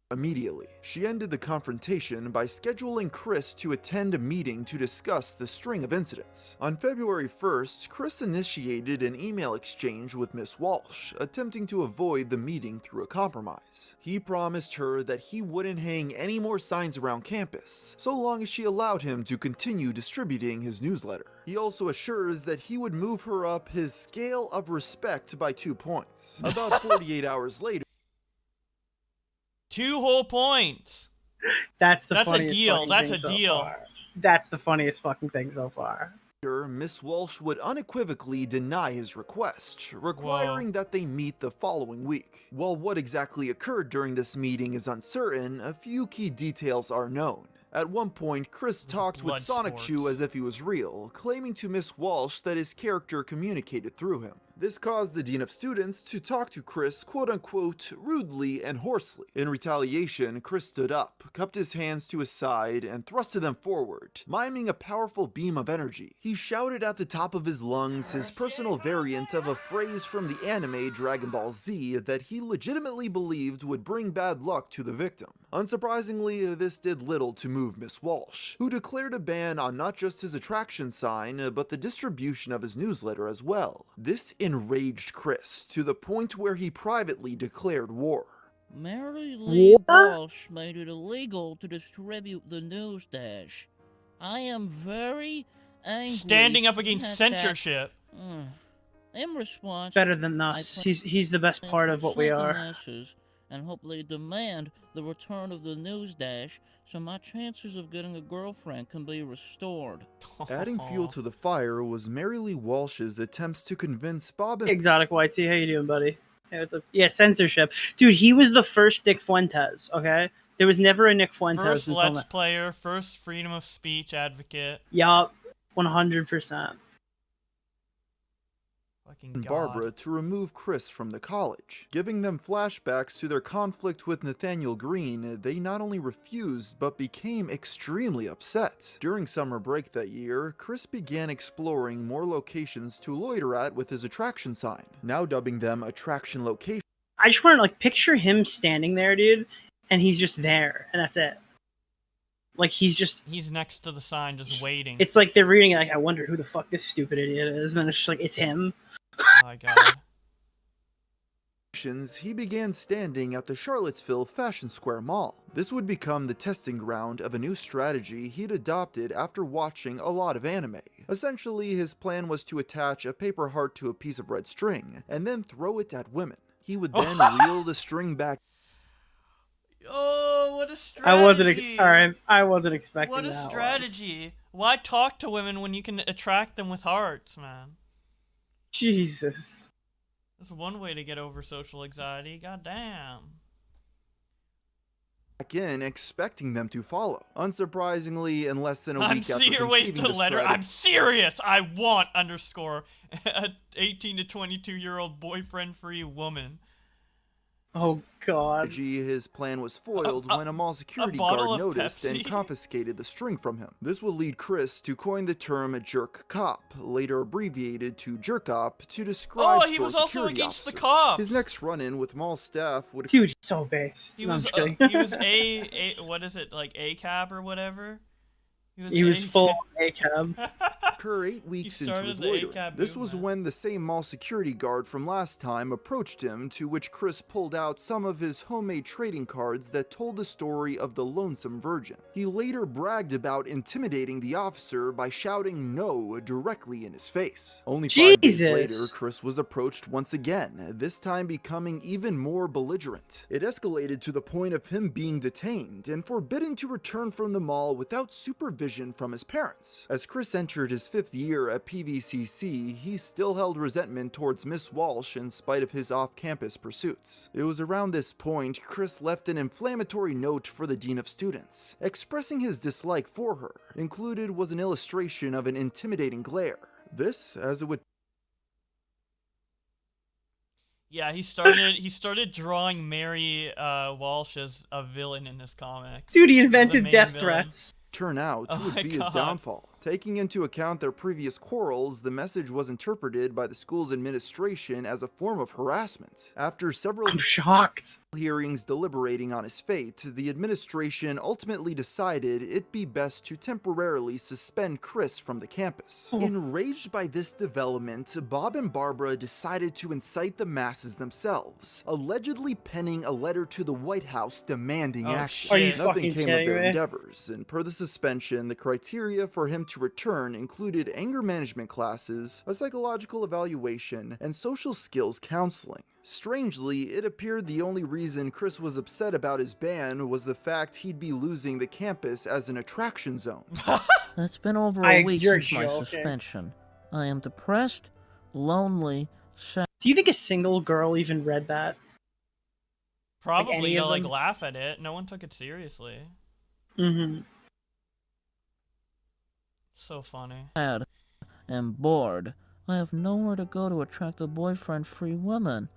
Immediately, she ended the confrontation by scheduling Chris to attend a meeting to discuss the string of incidents. On February 1st, Chris initiated an email exchange with Miss Walsh, attempting to avoid the meeting through a compromise. He promised her that he wouldn't hang any more signs around campus, so long as she allowed him to continue distributing his newsletter. He also assures that he would move her up his scale of respect by 2 points. About 48 hours later, 2 whole points. That's a funniest deal. fucking That's thing a so deal. far. That's the funniest fucking thing so far. Miss Walsh would unequivocally deny his request, requiring that they meet the following week. While what exactly occurred during this meeting is uncertain, a few key details are known. At one point, Chris talked with Sonichu as if he was real, claiming to Miss Walsh that his character communicated through him. This caused the Dean of Students to talk to Chris quote-unquote rudely and hoarsely. In retaliation, Chris stood up, cupped his hands to his side, and thrusted them forward, miming a powerful beam of energy. He shouted at the top of his lungs his personal variant of a phrase from the anime Dragon Ball Z that he legitimately believed would bring bad luck to the victim. Unsurprisingly, this did little to move Miss Walsh, who declared a ban on not just his attraction sign, but the distribution of his newsletter as well. This enraged Chris to the point where he privately declared war. Mary Lee Walsh made it illegal to distribute the news dash. I am very angry. Standing up against at censorship. That. In response, Better than us. He's the best part of what we are. Masses and hopefully demand the return of the news dash so my chances of getting a girlfriend can be restored. Adding fuel to the fire was Mary Lee Walsh's attempts to convince Bob and Exotic YT, how you doing, buddy? Hey, what's up? Yeah, censorship. Dude, he was the first Nick Fuentes, okay? There was never a Nick Fuentes First until Let's Player, first freedom of speech advocate. Yup, 100%. Fucking God. Barbara to remove Chris from the college. Giving them flashbacks to their conflict with Nathaniel Green, they not only refused but became extremely upset. During summer break that year, Chris began exploring more locations to loiter at with his attraction sign, now dubbing them attraction locations. I just want to like picture him standing there, dude, and he's just there, and that's it. Like he's next to the sign, just waiting. It's like they're reading it like, I wonder who the fuck this stupid idiot is, and then it's just like it's him. Oh my God. He began standing at the Charlottesville Fashion Square Mall. This would become the testing ground of a new strategy he'd adopted after watching a lot of anime. Essentially, his plan was to attach a paper heart to a piece of red string, and then throw it at women. He would then reel the string back. Oh, what a strategy! I wasn't expecting that. What a strategy! Why talk to women when you can attract them with hearts, man? Jesus. That's one way to get over social anxiety. God damn. Back in, expecting them to follow. Unsurprisingly, in less than a week after Wait, conceiving the letter. I'm serious. I want _ a 18 to 22-year-old boyfriend-free woman. Oh God. His plan was foiled when a mall security guard noticed and confiscated the string from him. This will lead Chris to coin the term jerk cop, later abbreviated to jerk op, to describe he was also against the cops. His next run-in with mall staff would... Dude, he's so based. He was a what is it, like A-cab or whatever? He was full A-cab. Occur 8 weeks into his loitering. This was when the same mall security guard from last time approached him, to which Chris pulled out some of his homemade trading cards that told the story of the Lonesome Virgin. He later bragged about intimidating the officer by shouting no directly in his face. Only 5 days later, Chris was approached once again, this time becoming even more belligerent. It escalated to the point of him being detained and forbidden to return from the mall without supervision from his parents. As Chris entered his 5th year at PVCC, he still held resentment towards Miss Walsh in spite of his off-campus pursuits. It was around this point Chris left an inflammatory note for the Dean of Students, expressing his dislike for her. Included was an illustration of an intimidating glare. This, as it would... Yeah, he started drawing Mary Walsh as a villain in this comic. Dude, he invented death threats. Turn out would be his downfall. Taking into account their previous quarrels, the message was interpreted by the school's administration as a form of harassment. After several hearings deliberating on his fate, the administration ultimately decided it'd be best to temporarily suspend Chris from the campus. Enraged by this development, Bob and Barbara decided to incite the masses themselves, allegedly penning a letter to the White House demanding action. Nothing came of their endeavors, and per the suspension, the criteria for him to return included anger management classes, a psychological evaluation, and social skills counseling. Strangely, it appeared the only reason Chris was upset about his ban was the fact he'd be losing the campus as an attraction zone. It's been over a week since my suspension. I am depressed, lonely, sad. Do you think a single girl even read that? Probably to like laugh at it. No one took it seriously. Mm-hmm. So funny. Sad and bored. I have nowhere to go to attract a boyfriend-free woman.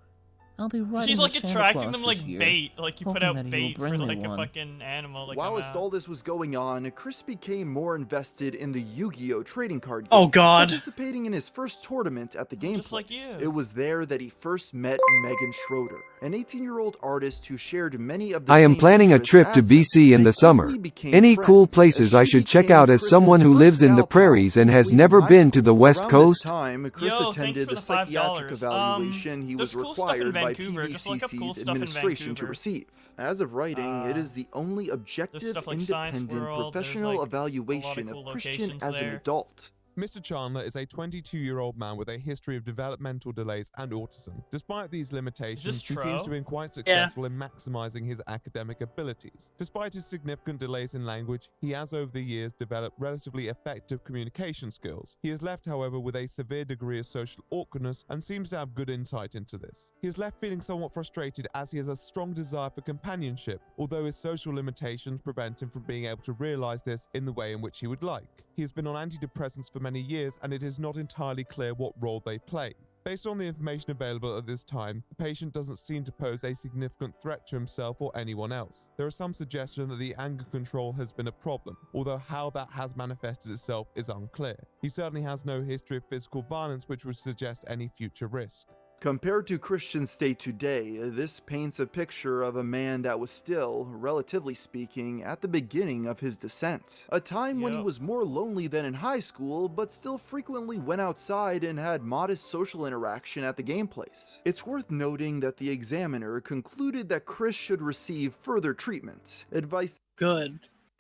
I'll be writing She's like to Santa attracting Claus them this like year, bait, like you put hoping out that he will bait bring for me like a one. fucking animal. Like Whilst all this was going on, Chris became more invested in the Yu-Gi-Oh trading card game. Oh God! Participating in his first tournament at the game Just like place. you. It was there that he first met Megan Schroeder, an 18-year-old artist who shared many of the I am same planning a interests trip to as him. BC in the summer. Any cool places I should check out as someone who lives in the prairies and has never been to the West Coast? Around this time, Chris attended the psychiatric evaluation he was required by PVCC's administration to receive. As of writing, it is the only objective, like independent, World, professional like evaluation cool of Christian locations as an there. adult. Mr. Chandler is a 22-year-old man with a history of developmental delays and autism. Despite these limitations, he seems to have been quite successful in maximizing his academic abilities. Despite his significant delays in language, he has over the years developed relatively effective communication skills. He is left, however, with a severe degree of social awkwardness and seems to have good insight into this. He is left feeling somewhat frustrated as he has a strong desire for companionship, although his social limitations prevent him from being able to realize this in the way in which he would like. He has been on antidepressants for many years, and it is not entirely clear what role they play. Based on the information available at this time, the patient doesn't seem to pose a significant threat to himself or anyone else. There is some suggestion that the anger control has been a problem, although how that has manifested itself is unclear. He certainly has no history of physical violence which would suggest any future risk. Compared to Christian's state today, this paints a picture of a man that was still, relatively speaking, at the beginning of his descent. A time when he was more lonely than in high school, but still frequently went outside and had modest social interaction at the game place. It's worth noting that the examiner concluded that Chris should receive further treatment. Advice. Good.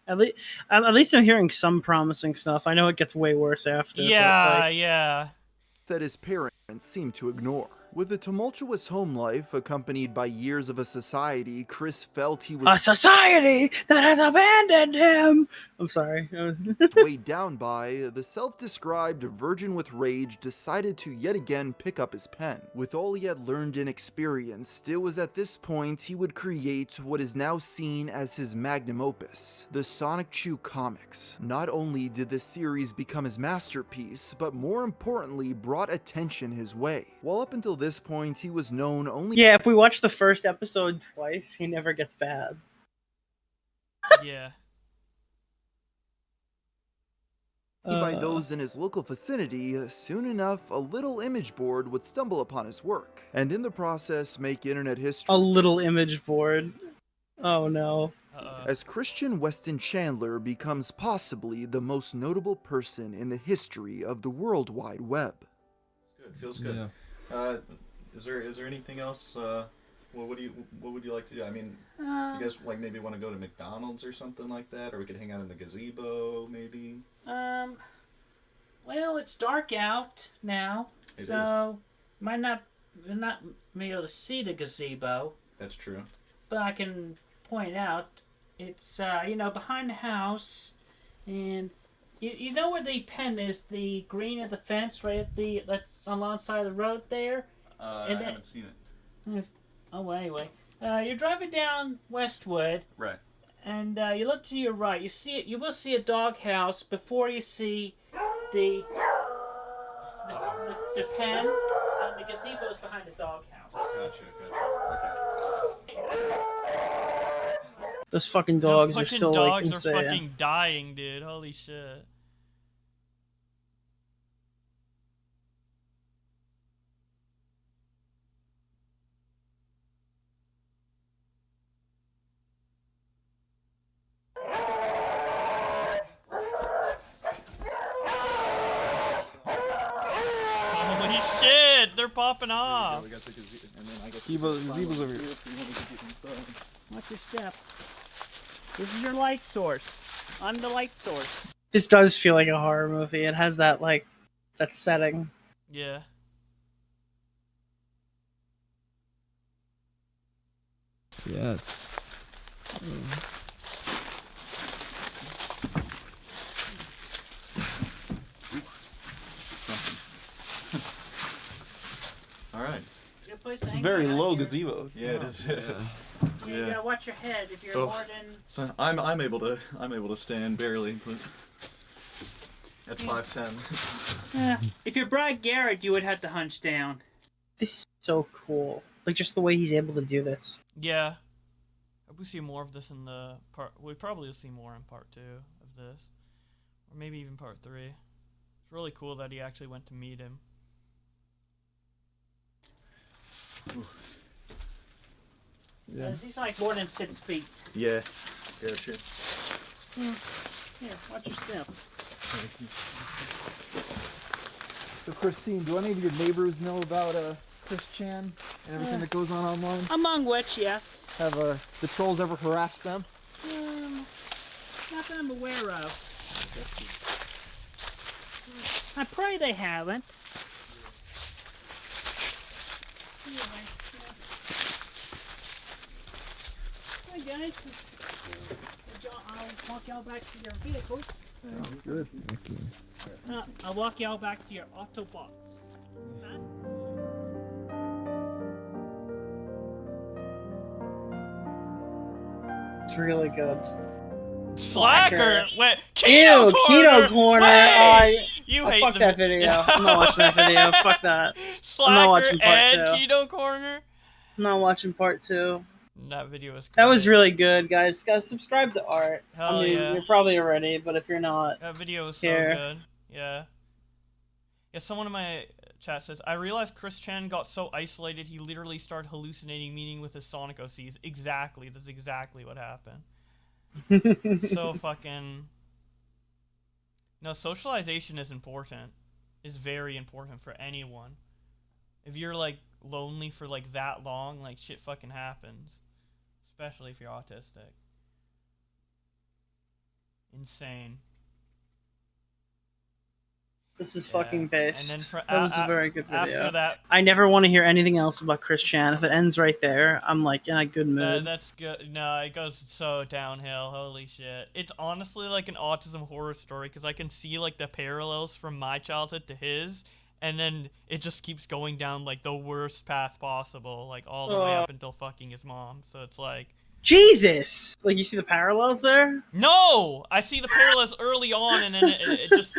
At least I'm hearing some promising stuff. I know it gets way worse after. Yeah. That his parents seem to ignore. With a tumultuous home life accompanied by years of a society, Chris felt he was a society that has abandoned him. I'm sorry. weighed down by. The self-described virgin with rage decided to yet again pick up his pen. With all he had learned and experienced, it was at this point he would create what is now seen as his magnum opus, the Sonichu comics. Not only did this series become his masterpiece, but more importantly brought attention his way. While up until this point he was known only— Yeah, if we watch the first episode twice, he never gets bad. Yeah. by those in his local vicinity, soon enough a little image board would stumble upon his work, and in the process make internet history. A little image board. Oh no. As Christian Weston Chandler becomes possibly the most notable person in the history of the World Wide Web. Good, feels good. Yeah. Is there anything else? What would you like to do? I mean, you guys like maybe want to go to McDonald's or something like that, or we could hang out in the gazebo maybe. Well, it's dark out now, so might not be able to see the gazebo. That's true. But I can point out it's behind the house, and you know where the pen is, the green of the fence right at that's alongside the road there. I haven't seen it. Oh, well, anyway, you're driving down Westwood. Right. And you look to your right. You will see a doghouse before you see the pen, and the gazebo is behind the doghouse. Gotcha. Okay. Those fucking dogs are still like insane. Dogs are fucking dying, dude. Holy shit. They're popping off. We got the gazebo, and then I guess gazebo's over here. Watch your step. This is your light source. I'm the light source. This does feel like a horror movie. It has that that setting. Yeah. Yes. All right. It's a good place to It's a hang very out low here. gazebo. Yeah, it is. Yeah, you gotta watch your head if you're more than. So I'm able to stand barely, but at 5'10". If you're Brad Garrett, you would have to hunch down. This is so cool. Like just the way he's able to do this. Yeah. Hope we see more of this in the part. We probably will see more in part 2 of this, or maybe even part 3. It's really cool that he actually went to meet him. Yeah. He's like more than 6 feet. Yeah, sure. Here, watch your step. So Christine, do any of your neighbors know about Chris Chan and everything that goes on online? Among which, yes. Have the trolls ever harassed them? Not that I'm aware of. I pray they haven't. Hi guys. I'll walk y'all back to your vehicles. Sounds good. Thank you. I'll walk y'all back to your Autobots. Huh? It's really good. Slacker. Wait, Keto Corner. Keto Corner. Wait! You hate fuck the that video. I'm not watching that video. Fuck that. Slacker and Keto Corner. I'm not watching part 2. That video was great. That was really good, guys. Guys, subscribe to Art. Hell I mean, yeah. you're probably already, but if you're not, that video was so here. good. Yeah. Yeah, someone in my chat says, I realized Chris Chan got so isolated he literally started hallucinating meeting with his Sonic OCs. Exactly. That's exactly what happened. So fucking... No, socialization is important. Is very important for anyone. If you're, like, lonely for, like, that long, like, shit fucking happens. Especially if you're autistic. Insane. This is fucking based. And then that was a very good video. After that, I never want to hear anything else about Chris Chan. If it ends right there, I'm like in a good mood. That's good. No, it goes so downhill. Holy shit. It's honestly like an autism horror story because I can see like the parallels from my childhood to his, and then it just keeps going down like the worst path possible, like all the way up until fucking his mom. So it's like... Jesus! Like, you see the parallels there? No! I see the parallels early on, and then it just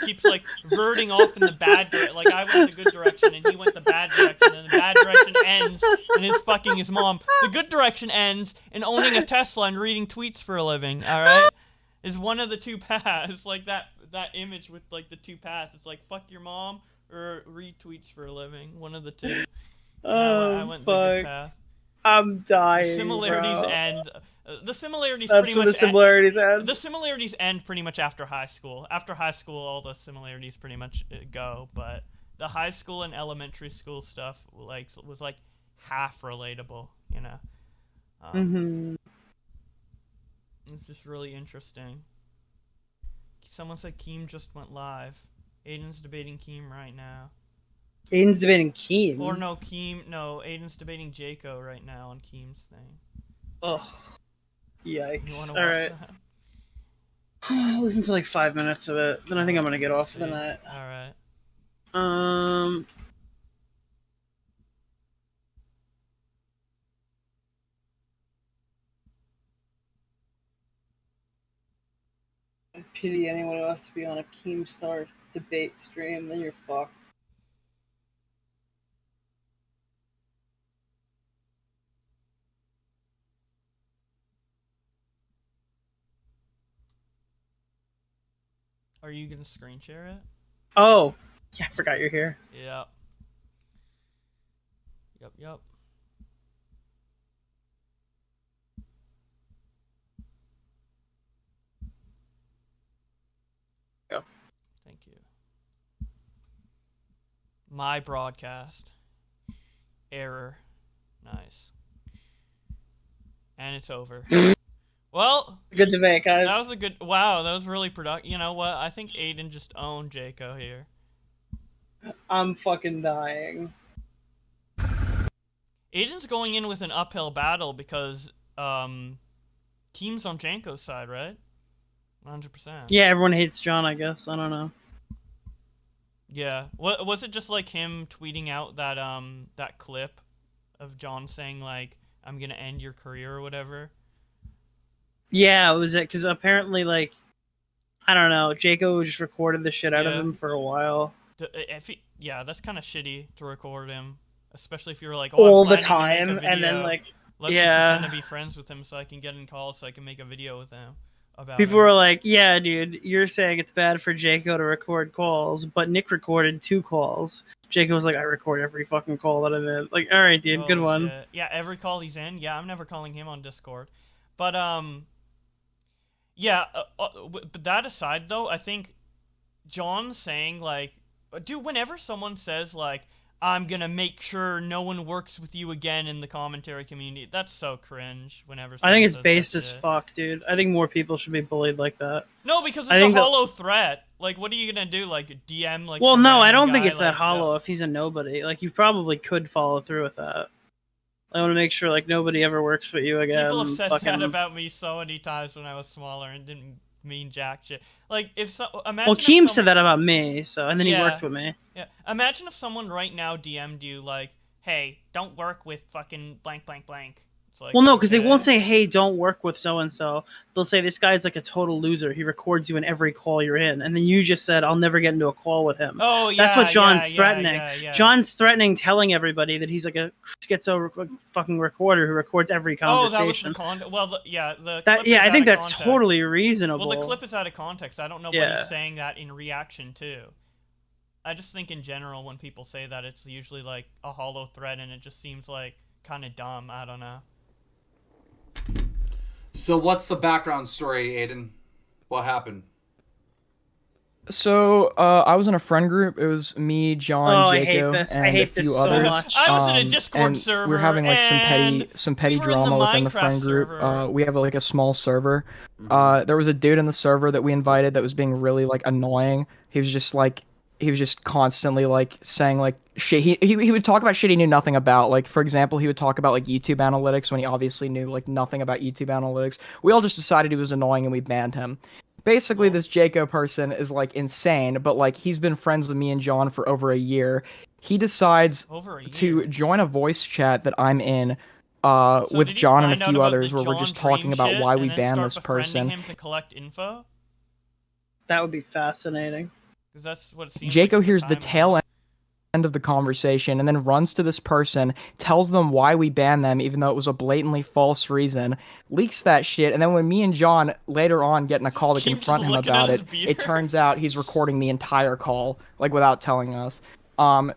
keeps, like, verting off in the bad direction. Like, I went the good direction, and he went the bad direction, and the bad direction ends in his fucking his mom. The good direction ends in owning a Tesla and reading tweets for a living, alright? Is one of the two paths. Like, that image with, like, the two paths. It's like, fuck your mom, or read tweets for a living. One of the two. I went the good path. I'm dying. The similarities bro. end. The similarities That's pretty where much the similarities end. The similarities end pretty much after high school. After high school, all the similarities pretty much go. But the high school and elementary school stuff was like half relatable, you know. It's just really interesting. Someone said Keem just went live. Aiden's debating Keem right now. Aiden's debating Keem? Or no, Aiden's debating Jako right now on Keem's thing. Ugh. Yikes. You Alright. I'll listen to like 5 minutes of it, then I think I'm gonna get off for the night. Alright. I pity anyone who has to be on a Keemstar debate stream, then you're fucked. Are you gonna screen share it? Oh, yeah, I forgot you're here. Yeah. Yep. Go. Thank you. My broadcast. Error. Nice. And it's over. Well, good debate, guys. That was a good... Wow, that was really productive. You know what? I think Aiden just owned Jako here. I'm fucking dying. Aiden's going in with an uphill battle because Keem's on Janko's side, right? 100%. Yeah, everyone hates John, I guess. I don't know. Yeah. What was it just like him tweeting out that that clip of John saying like, I'm gonna end your career or whatever? Yeah, it was it because apparently, like, I don't know, Jako just recorded the shit out of him for a while. Yeah, that's kind of shitty to record him, especially if you're like all the time, and then like, let me pretend to be friends with him so I can get in calls so I can make a video with him about. People were like, "Yeah, dude, you're saying it's bad for Jako to record calls, but Nick recorded 2 calls." Jako was like, "I record every fucking call that I'm in." Like, all right, dude, good one. Shit. Yeah, every call he's in. Yeah, I'm never calling him on Discord, but yeah, but that aside, though, I think John saying, like, dude, whenever someone says, like, I'm gonna make sure no one works with you again in the commentary community, that's so cringe whenever someone I think it's says based that as shit. fuck, dude. I think more people should be bullied like that. No, because it's a hollow threat. Like, what are you gonna do? Like, DM, like... Well, no, I don't think guy, it's that like, hollow if he's a nobody. Like, you probably could follow through with that. I want to make sure, like, nobody ever works with you again. People have said that about me so many times when I was smaller and didn't mean jack shit. Like, if so, imagine. Well, Keem said that about me, so and then he Yeah. worked with me. Yeah. Imagine if someone right now DM'd you like, "Hey, don't work with fucking blank blank blank." It's like, well, no, because they okay. won't say, "Hey, don't work with so and so." They'll say, "This guy's like a total loser. He records you in every call you're in," and then you just said, "I'll never get into a call with him." Oh, That's what John's yeah, threatening. yeah. John's threatening, telling everybody that he's like a schizo fucking recorder who records every conversation. Oh, that was the context. Well, the that, clip yeah, is I think out of that's context. totally reasonable. Well, the clip is out of context. I don't know what he's saying that in reaction to. I just think in general, when people say that, it's usually like a hollow threat, and it just seems like kind of dumb. I don't know. So what's the background story, Aiden? What happened? So I was in a friend group. It was me, John, Jako, and a few others. I was in a Discord and server. We were having like some petty we were in drama the within the Minecraft friend group. server. We have like a small server. There was a dude in the server that we invited that was being really like annoying. He was just constantly like saying like shit. He would talk about shit he knew nothing about. Like for example, he would talk about like YouTube analytics when he obviously knew like nothing about YouTube analytics. We all just decided he was annoying and we banned him. Basically, this Jako person is like insane, but like he's been friends with me and John for over a year. He decides to join a voice chat that I'm in with John and a few others where we're just talking about why we banned this person. Him to collect info? That would be fascinating. Because that's what it seems Jako like hears the tail end of the conversation and then runs to this person, tells them why we banned them even though it was a blatantly false reason, leaks that shit, and then when me and John later on get in a call to confront him about it, it turns out he's recording the entire call, like without telling us.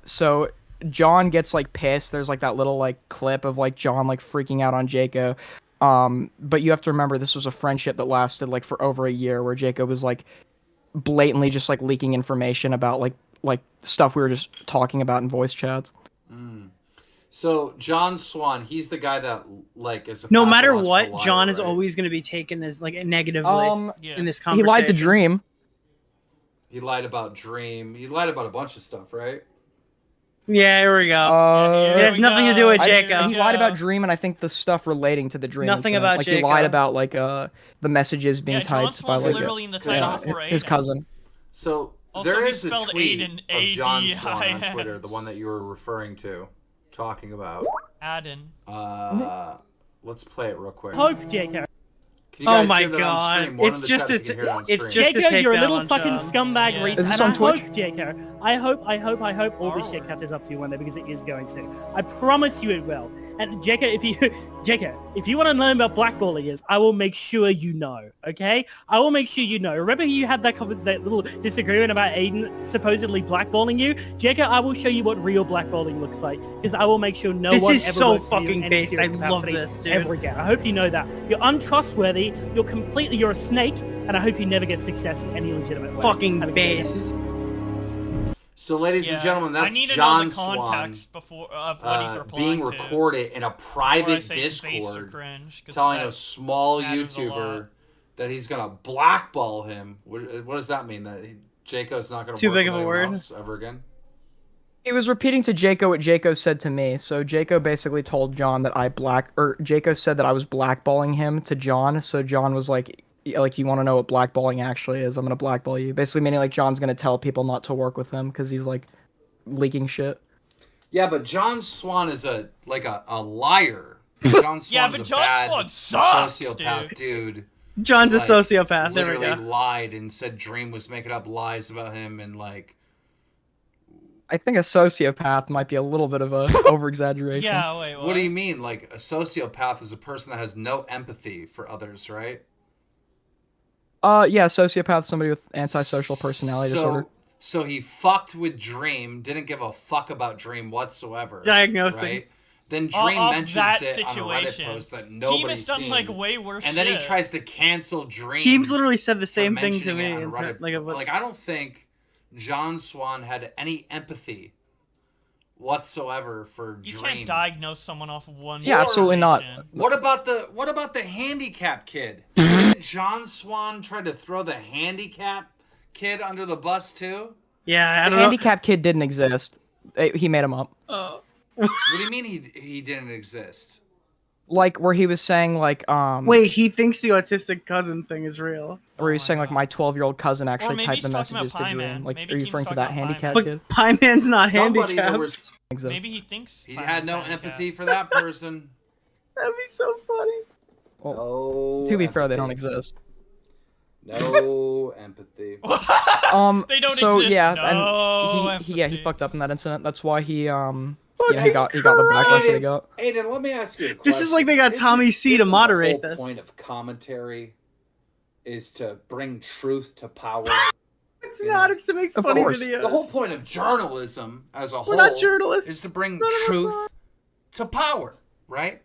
So John gets like pissed. There's like that little like clip of like John like freaking out on Jako. But you have to remember this was a friendship that lasted like for over a year where Jako was like blatantly just like leaking information about like stuff we were just talking about in voice chats. So John Swan, he's the guy that like is a no matter what, liar, John is right? always going to be taken as like negatively in this conversation. He lied to Dream. He lied about Dream. He lied about a bunch of stuff, right? Yeah, here we go. It has nothing to do with Jako. He lied about Dream, and I think the stuff relating to the Dream. Nothing incident. about like Jako. He lied about like the messages being typed by like his cousin. So Also, there he is a spelled tweet Aiden, of John Swan on A-D-I-N. Twitter, the one that you were referring to, talking about. Aiden. Let's play it real quick. Hope, Jako. Can you guys Oh my hear that on god! stream? One in It's the just chat if it's you can hear it on it's stream. just Jako, you're a little on fucking John. scumbag. Yeah. Reed. Is this And on I Twitch? hope, Jako. I hope all this shit catches up to you one day because it is going to. I promise you it will. And Jako, if you want to learn about blackballing is, I will make sure you know. Okay? I will make sure you know. Remember you had that little disagreement about Aiden supposedly blackballing you? Jako, I will show you what real blackballing looks like because I will make sure no This one is ever so works for you in fucking any based. I serious love capacity this, dude. ever again. I hope you know that. You're untrustworthy. You're a snake, and I hope you never get success in any legitimate way. Fucking based. So, ladies and gentlemen, I that's need to John know the Swan context before of what he's replying being to. recorded in a Before I private say it's based or Discord, cringe, 'cause telling that a small matters a lot. YouTuber that he's gonna blackball him. What does that mean? That Jaco's not gonna Too work big with of a anyone word? else ever again? He was repeating to Jako what Jako said to me. So Jako basically told John that Jako said that I was blackballing him to John. So John was like you want to know what blackballing actually is? I'm gonna blackball you. Basically meaning like John's gonna tell people not to work with him because he's like leaking shit. Yeah, but John Swan is a liar. John Swan's Yeah, but a John bad Swan sucks, sociopath dude. John's a sociopath. There we Literally go. lied and said Dream was making up lies about him and like. I think a sociopath might be a little bit of a over-exaggeration. Yeah, wait, What do you mean? Like a sociopath is a person that has no empathy for others, right? Yeah, sociopath, somebody with antisocial personality disorder. So he fucked with Dream, didn't give a fuck about Dream whatsoever. Diagnosing. Right? Then Dream Off mentions that it situation. on a Reddit post that Keem nobody's has done seen. like way worse and then he shit. tries to cancel Dream. Keems literally said the for same thing to mentioning me. it on Reddit. Like, I don't think John Swan had any empathy whatsoever for You Dream. can't diagnose someone off of one. Yeah, absolutely not. What about the handicap kid? Didn't John Swan try to throw the handicap kid under the bus too? Yeah, The handicap kid didn't exist. He made him up. What do you mean he didn't exist? Like where he was saying like Wait, he thinks the autistic cousin thing is real. where he was saying like my 12-year-old cousin Or actually maybe typed the he's talking messages about to Dream. Pie-Man. Like Maybe are you Keem's referring to talking that about handicap But kid? Pie Man's not Somebody that handicapped. was Maybe he thinks. he had no empathy for that person. That'd be so funny. Well, to be fair, they don't exist. No empathy. They don't so exist. yeah, No and he fucked up in that incident. That's why he Fucking he got the backlash that he got. Aiden, let me ask you a question. This is like they got Tommy C to moderate the this. whole point of commentary is to bring truth to power. It's not. It's to make funny videos. The whole point of journalism as a whole not journalists. is to bring None of us truth are. to power, right?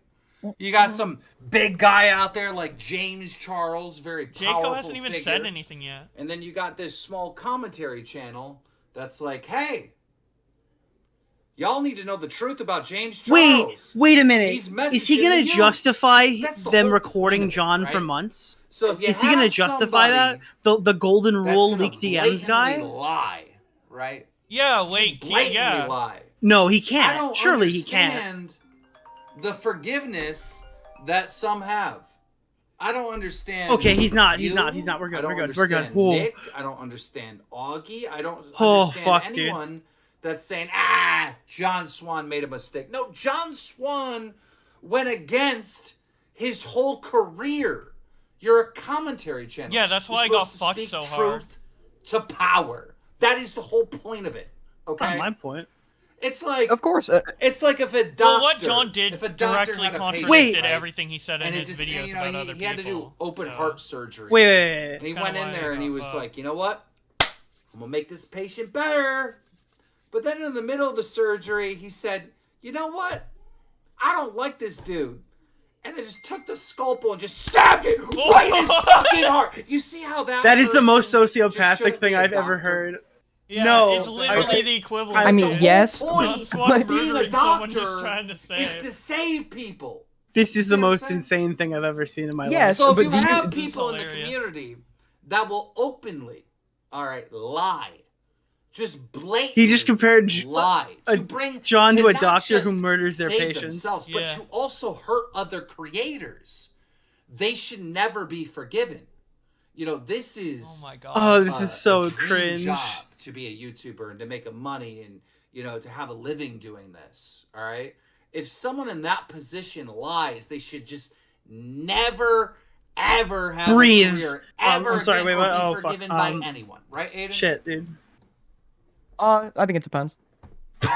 You got some big guy out there like James Charles, very powerful Jako hasn't even said figure. anything yet. And then you got this small commentary channel that's like, hey, y'all need to know the truth about James Charles. Wait a minute. He's Is he messaging gonna you. justify That's the them whole recording point of it, John right? for months? So if you Is he gonna have justify that? somebody The golden that's rule gonna leak DMs guy? blatantly lie, right? Yeah, wait, Blatantly lie. No, he I can't. don't Surely he can't. understand the forgiveness that some have. I don't understand. Okay, he's not. He's you. not. He's not. We're I good. don't We're good. We're good. understand Whoa. Nick. I don't understand Augie. I don't Oh, understand fuck, dude. anyone that's saying, John Swan made a mistake. No, John Swan went against his whole career. You're a commentary channel. Yeah, that's why I You're got supposed to fucked speak so hard. truth to power. That is the whole point of it. Okay. Not my point. It's like, of course, it's like if a doctor. Well, what John did if a doctor directly had a patient, contradicted right? everything he said in And it his just- videos you know, about he, other he had to do people, open heart surgery. Wait. And he That's went kinda in why there I and he got was fucked. like, you know what? I'm gonna make this patient better. But then in the middle of the surgery, he said, you know what? I don't like this dude. And they just took the scalpel and just stabbed it right in his fucking heart. You see how That is the most just sociopathic shouldn't thing be a I've ever doctor? heard. Yeah, no, it's literally the equivalent. I mean, yes, Point Swan of being a murdering someone doctor just trying to is save. to save people. This is the most insane thing I've ever seen in my life. Yes, So if but you do you- have This is people in the hilarious. community that will openly, lie, just blatantly He just compared lie to bring John to a not doctor who just murders their save patients. themselves, but to also hurt other creators, they should never be forgiven. You know, this is Oh, this is so a dream cringe. job to be a YouTuber and to make a money and, you know, to have a living doing this. All right. If someone in that position lies, they should just never, ever have Breathe. a career ever I'm sorry, again wait, or be oh, fuck. forgiven by anyone. Right, Aiden? Shit, dude. I think it depends. He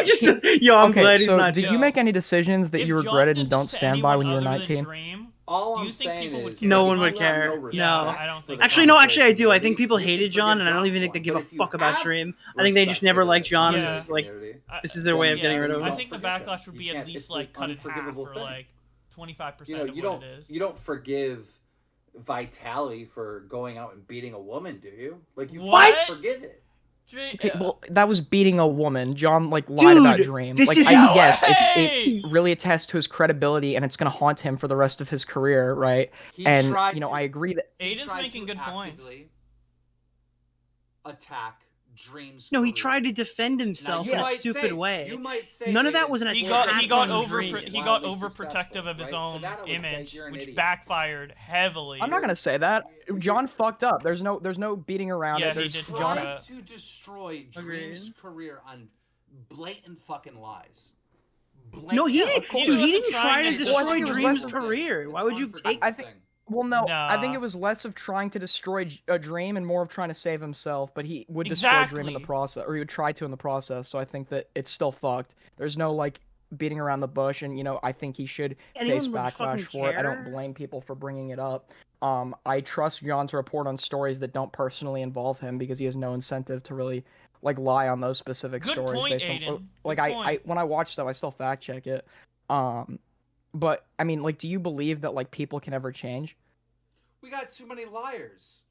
just- yo, I'm okay, glad he's so not did Joe. you make any decisions that you John regretted did and this don't to stand by when you were anyone other than 19? Dream, All do I'm you think saying people would is, No if one you would have care. no No. respect I don't for think the Actually, no. Actually, I commentary do. I think community, people you hated can John, and I forgive don't even John think they give a Swan. But if you fuck about have Dream. I think they just respect never for liked the John. Yeah. This is like, community, this is their way of then getting rid of you I him. think the forgive them. backlash would be You at can't- least it's an like cut in half unforgivable or thing. like 25% You know, of you what don't it is. you don't forgive Vitali for going out and beating a woman, do you? Like you What? can't forgive it. Okay, well, that was beating a woman. John lied about Dude, Dream. this Like, is yes, insane! it really attests to his credibility, and it's gonna haunt him for the rest of his career, right? He And tried you know, to- I agree that He Aiden's tried making to good points. actively Attack Dream's No, he career. tried to defend himself Now, you in a might stupid say- way. you might say, None of that Aiden, was an He attack. got on Dream. overprotective of his right? To own that I would say image, you're an which idiot. backfired heavily. I'm not gonna say that. John fucked up. There's no beating around Yeah, it. he There's did fuck John. up. Tried to destroy Dream's career on blatant fucking lies. No, he didn't. course. Dude, He he wasn't didn't trying try to to destroy destroy Dream's Dream's career. Why would you take? I think. Well, no, I think Nah. it was less of trying to destroy a Dream and more of trying to save himself. But he would destroy Dream in the Exactly. process, or he would try to in the process. So I think that it's still fucked. There's no like beating around the bush, and you know, I think he should Anyone face would backlash fucking for it. I don't care? blame people for bringing it up. I trust John to report on stories that don't personally involve him because he has no incentive to really like lie on those specific Good stories point, based on Aiden. like Good I point. when I watch stuff I still fact check it. But I mean, like, do you believe that like people can ever change? We got too many liars.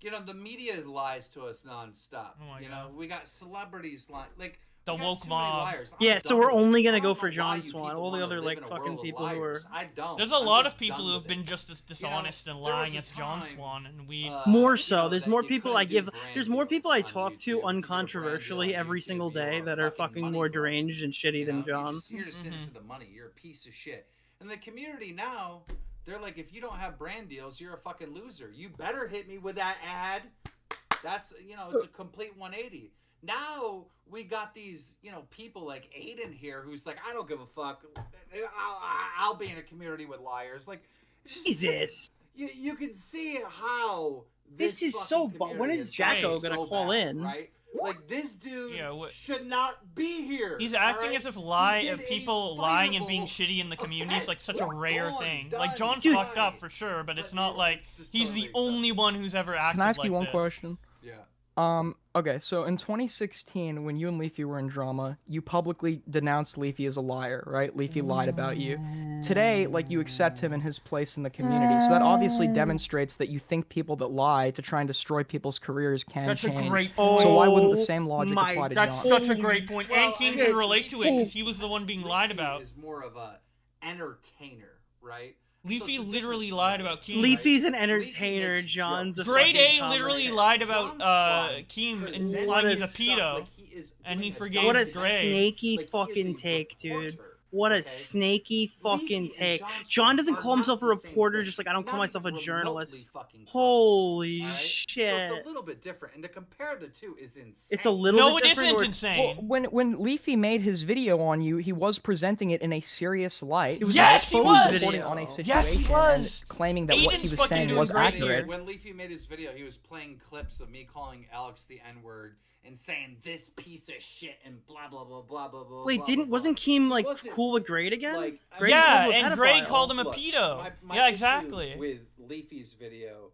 You know, the media lies to us nonstop. Oh you know, we got celebrities lying. Like The we got woke too many mob. liars. I'm Yeah, so done we're with it. only I gonna don't go know for why John you Swan. people All the wanna other live like in a fucking world of people who are. liars. I don't. There's a I'm lot just of people done who have with been it. just as You know, dishonest and there was lying a as John time, Swan, and we. More so, know, there's that more you people couldn't I do give. brand There's more people I deals on talk to YouTube. If you do a brand deal uncontroversially on every YouTube, single you're day a that are fucking fucking money more grubbing. deranged and shitty You than know, John. You're just in it for the money. You're a piece of shit. And the community now, they're like, if you don't have brand deals, you're a fucking loser. You better hit me with that ad. That's, you know, it's a complete 180. Now we got these, people like Aiden here who's like, I don't give a fuck. I'll be in a community with liars. Like, Jesus. You can see how This is so. When is Jako gonna call in? Right? Like, this dude should not be here. He's acting as if people lying and being shitty in the community is like such a rare thing. Like, John's fucked up for sure, but it's not like he's the only one who's ever acted like this. Can I ask you one question? Yeah. Okay, so in 2016, when you and Leafy were in drama, you publicly denounced Leafy as a liar, right? Leafy lied about you. Today, like, you accept him in his place in the community, so that obviously demonstrates that you think people that lie to try and destroy people's careers can change. That's a great point. So why wouldn't the same logic apply to John? That's such a great point. And Keem can relate to it, because he was the one being lied about. Is more of a entertainer, right? Leafy literally lied about Keem. Leafy's an entertainer. John's a Grade A fucking literally comedy. lied about Keem implying he's a pedo, and he forgave What a Grade. snaky fucking take, dude. What a snaky fucking take. John doesn't call himself a reporter, just like I don't call myself a journalist. Holy shit. So it's a little bit different, and to compare the two is insane. It's a little bit different. No, it isn't insane. Well, when Leafy made his video on you, he was presenting it in a serious light. Yes, he was! Reporting on a situation Yes, he was! And claiming that what he was saying was accurate. When Leafy made his video, he was playing clips of me calling Alex the N-word and saying this piece of shit and blah blah blah blah blah blah. Wait, wasn't Keem like cool with Grade again? Like, Grade yeah, called him a and Grade pedophile. called him a pedo. Yeah, exactly. With Leafy's video,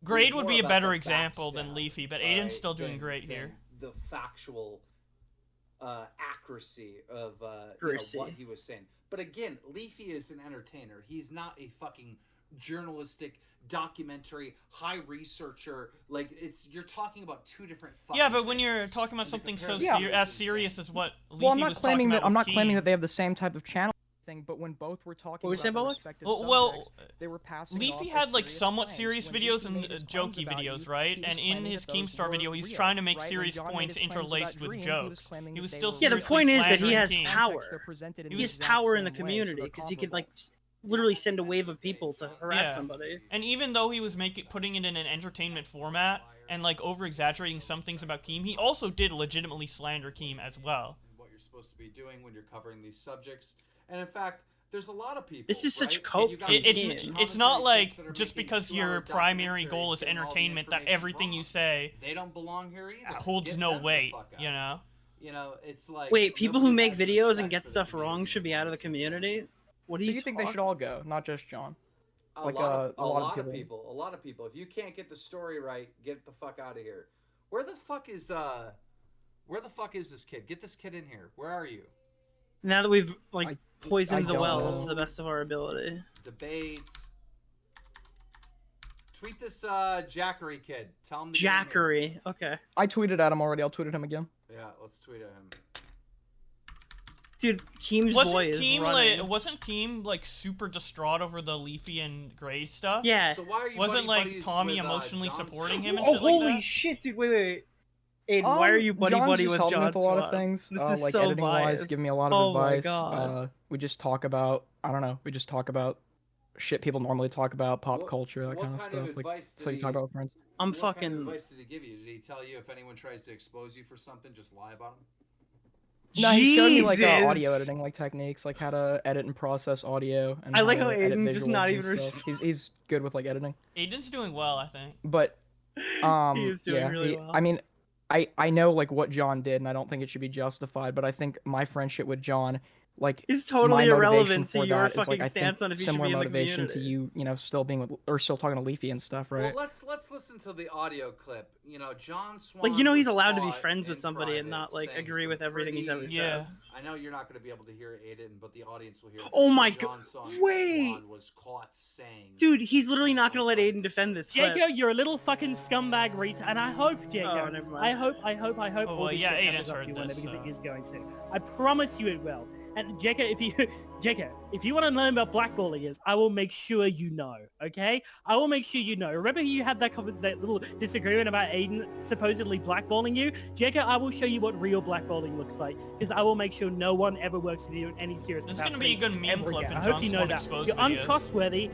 Grade would be a better example than Leafy, but Aiden's still doing great here. The factual accuracy of what he was saying. But again, Leafy is an entertainer. He's not a fucking journalistic documentary high researcher. Like, you're talking about two different fucking but when you're talking about something so as serious as what Leafy Well, I'm not was claiming talking that. about I'm with not claiming Keem. that they have the same type of channel thing. But when both were talking about their respective subjects, they were passing. Leafy had like somewhat serious videos and jokey videos, right? And in his Keemstar video, he's trying to make serious points interlaced with jokes. He was still the point is that he has Keem. power. He has power in the community because he could like literally send a wave of people to harass somebody. And even though he was putting it in an entertainment format and like over exaggerating some things about Keem, he also did legitimately slander Keem as well. What you're supposed to be doing when you're covering these subjects, and in fact, there's a lot of people. This is such cope. It's not like just because your primary goal is entertainment that everything you say they don't belong here either. Holds no weight, you know. You know, it's like wait, people who make videos and get stuff wrong should be out of the community. What do you think they should all go, not just John? A lot of people. If you can't get the story right, get the fuck out of here. Where the fuck is this kid? Get this kid in here. Where are you? Now that we've like poisoned the well to the best of our ability. Debate. Tweet this Jackery kid. Tell him to Jackery. Okay. I tweeted at him already. I'll tweet at him again. Yeah, let's tweet at him. Dude, Keem's boy is running. Wasn't Keem like super distraught over the Leafy and Grade stuff? Yeah. So why are you wasn't like buddies Tommy with, emotionally supporting him? And Oh, shit like holy that? shit, dude! Wait. Aiden, why are you buddy with John's John with a lot of Swan? things. This is like so editing wise, biased. give me a lot of advice. My God. We just talk about we just talk about shit people normally talk about, pop culture, that kind of stuff. So you talk about with friends. I'm What fucking. kind of advice did he give you? Did he tell you if anyone tries to expose you for something, just lie about them? No, he showed me like audio editing like techniques, like how to edit and process audio. And I like how how to edit Aiden's just not visuals even and stuff. He's good with like editing. Aiden's doing well, I think. But He is doing really well. I mean, I know like what John did, and I don't think it should be justified. But I think my friendship with John, like, is totally my motivation irrelevant to for your that is, fucking like, I stance think on if you should similar be in the motivation to community. you know, still being with or still talking to Leafy and stuff, right? Well, let's listen to the audio clip. You know, John Swan. Like, you know, he's was allowed to be caught friends with in somebody and private not like saying agree some with everything he's ever pretty- said. I know you're not going to be able to hear Aiden, but the audience will hear. This. Oh my John God! Swan Wait, was caught saying. dude, he's literally not gonna let Aiden defend this. clip. Jako, you're a little fucking scumbag retard, and I hope, Jako, Oh, never mind. I hope Oh, all well, this yeah, shit Aiden's catches up heard to you one day this, because so. it is going to. I promise you it will. And Jako, if you want to learn about blackballing is, I will make sure you know. Okay, I will make sure you know. Remember you had that little disagreement about Aiden supposedly blackballing you, Jako? I will show you what real blackballing looks like, because I will make sure no one ever works with you in any serious This is gonna capacity be a good meme ever clip again. in I hope John you know Swan that. exposed You're videos. untrustworthy.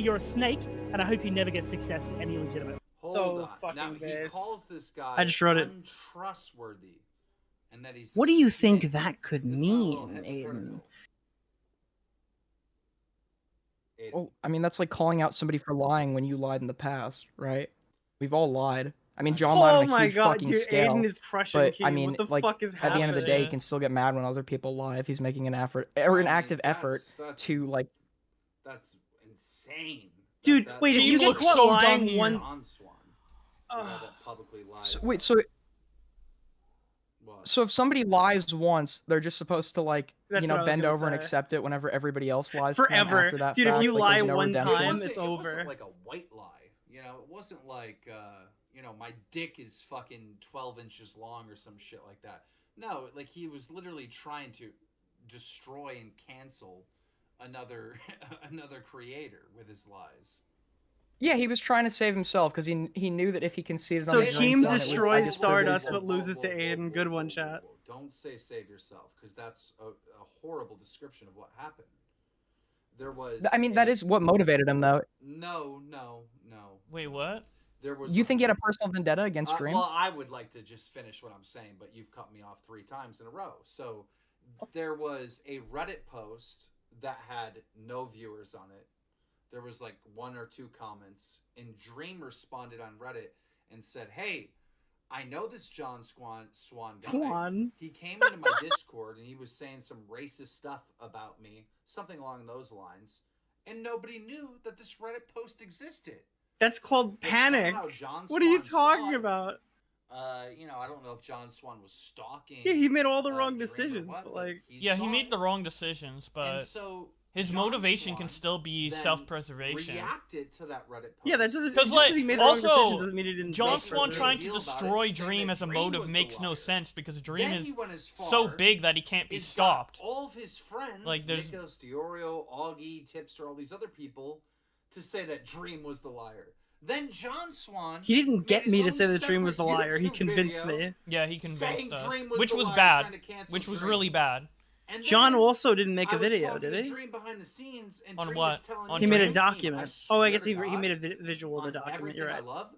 You're a snake, and I hope you never get success in any legitimate. Hold on. fucking Now, he based. calls this guy I just wrote it. untrustworthy, and that he's. What do you think that could mean, Aiden? Well, I mean, that's like calling out somebody for lying when you lied in the past, right? We've all lied. I mean, John lied Oh on a my huge god, fucking dude, scale. Aiden is crushing But I Keem. mean, What the like, fuck is at the end of the day, happening? you can still get mad when other people lie if he's making an effort or an active effort to like. That's insane. Dude, wait, if you get looks caught so lying dumb one... here. On Swan. That publicly lied. So, wait, so. So if somebody lies once, they're just supposed to like That's you know what I was bend gonna over and say. accept it whenever everybody else lies to them Forever. after that Dude, if fact. you Like, lie there's no one redemption. time, It it's wasn't over. like a white lie. You know, it wasn't like, you know, my dick is fucking 12 inches long or some shit like that. No, like he was literally trying to destroy and cancel another another creator with his lies. Yeah, he was trying to save himself because he knew that if he conceded So on his Keem son, destroys Stardust Whoa, but loses to Aiden. Good one, chat. Don't say save yourself, because that's a horrible description of what happened. There was. I mean, that is what motivated him, though. No. Wait, what? There was. You think he had a personal vendetta against Dream? Well, I would like to just finish what I'm saying, but you've cut me off 3 times in a row. So there was a Reddit post that had no viewers on it. There was like 1 or 2 comments, and Dream responded on Reddit and said, "Hey, I know this Swan guy. Swan. He came into my Discord and he was saying some racist stuff about me, something along those lines, and nobody knew that this Reddit post existed." That's called But panic. somehow John What are you Swan saw talking it. about? You know, I don't know if John Swan was stalking. Yeah, he made all the Dream wrong or decisions, what, but like... Yeah, he saw made the wrong decisions, but And so his John motivation Swan can still be then self-preservation. reacted to that Reddit post. Yeah, that doesn't... Because just like, he made the wrong decisions also, doesn't mean he didn't John say Swan it. trying to Deal about it, destroy saying Dream that as a Dream motive was the makes no liar. sense because Dream Then is he went as so far big that he can't be as got stopped. all of his friends, Like, there's- Nico, Stiorio, Augie, Tipster, all these other people, to say that Dream was the liar. Then John Swan. He didn't made get his me to own say that Dream was the separate liar. He YouTube convinced video me. Yeah, he convinced saying us, Dream was which the was liar bad, trying to cancel which was Dream. really bad. And John then also didn't make I a was video, talking did to he? Dream behind the scenes, and On Dream what? was telling On He made a Dream? document. I Oh, I swear guess to he God, made a visual of the on document. everything You're I right. love,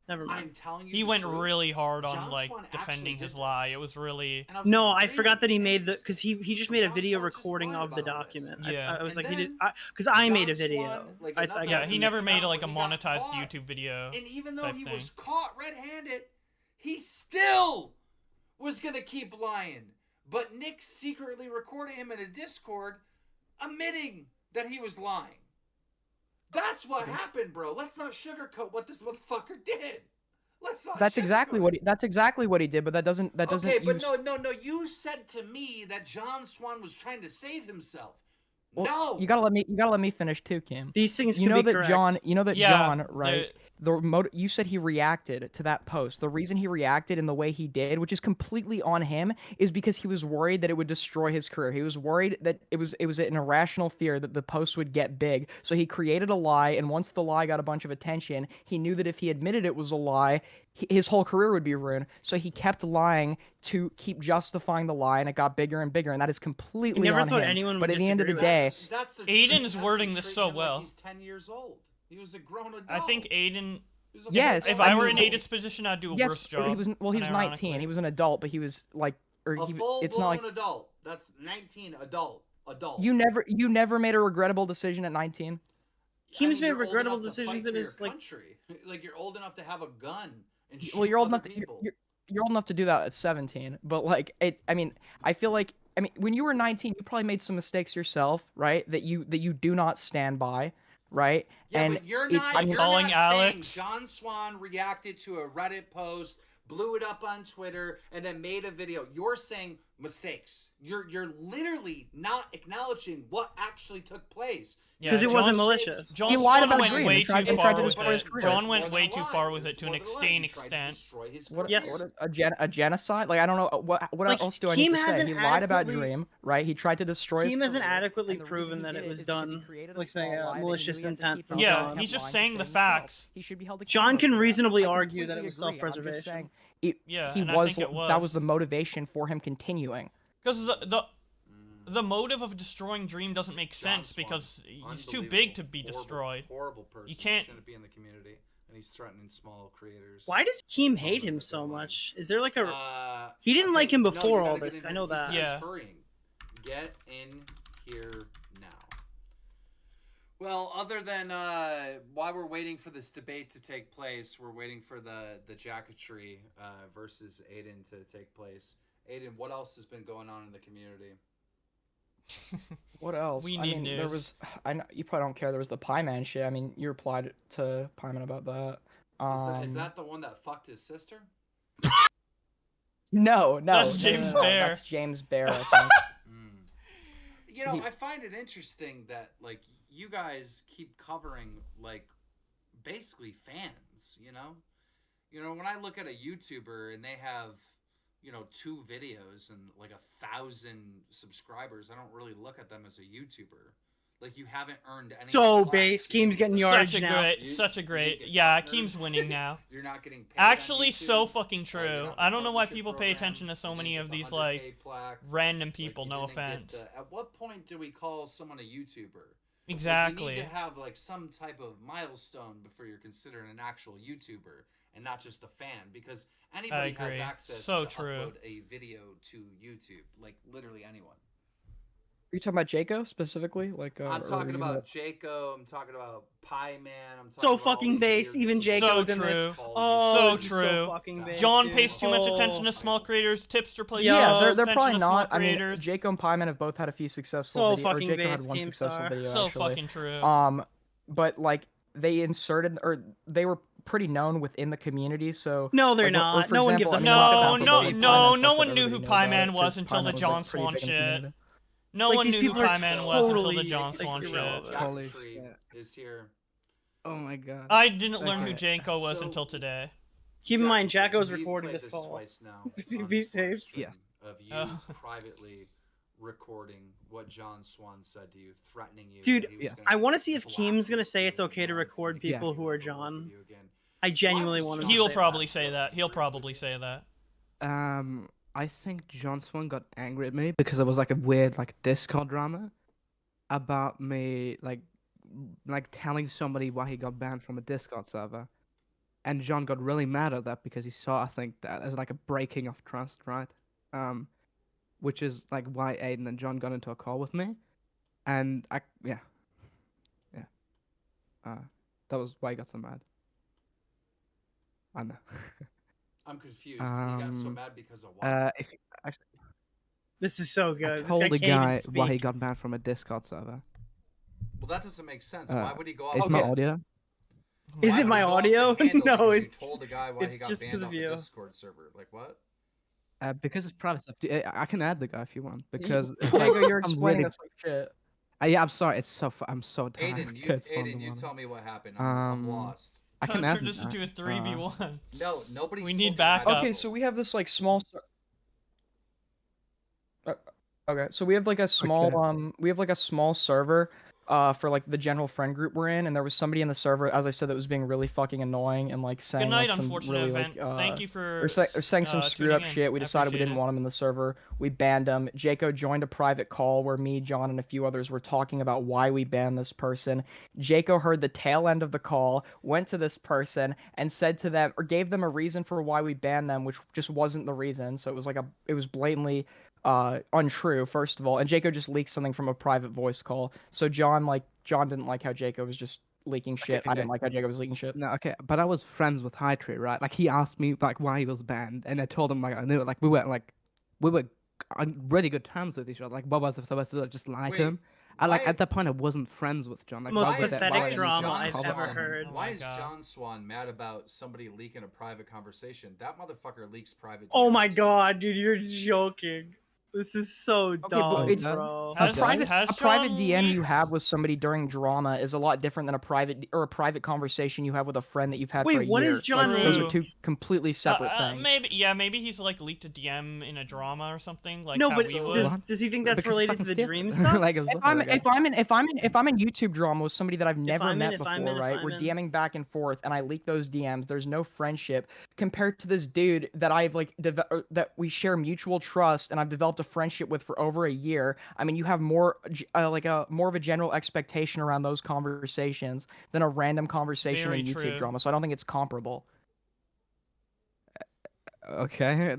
Never mind. I'm telling you He the went truth. really hard on John like Swan defending actually his did lie. this. It was really And I was No, like, I forgot really that he made the interesting. because he just made a John video Swan just recording lied of the about all this. document. Yeah. I was And like, he did then because I made a John video. Swan, like, I enough got yeah. He mixed never made up like a when he got monetized caught. YouTube video. And even though type he thing. was caught red-handed, he still was gonna keep lying. But Nick secretly recorded him in a Discord, admitting that he was lying. That's what happened, bro. Let's not sugarcoat what this motherfucker did. Let's not. That's exactly what he did, but that doesn't Okay, but use... no. You said to me that John Swan was trying to save himself. Well, No. you gotta let me finish too, Kim. These things You can know be that correct. John, Yeah, John, right? You said he reacted to that post. The reason he reacted in the way he did, which is completely on him, is because he was worried that it would destroy his career. He was worried that it was an irrational fear that the post would get big. So he created a lie, and once the lie got a bunch of attention, he knew that if he admitted it was a lie, his whole career would be ruined. So he kept lying to keep justifying the lie, and it got bigger and bigger, and that is completely never on thought him. anyone But would at the end of the disagree day, with That's the Aiden treat- is that's wording the this so treatment like well. he's 10 years old. He was a grown adult. I think Aiden. Yes, If I I were mean- in Aiden's position, I'd do a yes, worse but job. he was he was 19. unironically. He was an adult, but he was like, or a he. full-blown It's not like adult. That's 19 adult. you never made a regrettable decision at 19. Keem's made you're old regrettable enough to decisions fight in for his your like. country. Like you're old enough to have a gun and shoot Well, you're old other enough to people. you're old enough to do that at 17. But like I mean, I feel like when you were 19, you probably made some mistakes yourself, right? That you do not stand by, right? Yeah, and but you're it- not. I mean, You're calling not Alex. saying John Swan reacted to a Reddit post, blew it up on Twitter, and then made a video. You're saying mistakes. You're literally not acknowledging what actually took place. Yeah, 'Cause it wasn't John- malicious. John He lied Swan about went Dream way and tried too to far with destroy his it. career. John It's went more way than a too lie. far with it It's to an more than a lie. extent. He tried to destroy his What, career. Yes. a genocide? Like I don't know what Like, else do I need Keem to say? hasn't He lied about adequately- Dream, right? He tried to destroy his Keem hasn't career, adequately and the reason proven he that did it was is because he done created a with small a lie that he malicious knew he had to intent keep from going Yeah, and John. he's kept just lying to saying the save himself. facts. He should be held John accountable can for that. reasonably I argue that it completely was agree. I'm just self-preservation. saying Yeah, he and I was, think it that was. was the motivation for him continuing. Because the motive of destroying Dream doesn't make sense because he's too big to be destroyed. Horrible person. You can't. Shouldn't be in the community. and he's threatening small creators. Why does Keem hate him so much? Is there like a? He didn't Okay, like him no, before you all gotta get this. in I here. know He that. says hurrying. Get in here now. Well, other than while we're waiting for this debate to take place, we're waiting for the jacketry versus Aiden to take place. Aiden, what else has been going on in the community? What else? We I need mean, news. there was. I know you probably don't care. There was the Pie Man shit. I mean, you replied to Pie Man about that. Is that the one that fucked his sister? No, That's James Bear. That's James Bear, I think. You know, I find it interesting that like you guys keep covering like basically fans. You know, when I look at a YouTuber and they have 2 videos and like 1,000 subscribers, I don't really look at them as a YouTuber. Like you haven't earned any. So base. Keem's getting yards now. Such a great. Yeah, Keem's winning now. You're not getting paid. Actually, so fucking true. I don't know why people pay attention to so many of these like random people. No offense. At what point do we call someone a YouTuber? Exactly. Like, you need to have like some type of milestone before you're considered an actual YouTuber and not just a fan, because anybody has access to upload a video to YouTube. Like literally anyone. Are you talking about Jako specifically? Like I'm talking about Jako. I'm talking about Pie Man. I'm talking So about fucking based. Even Jako's in this. Oh, So this is true. So fucking based, John dude. pays too much attention to small creators. Tipster plays they're attention probably to small not. I mean, creators. Jako and Pie Man have both had a few successful So videos. fucking Or Jako based, had one successful Keemstar. video, So actually. fucking true. But like they inserted, or they were pretty known within the community. So No, they're like, not. for No one gives example, a I fuck mean, about like, them. No one knew everybody who knew Pie about Man it, was 'cause until Pie the Man John was, like, Swan pretty big in the shit. community. No Like, one these knew who people are Pie Man was until the totally, John like, Swan shit. irrelevant. Holy Jacketry shit. is here. Oh my god. I didn't learn who Okay. Jako was until today. Keep in mind, Jack, Jako's we've recording played this call. twice now Be on safe. stream Yes. Of you Oh. privately recording what John Swan said to you, threatening you. Dude, that he was gonna I want to see if block Keem's gonna you say it's and okay to not record be people able who are to work with John. you again. I genuinely want him to He'll say probably that. say that. He'll probably say that. I think John Swan got angry at me because it was like a weird like Discord drama about me like telling somebody why he got banned from a Discord server, and John got really mad at that because he saw, I think, that as like a breaking of trust, right? Which is like why Aiden and John got into a call with me, and that was why he got so mad. I know. I'm confused. He got so mad because of what? If actually, This is so I good. This told guy the can't even guy speak. why he got banned from a Discord server. Well, that doesn't make sense. Why would he go off? Is my audio? Is Why it would my he go off audio? the handle No, because you it's told a guy why he it's got just banned because off of the you. Discord server. Like what? Because it's private stuff. I can add the guy if you want. Because it's Jago, like, you're I'm explaining really- this like shit. Yeah, I'm sorry. It's so. I'm so tired. Aiden, you, It's fun to Aiden, you watch. tell me what happened. I'm lost. I can Turn add this into a 3v1. No, nobody's. We need spoken backup. about Okay, it. so we have this like small. Okay, so we have like a small we have like a small server for like the general friend group we're in, and there was somebody in the server, as I said, that was being really fucking annoying and like saying Good night, like, some unfortunate really event. like Thank you for or saying some screwed up tuning in. shit. We I decided we appreciate didn't it. want him in the server. We banned him. Jako joined a private call where me, John, and a few others were talking about why we banned this person. Jako heard the tail end of the call, went to this person, and said to them, or gave them a reason for why we banned them, which just wasn't the reason. So it was like it was blatantly untrue, first of all, and Jako just leaked something from a private voice call. So John didn't like how Jako was just leaking shit. I didn't like how Jako was leaking shit. No, okay, but I was friends with High Tree, right? Like he asked me like why he was banned, and I told him like I knew it. Like we were on really good terms with each other. Like what was I supposed to just lie to him? At that point I wasn't friends with John. Like Most why would that- pathetic why would drama John I've call ever him? heard. Why is John Swan mad about somebody leaking a private conversation? That motherfucker leaks private. Oh my god, dude, you're joking. This is so Okay, dumb, but it's bro. a private DM you have with somebody during drama is a lot different than a private conversation you have with a friend that you've had for a Wait, what year. is John Like, those are leak? two completely separate things. Maybe he's like leaked a DM in a drama or something. Like No, how but we would. does he think that's Because related to fucking the stupid. dream stuff? Like, if I'm in YouTube drama with somebody that I've never met before, right? We're DMing back and forth, and I leak those DMs. There's no friendship compared to this dude that I've like that we share mutual trust, and I've developed developed a friendship with for over a year, I mean, you have more more of a general expectation around those conversations than a random conversation Very in YouTube true. drama. So I don't think it's comparable. Okay,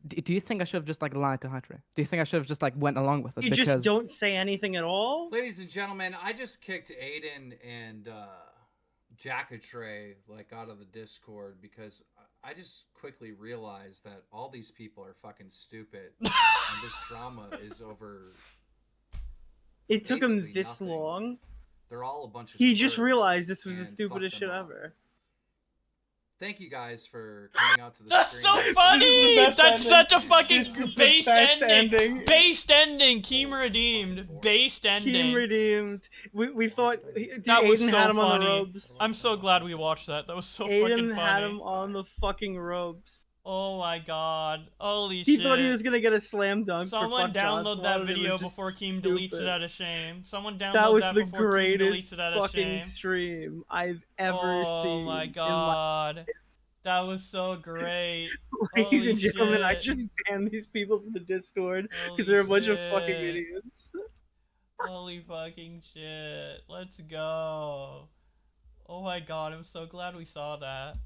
do you think I should have just like lied to Hydra? Do you think I should have just like went along with it? You because just don't say anything at all? Ladies and gentlemen, I just kicked Aiden and Jackatray like out of the Discord because I just quickly realized that all these people are fucking stupid and this drama is over. It took him basically this nothing. long? They're all a bunch of He just slurs realized this was the and stupidest fucked them shit up. ever. Thank you guys for coming out to the That's stream. so funny! best That's ending. such a fucking This is the based best ending. ending. Based ending. Keem redeemed. Based ending. Team redeemed. We thought dude, That was Aiden so had him on the funny. ropes. I'm so glad we watched that. That was so Aiden fucking had funny. him on the fucking ropes. Oh my god. Holy He shit. thought he was gonna get a slam dunk. Someone for fuck John download Swan, that and it was video just before Keem deletes it stupid. out of shame. Someone download That was the before Keem deletes greatest it out of fucking shame. stream I've ever seen. Oh my god. That was so great. Ladies Holy and gentlemen, I shit. just banned these people from the Discord Holy because they're a bunch of fucking shit. idiots. Holy fucking shit. Let's go. Oh my god, I'm so glad we saw that.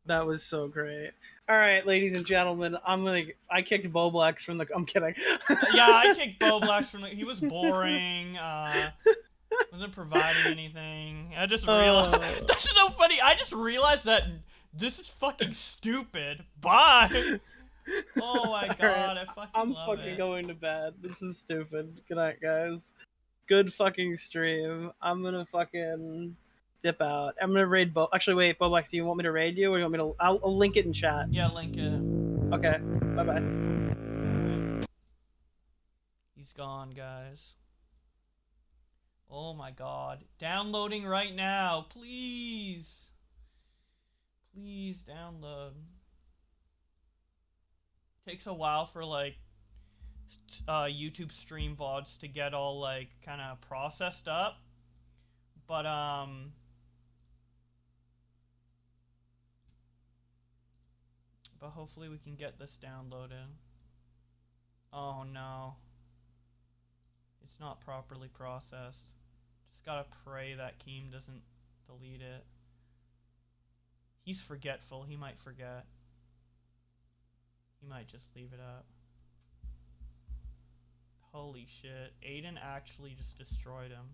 That was so great. All right, ladies and gentlemen, I kicked Boblax from the. I'm kidding. Yeah, I kicked Boblax from the. He was boring. Wasn't providing anything. I just realized. That's so funny. I just realized that this is fucking stupid. Bye. Oh my god, I fucking I'm love fucking it. going to bed. This is stupid. Good night, guys. Good fucking stream. I'm gonna fucking dip out. I'm gonna raid Bo. Actually, wait, Boblax, do you want me to raid you, or you want me to? I'll link it in chat. Yeah, link it. Okay. Bye bye. He's gone, guys. Oh my god. Downloading right now. Please. Please download. Takes a while for like YouTube stream VODs to get all like kind of processed up. But hopefully we can get this downloaded. Oh no. It's not properly processed. Just gotta pray that Keem doesn't delete it. He's forgetful. He might forget. He might just leave it up. Holy shit. Aiden actually just destroyed him.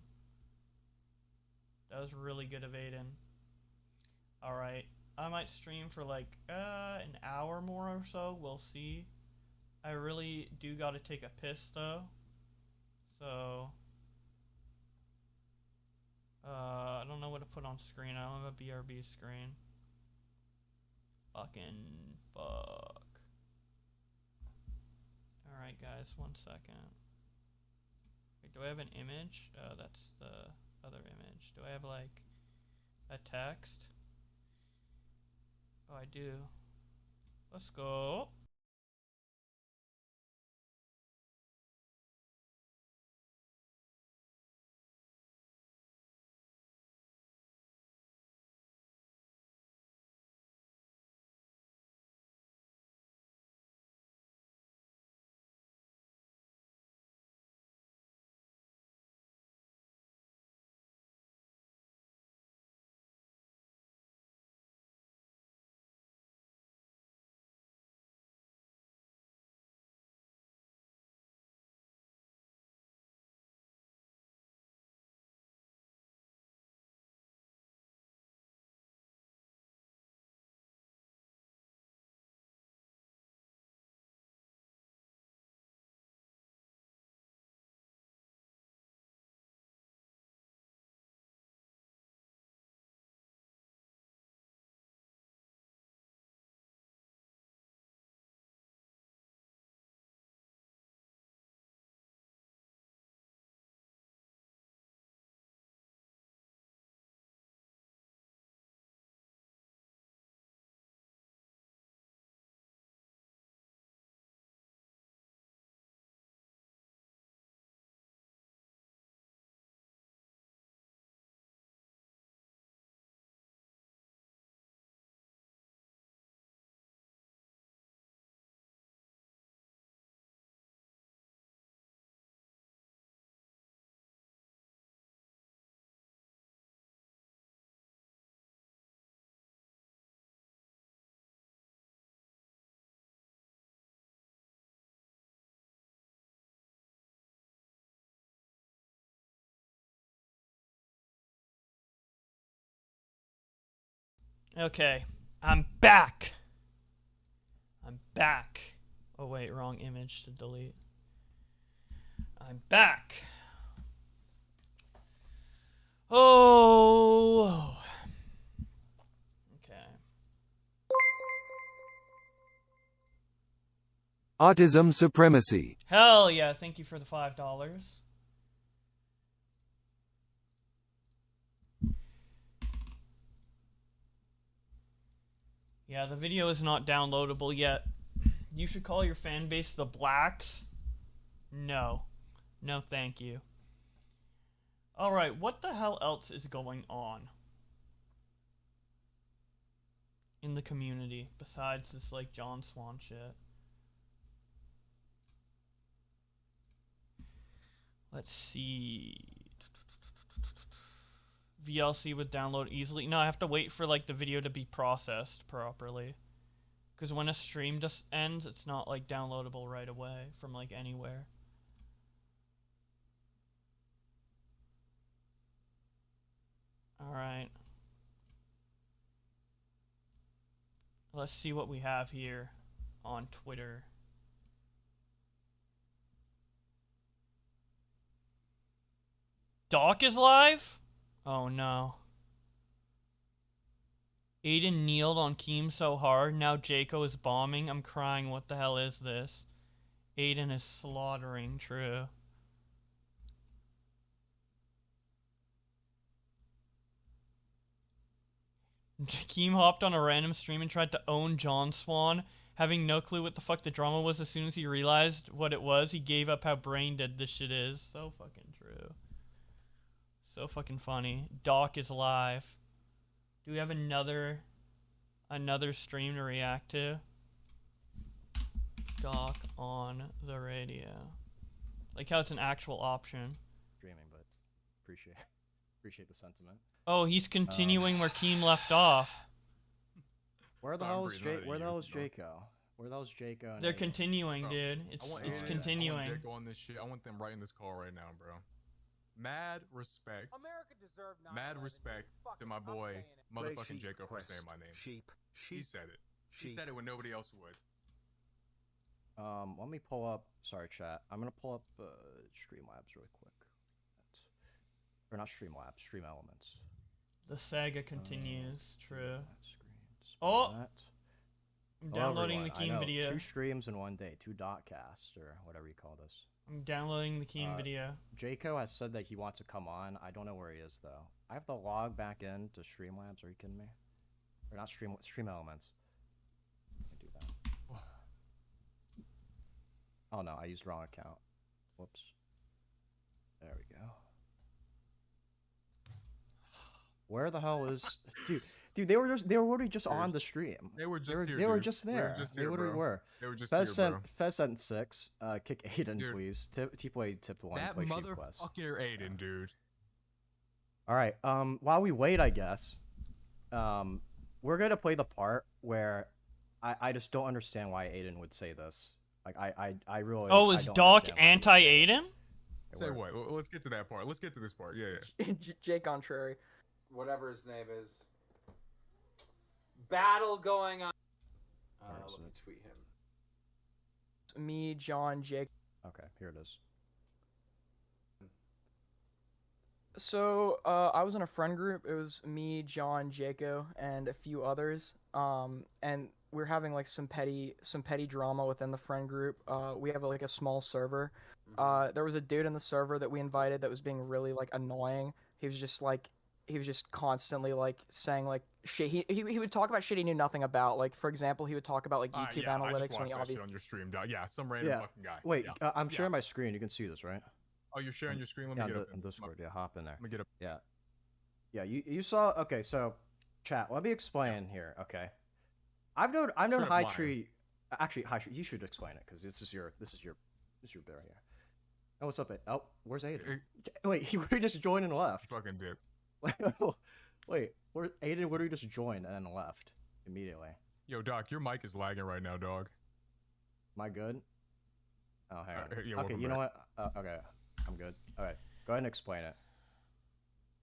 That was really good of Aiden. Alright. I might stream for like an hour more or so. We'll see. I really do gotta take a piss though. So I don't know what to put on screen. I don't have a BRB screen. Fucking fuck. Alright guys, 1 second. Wait, do I have an image? That's the other image. Do I have like a text? Oh, I do. Let's go. Okay, I'm back. I'm back. Oh wait, wrong image to delete. I'm back. Oh. Okay. Autism supremacy. Hell yeah, thank you for the $5. Yeah, the video is not downloadable yet. You should call your fan base the Blacks. No. No, thank you. Alright, what the hell else is going on in the community besides this, like, John Swan shit? Let's see. VLC would download easily. No, I have to wait for, like, the video to be processed properly. Because when a stream just ends, it's not, like, downloadable right away from, like, anywhere. Alright. Let's see what we have here on Twitter. Doc is live? Oh no. Aiden kneeled on Keem so hard, now Jako is bombing. I'm crying, what the hell is this? Aiden is slaughtering, true. Keem hopped on a random stream and tried to own John Swan, having no clue what the fuck the drama was. As soon as he realized what it was, he gave up how brain dead this shit is. So fucking true. So fucking funny. Doc is live. Do we have another stream to react to? Doc on the radio. Like how it's an actual option. Dreaming, but appreciate the sentiment. Oh, he's continuing where Keem left off. Where the hell is Jako? Where the hell is Jako? They're continuing, dude. It's continuing. I want Jako on this shit. I want them right in this call right now, bro. Mad respect. Mad respect to my boy, motherfucking Jako, for saying my name. He said it. He said it when nobody else would. Let me pull up. Sorry, chat. I'm gonna pull up Streamlabs really quick. Or not Streamlabs, Stream Elements. The saga continues. True. Oh! I'm downloading the Keem video. 2 streams in one day. 2 dotcasts, or whatever you call this. I'm downloading the Keem video. Jako has said that he wants to come on. I don't know where he is, though. I have to log back in to Streamlabs. Are you kidding me? Or not Stream Elements. Let me do that. Oh no, I used the wrong account. Whoops. There we go. Where the hell is dude? They were literally just on the stream. They were just They were just there. They literally were. They were just Fez here, bro. Fez sent 6. Kick Aiden, Dude. please. T-Play tipped 1. That Play Sheep Quest. motherfucker Aiden, dude. All right. While we wait, I guess, we're gonna play the part where I just don't understand why Aiden would say this. Like I really. Oh, is Doc anti-Aiden? Say what? Let's get to that part. Let's get to this part. Yeah. Jake Contrary. Whatever his name is. Battle going on. Let me tweet him. It's me, John, Jake. Okay, here it is. So, I was in a friend group. It was me, John, Jako, and a few others. And we're having like some petty drama within the friend group. We have like a small server. There was a dude in the server that we invited that was being really like annoying. He was just constantly like saying like shit. He would talk about shit he knew nothing about. Like for example, he would talk about like YouTube yeah, I analytics just when he watched that obviously shit on your stream, dog. Yeah, some random fucking guy. Wait, yeah. I'm sharing my screen. You can see this, right? Oh, you're sharing your screen. Let me get up in Discord. Yeah, hop in there. Let me get up. Yeah. You saw. Okay, so chat. Let me explain here. Okay, I've known High Tree. Actually, High Tree, you should explain it because this is your bear here. Oh, what's up? Oh, where's Aiden? Wait, he literally just joined and left. Fucking dip. Wait, where Aiden literally just joined and then left immediately. Yo, Doc, your mic is lagging right now, dog. Am I good? Oh, hang on. Yeah, okay, you know what? Okay, I'm good. All right, go ahead and explain it.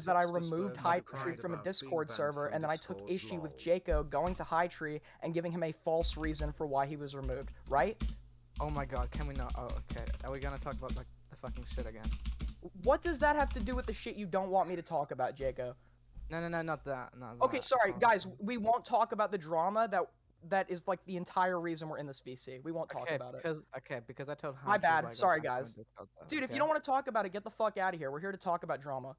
is that I removed High Tree from a Discord server, and then I took issue with Jako going to High Tree and giving him a false reason for why he was removed, right? Oh my god, can we not? Oh, okay. Are we gonna talk about like the fucking shit again? What does that have to do with the shit you don't want me to talk about, Jako? No, not that. Not Okay, that. sorry, guys. We won't talk about the drama that is like the entire reason we're in this VC. We won't talk about it. Because I told My Hunter bad. why I got Sorry, banned from guys. Discord server, Dude, if you okay? don't want to talk about it, get the fuck out of here. We're here to talk about drama.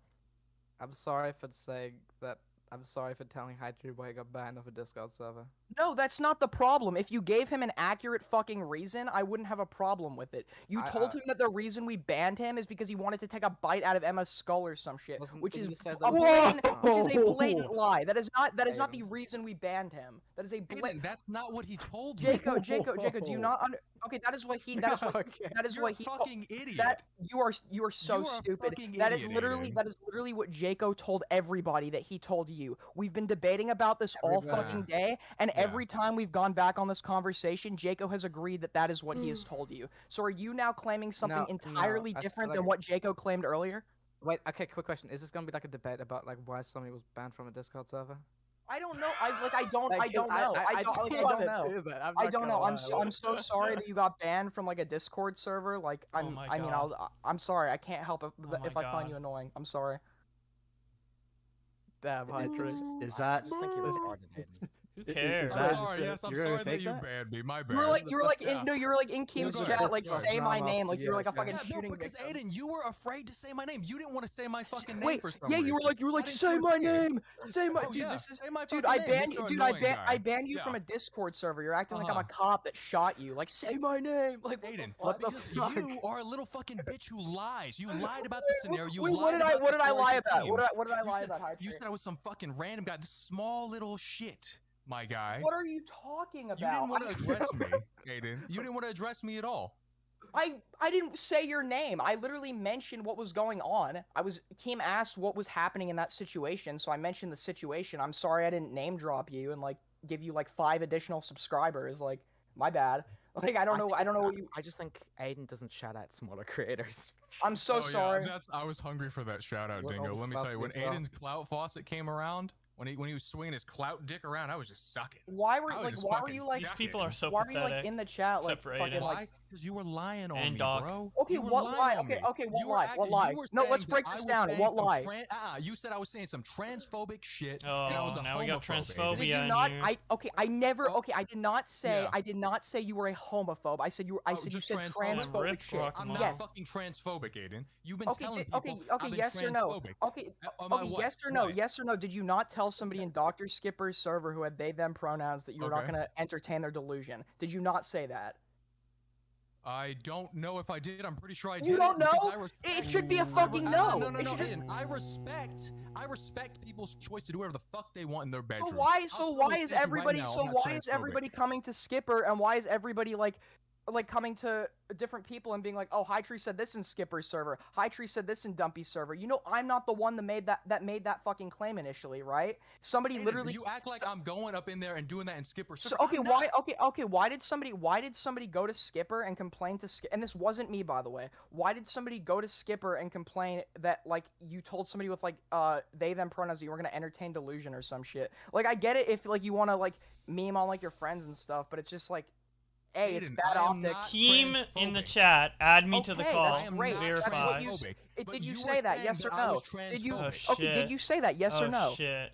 I'm sorry for saying that. I'm sorry for telling Hydra why he got banned off a Discord server. No, that's not the problem. If you gave him an accurate fucking reason, I wouldn't have a problem with it. You told him that the reason we banned him is because he wanted to take a bite out of Emma's skull or some shit, which is a blatant lie. That is not the reason we banned him. That is a blatant. That's not what he told me. Jako, do you not okay, that is what he fucking idiot. That you are so stupid. That is literally what Jako told everybody that he told you. We've been debating about this all fucking day, and every time we've gone back on this conversation, Jako has agreed that is what he has told you. So are you now claiming something entirely different than what Jako claimed earlier? Wait, okay, quick question. Is this gonna be like a debate about like why somebody was banned from a Discord server? I don't know. I don't know. I'm so sorry that you got banned from like a Discord server. Like I'm sorry. I can't help it if I find you annoying. I'm sorry. Damn, Hydrus. Is that? just think it was ordinated. Who cares? I'm sorry. Yes, I'm sorry that you banned me. My bad. You were like in Keem's chat, like say my name, like you were like a fucking shooting because victim. Aiden, you were afraid to say my name. You didn't want to say my fucking name for some reason. You were like say my name, say my. Dude, this is dude. I banned you. Dude, I banned you from a Discord server. You're acting like I'm a cop that shot you. Like say my name. Like Aiden, what the fuck? You are a little fucking bitch who lies. You lied about the scenario. What did I lie about? What did I lie about? You said I was some fucking random guy. This small little shit. My guy. What are you talking about? You didn't want to address me, Aiden. You didn't want to address me at all. I didn't say your name. I literally mentioned what was going on. Keem asked what was happening in that situation, so I mentioned the situation. I'm sorry I didn't name drop you and like give you like 5 additional subscribers. Like, my bad. Like I don't know what you. I just think Aiden doesn't shout out smaller creators. I'm so sorry. Yeah, I was hungry for that shout out, Dingo. Let me tell you, when Aiden's clout faucet came around. When he was swinging his clout dick around, I was just sucking. Why were you like? These people are so why pathetic. were you like in the chat like fucking like? Because you were lying on and me, Doc. bro. Okay, what lie? Okay, what lie? What lie? No, let's break this down. What lie? You said I was saying some transphobic shit. Oh, and I was a now we got transphobia. Did you not? I never. Okay, I did not say you were a homophobe. I said you said transphobic shit. I'm not fucking transphobic, Aiden. You've been telling people. Okay, yes or no? Okay, yes or no? Yes or no? Did you not tell somebody in Dr. Skipper's server who had they them pronouns that you were not going to entertain their delusion? Did you not say that? I don't know if I did. I'm pretty sure I did. You don't know? It should be a fucking no. No, Aiden. I respect people's choice to do whatever the fuck they want in their bedroom. So why is everybody coming to Skipper, and why is everybody like coming to different people and being like, oh, High Tree said this in Skipper's server, High Tree said this in Dumpy's server. You know, I'm not the one that made that fucking claim initially, right? Somebody literally. You act like I'm going up in there and doing that in Skipper's server. So, why did somebody go to Skipper and complain to Skipper? And this wasn't me, by the way. Why did somebody go to Skipper and complain that like you told somebody with like they them pronouns that you were gonna entertain delusion or some shit? Like I get it if like you want to like meme on like your friends and stuff, but it's just like. Hey, it's bad optics. Team in the chat, add me to the call. That's great. Verify. Did you say that? Yes or no? Did you? Oh, okay. Did you say that? Yes or no? Oh shit.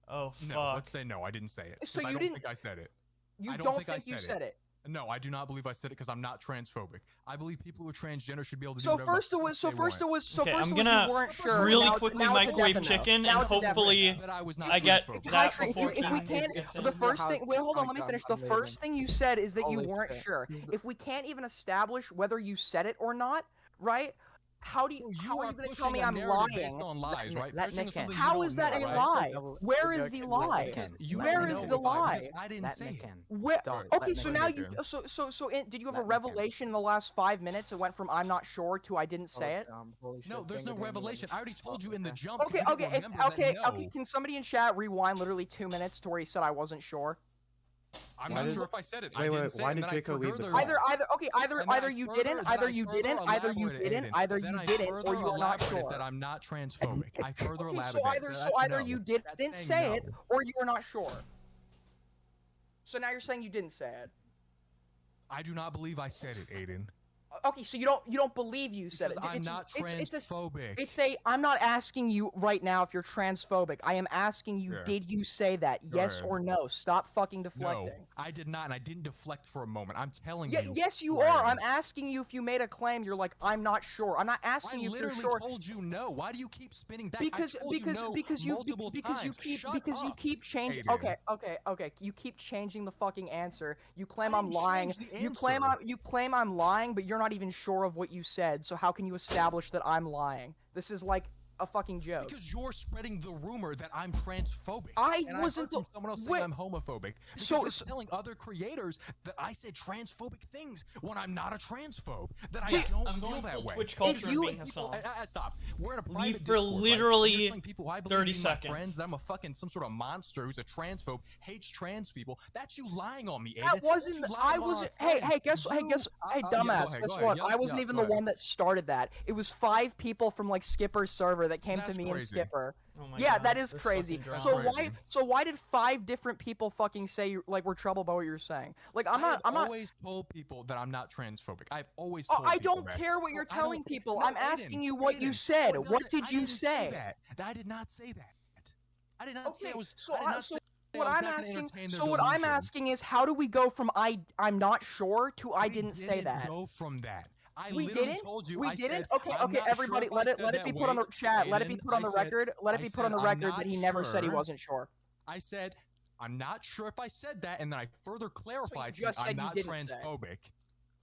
Oh fuck. No, let's say no. I didn't say it. So you I don't didn't. think I said it. You don't think you said it? No, I do not believe I said it because I'm not transphobic. I believe people who are transgender should be able to do So whatever first it was. Okay, I'm gonna we weren't sure. really quickly microwave chicken, and hopefully I get that before if we can't, the first thing. Wait, hold on. Let me finish. The first thing you said is that you weren't sure. If we can't even establish whether you said it or not, right? How are you going to tell me I'm lying? Lies, right? How is that a lie? Where is the lie? Where is the lie? I didn't say it. Where? Okay, so now you. Did you have a revelation in the last 5 minutes? It went from I'm not sure to I didn't say it. No, there's no revelation. I already told you in the jump. Okay. Can somebody in chat rewind literally 2 minutes to where he said I wasn't sure? I'm not sure if I said it. I didn't say it. Did Jako leave the call? Either you didn't, or you're not sure. That I'm not transphobic. I further elaborated. So either you didn't say it, or you were not sure. So now you're saying you didn't say it. I do not believe I said it, Aiden. Okay, so you don't believe you said Because it. I'm not transphobic. I'm not asking you right now if you're transphobic. I am asking you, Yeah. did you say that? Go Yes ahead. or no? Stop fucking No, deflecting. I did not, and I didn't deflect for a moment. I'm telling Yeah, you. yes, you who I are. am. I'm asking you if you made a claim. You're like, I'm not sure. I'm not asking I you if you're literally sure. told you no. Why do you keep spinning that? Because I told you no multiple times. Shut you up, keep changing. Aiden. Okay. You keep changing the fucking answer. You claim I'm didn't lying. change the You claim answer. I'm lying, but you're not even sure of what you said. So how can you establish that I'm lying? This is like a fucking joke. Because you're spreading the rumor that I'm transphobic. I and wasn't I heard from someone else saying I'm homophobic. Because you're telling other creators that I said transphobic things when I'm not a transphobe. That I don't feel that way. Twitch culture and being Hassan. Stop. We're in a private Leave for Discord, literally right? You're telling people who I believe 30 to be my seconds. friends that I'm a fucking some sort of monster who's a transphobe, hates trans people. That's you lying on me, Aiden. That wasn't. I wasn't. Hey, dumbass. Go Guess ahead. what? Yep, I wasn't even go the ahead. one that started that. It was 5 people from like Skipper's server that came to me and crazy. Skipper. Oh my Yeah, God, that is this crazy. fucking So drama. why did 5 different people fucking say like we're troubled by what you're saying? Like I'm not. I've always told people that I'm not transphobic. I've always Oh, told I people don't that. care what you're I telling don't- people. No, I'm asking Aiden, you what you Aiden, said. no, it What doesn't- did I you didn't say? that. I did not say that. I did not say I was. So I did not say what I was I'm not gonna asking. entertain their So what I'm delusions. asking is, how do we go from I'm not sure to I didn't say didn't that? Go from that. I We literally didn't. told you. We I didn't. Said, Okay. I'm not Everybody, sure if let I it said be that. put on the Wait, chat. Let it be Aiden, put on I the said- record. Let it I be put on said, the I'm record not that he never said he sure. wasn't sure. I said I'm not sure if I said that, and then I further clarified saying just I'm said you not didn't say. transphobic.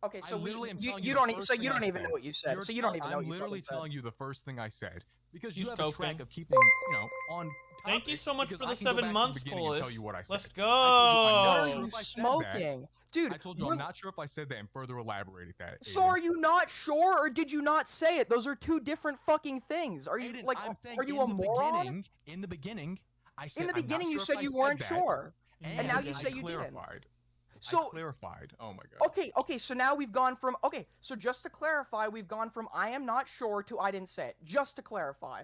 Okay, so I literally am telling you you don't the first thing you don't I even know said. what you said. You're So you don't even know I'm what you literally fucking telling said. you the first thing I said because He's you have a track coping. of keeping on. Thank you so much because for I the can go 7 back to the months, beginning and tell Polish. you what I said. Let's I told you I'm go. not sure if I said that. Smoking, dude. I told you I'm not sure if I said that and further elaborated that. So Aiden. are you not sure, or did you not say it? Those are 2 different fucking things. Are you Aiden, like? I'm saying Are you a in the moron? In the beginning, I said In the I'm not beginning, you sure said if I you said weren't that, sure, and now you I say you didn't. clarified. So I clarified. Oh my god. Okay, so now we've gone from so just to clarify, we've gone from I am not sure to I didn't say it. Just to clarify.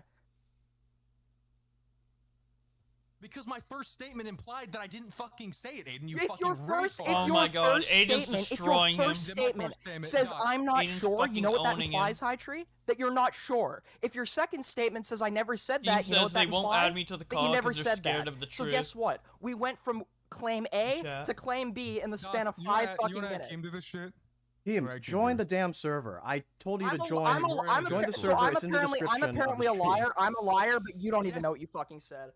Because my first statement implied that I didn't fucking say it, Aiden. You If fucking your first, retard. Oh my God, Aiden's destroying him. statement Dog, says I'm not Aiden's sure, you know what that fucking owning implies, High Tree? That you're not sure. If your second statement says I never said that, you know says what that they implies? won't add me to the That call you never 'cause they're said scared that. of the So truth. guess what? We went from claim A Chat. to claim B in the Dog, span of you 5 and fucking I minutes. came to this shit. Keem, join the damn server. I told you to join. Join the So server. I'm It's in the apparently description. I'm apparently a of the stream. liar. I'm a liar, but you don't even know what you fucking said.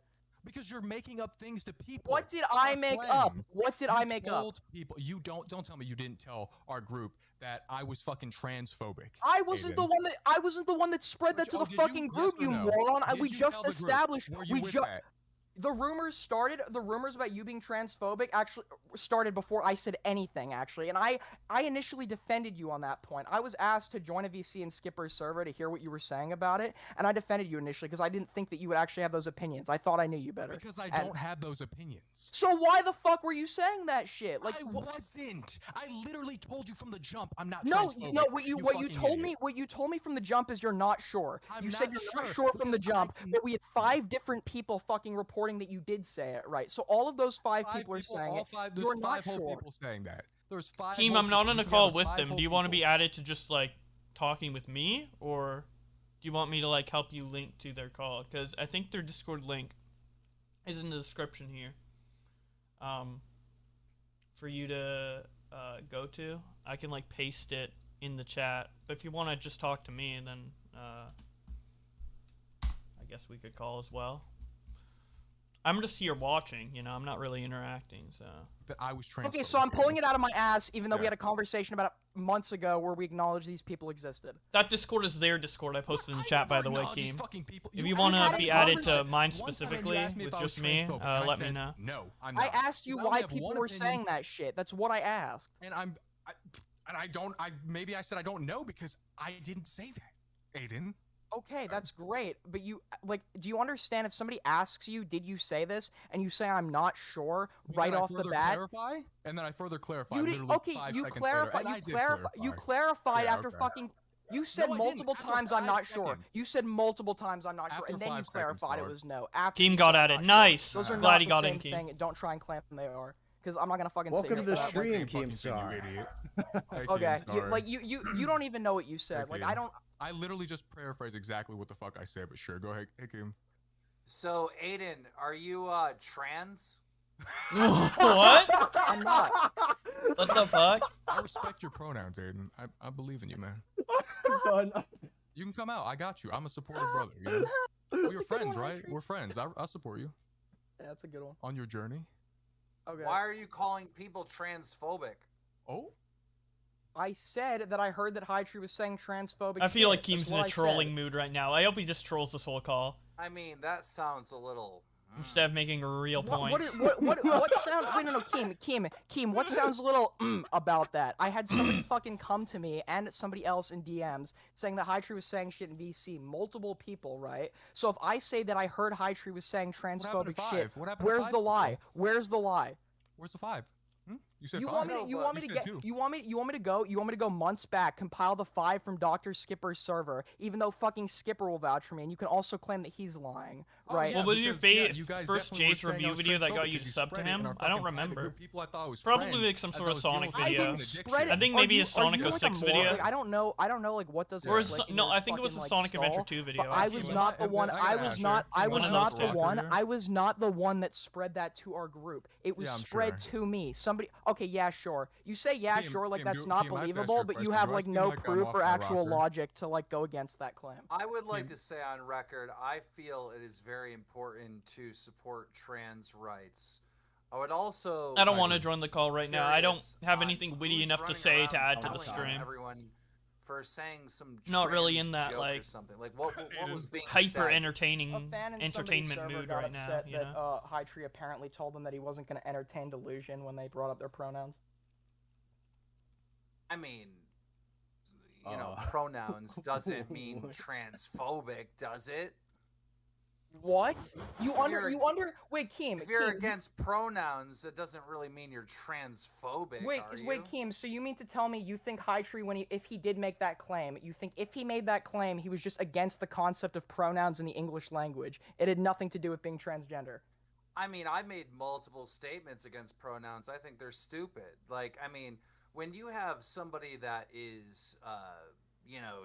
Because you're making up things to people. What did I make up? What did I make up? People, you don't tell me you didn't tell our group that I was fucking transphobic. I wasn't the Aiden. one that spread that to the Did you? fucking group, Yes or you no? moron. Did We you just tell the group? established. Were you with that? The rumors about you being transphobic actually started before I said anything, actually. And I initially defended you on that point. I was asked to join a VC in Skipper's server to hear what you were saying about it, and I defended you initially because I didn't think that you would actually have those opinions. I thought I knew you better. Because I don't have those opinions. So why the fuck were you saying that shit? Like I wasn't. I literally told you from the jump I'm not No, transphobic. no. What you fucking told idiot. what you told me from the jump is you're not sure. You said not you're not sure sure from the jump, but we had 5 different people fucking reporting that you did say it, right? So all of those 5 people are saying all it. five, You're there's not 5 whole sure. people saying that. There's 5. Keem, whole I'm not people. on a You call have with 5 them. whole Do you want to people. be added to just like talking with me, or do you want me to like help you link to their call? Because I think their Discord link is in the description here. For you to go to, I can like paste it in the chat. But if you want to just talk to me, then I guess we could call as well. I'm just here watching, you know. I'm not really interacting, so. That I was transphobic. Okay, so I'm pulling it out of my ass, even though we Yeah. had a conversation about it months ago where we acknowledged these people existed. That Discord is their Discord. I posted in the chat, by the way, acknowledge these Keem. fucking people. If You you want had to a be added to conversation- mine One time you specifically asked me if with I was just me, transphobic, and I let me said, know. No, I'm I not. asked you 'Cause I only why have people one were opinion, saying that shit. That's what I asked. And maybe I said I don't know because I didn't say that, Aiden. Okay, that's great, but you do you understand if somebody asks you, did you say this, and you say I'm not sure right Then I off the further bat? clarify, and then I further clarify. You did literally okay. 5 You seconds clarify. later, and You I did clarify. You clarified Yeah, after okay. fucking. You said No, I didn't. multiple After times I'm 5 not sure. seconds. You said multiple times I'm not sure, After and then you 5 seconds, clarified it Lord. was no. After Keem you got said at it. not sure. Nice. Those are Glad not he the got same in, Keem. thing. Don't try and claim they are, because I'm not gonna fucking Welcome say to the that. stream, Fucking Keemstar. you idiot. Okay, Keemstar. you don't even know what you said. Like, I don't. I literally just paraphrased exactly what the fuck I said, but sure, go ahead. Hey, Keem. So, Aiden, are you trans? What? I'm not. What the fuck? I respect your pronouns, Aiden. I believe in you, man. You can come out. I got you. I'm a supportive brother. You know? We're friends, right? We're friends. I support you. Yeah, that's a good one. On your journey. Okay. Why are you calling people transphobic? Oh? I said that I heard that High Tree was saying transphobic. I feel like shit. Keem's That's in what a I trolling said. mood right now. I hope he just trolls this whole call I mean, that sounds a little. instead of making a real point. What sound? Wait, no, Keem. What sounds a little about that? I had somebody fucking come to me and somebody else in DMs saying that High Tree was saying shit in VC. Multiple people, right? So if I say that I heard High Tree was saying transphobic shit, where's the lie? Where's the lie? Where's the 5? You said You 5? want me to go months back, compile the 5 from Dr. Skipper's server, even though fucking Skipper will vouch for me, and you can also claim that he's lying, right? What was your you guys first definitely were Jace saying I review was video that got transphobic you to 'cause you sub to spread it in him? our I don't fucking private remember. group. People I thought was Probably friends like some as sort I of was dealing Sonic with video. fucking addiction. I think maybe a Sonic like 06 a video. moron? I don't know like what does it Or like in no, your I think it was fucking, the like, Sonic Adventure skull, 2 video. But I was actually. not the one. I was not the one. two. I was not the one that spread that to our group. It was Yeah, I'm spread sure. to me. Somebody. Okay, yeah, sure. You say yeah, Keem, sure, like Keem, that's do- not Keem, I have to ask believable, you a but you question. have Do I like seem no like I'm proof off or my actual rocker? logic to like go against that claim. I would like to say on record, I feel it is very important to support trans rights. I would also. I don't want to join the call right now. I don't have anything witty who's enough to running say around to add to the telling stream. Everyone for saying some Not really trans in that joke like or something. Like what was being hyper said? entertaining A fan in somebody's entertainment server mood got right now. upset You that know? High Tree apparently told them that he wasn't going to entertain delusion when they brought up their pronouns. I mean, pronouns doesn't mean transphobic, does it? What? Wait, Keem. If you're Keem, against pronouns, that doesn't really mean you're transphobic. Wait, are you? wait, Keem. So you mean to tell me you think High Tree, if he did make that claim, you think if he made that claim, he was just against the concept of pronouns in the English language? It had nothing to do with being transgender. I mean, I made multiple statements against pronouns. I think they're stupid. Like, I mean, when you have somebody that is,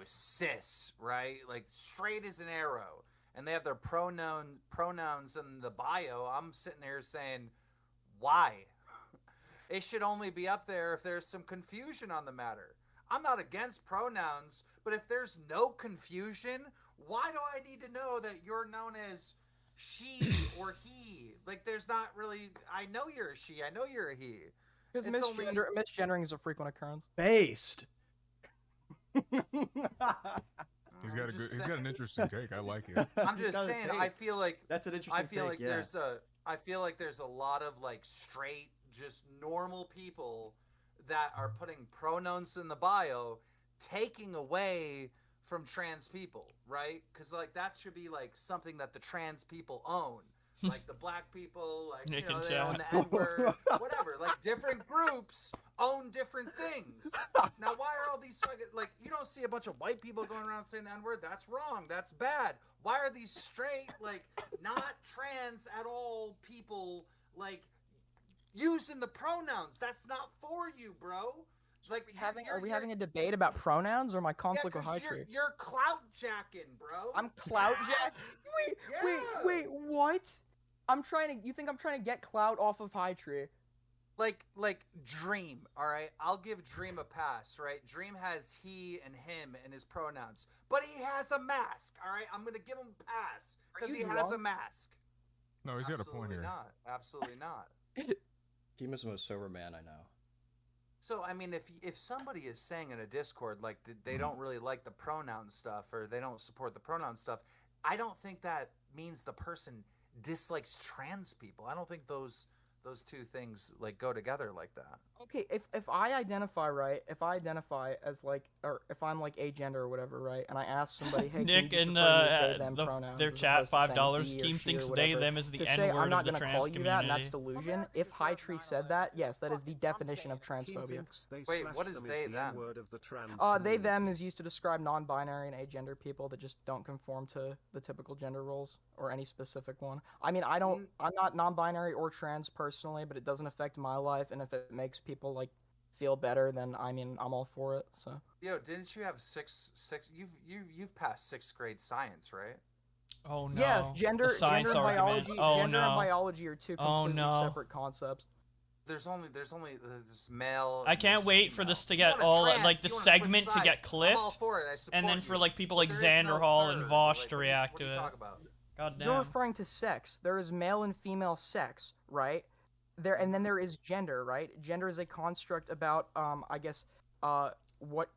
cis, right? Like straight as an arrow, and they have their pronouns in the bio, I'm sitting here saying, why? It should only be up there if there's some confusion on the matter. I'm not against pronouns, but if there's no confusion, why do I need to know that you're known as she or he? Like, there's not really. I know you're a she. I know you're a he. Because misgendering is a frequent occurrence. Based. He's got an interesting take. I like it. I'm just saying. I feel like that's an interesting. I feel take, like I feel like there's a lot of like straight, just normal people that are putting pronouns in the bio, taking away from trans people, right? Because like that should be like something that the trans people own. Like the black people, like Nick they and own Chad. the N-word, whatever. Like different groups own different things. Now, why are all these fucking like you don't see a bunch of white people going around saying the N-word? That's wrong. That's bad. Why are these straight, like not trans at all people like using the pronouns? That's not for you, bro. Like Are we having a debate about pronouns or my conflict with High Tree? You're clout jacking, bro. I'm clout jack. Wait, what? You think I'm trying to get clout off of High Tree? Like Dream, all right? I'll give Dream a pass, right? Dream has he and him in his pronouns, but he has a mask, all right? I'm gonna give him a pass because he has a mask. No, he's got a point here. Absolutely not. Keem is the most sober man I know. So, I mean, if somebody is saying in a Discord, like, they don't really like the pronoun stuff or they don't support the pronoun stuff, I don't think that means the person dislikes trans people. I don't think those two things, like, go together like that. Okay, if I identify, right, as, like, or if I'm, like, agender or whatever, right, and I ask somebody, hey, Nick can you and just refer to they, them pronouns their as chat opposed to $5. saying he or Keem she thinks or they whatever, them is the to say, N-word I'm not of the gonna trans call you that, and that's community. delusion. If High Tree said that, yes, that is the definition of transphobia. Wait, what is they, them? They, them is used to describe non-binary and agender people that just don't conform to the typical gender roles or any specific one. I mean, I'm not non-binary or trans personally, but it doesn't affect my life, and if it makes people, like, feel better, then I mean I'm all for it. So. Yo, didn't you have six? You've passed 6th grade science, right? Oh no. Yes, gender and biology. Oh Gender no. and biology are two completely separate concepts. There's male. I can't wait for this to get all like the segment to get clipped, and then for like people like Xander Hall and Vosh to react to it. God damn. You're referring to sex. There is male and female sex, right? There, and then there is gender, right? Gender is a construct about I guess what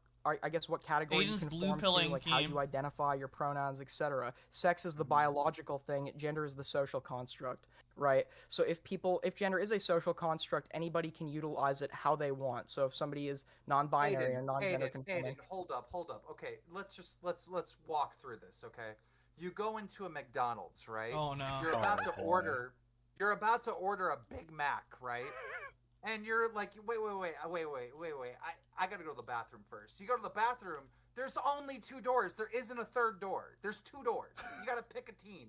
category Aiden's you blue conform to, pilling like how team. you identify, your pronouns, etc. Sex is the biological thing. Gender is the social construct, right? So if gender is a social construct, anybody can utilize it how they want. So if somebody is non-binary or non-gender conforming, Aiden, hold up. Okay, let's walk through this. Okay, you go into a McDonald's, right? Oh no. You're about to order. You're about to order a Big Mac, right? And you're like, wait. I gotta go to the bathroom first. You go to the bathroom. There's only 2 doors. There isn't a third door. There's 2 doors. You gotta pick a team.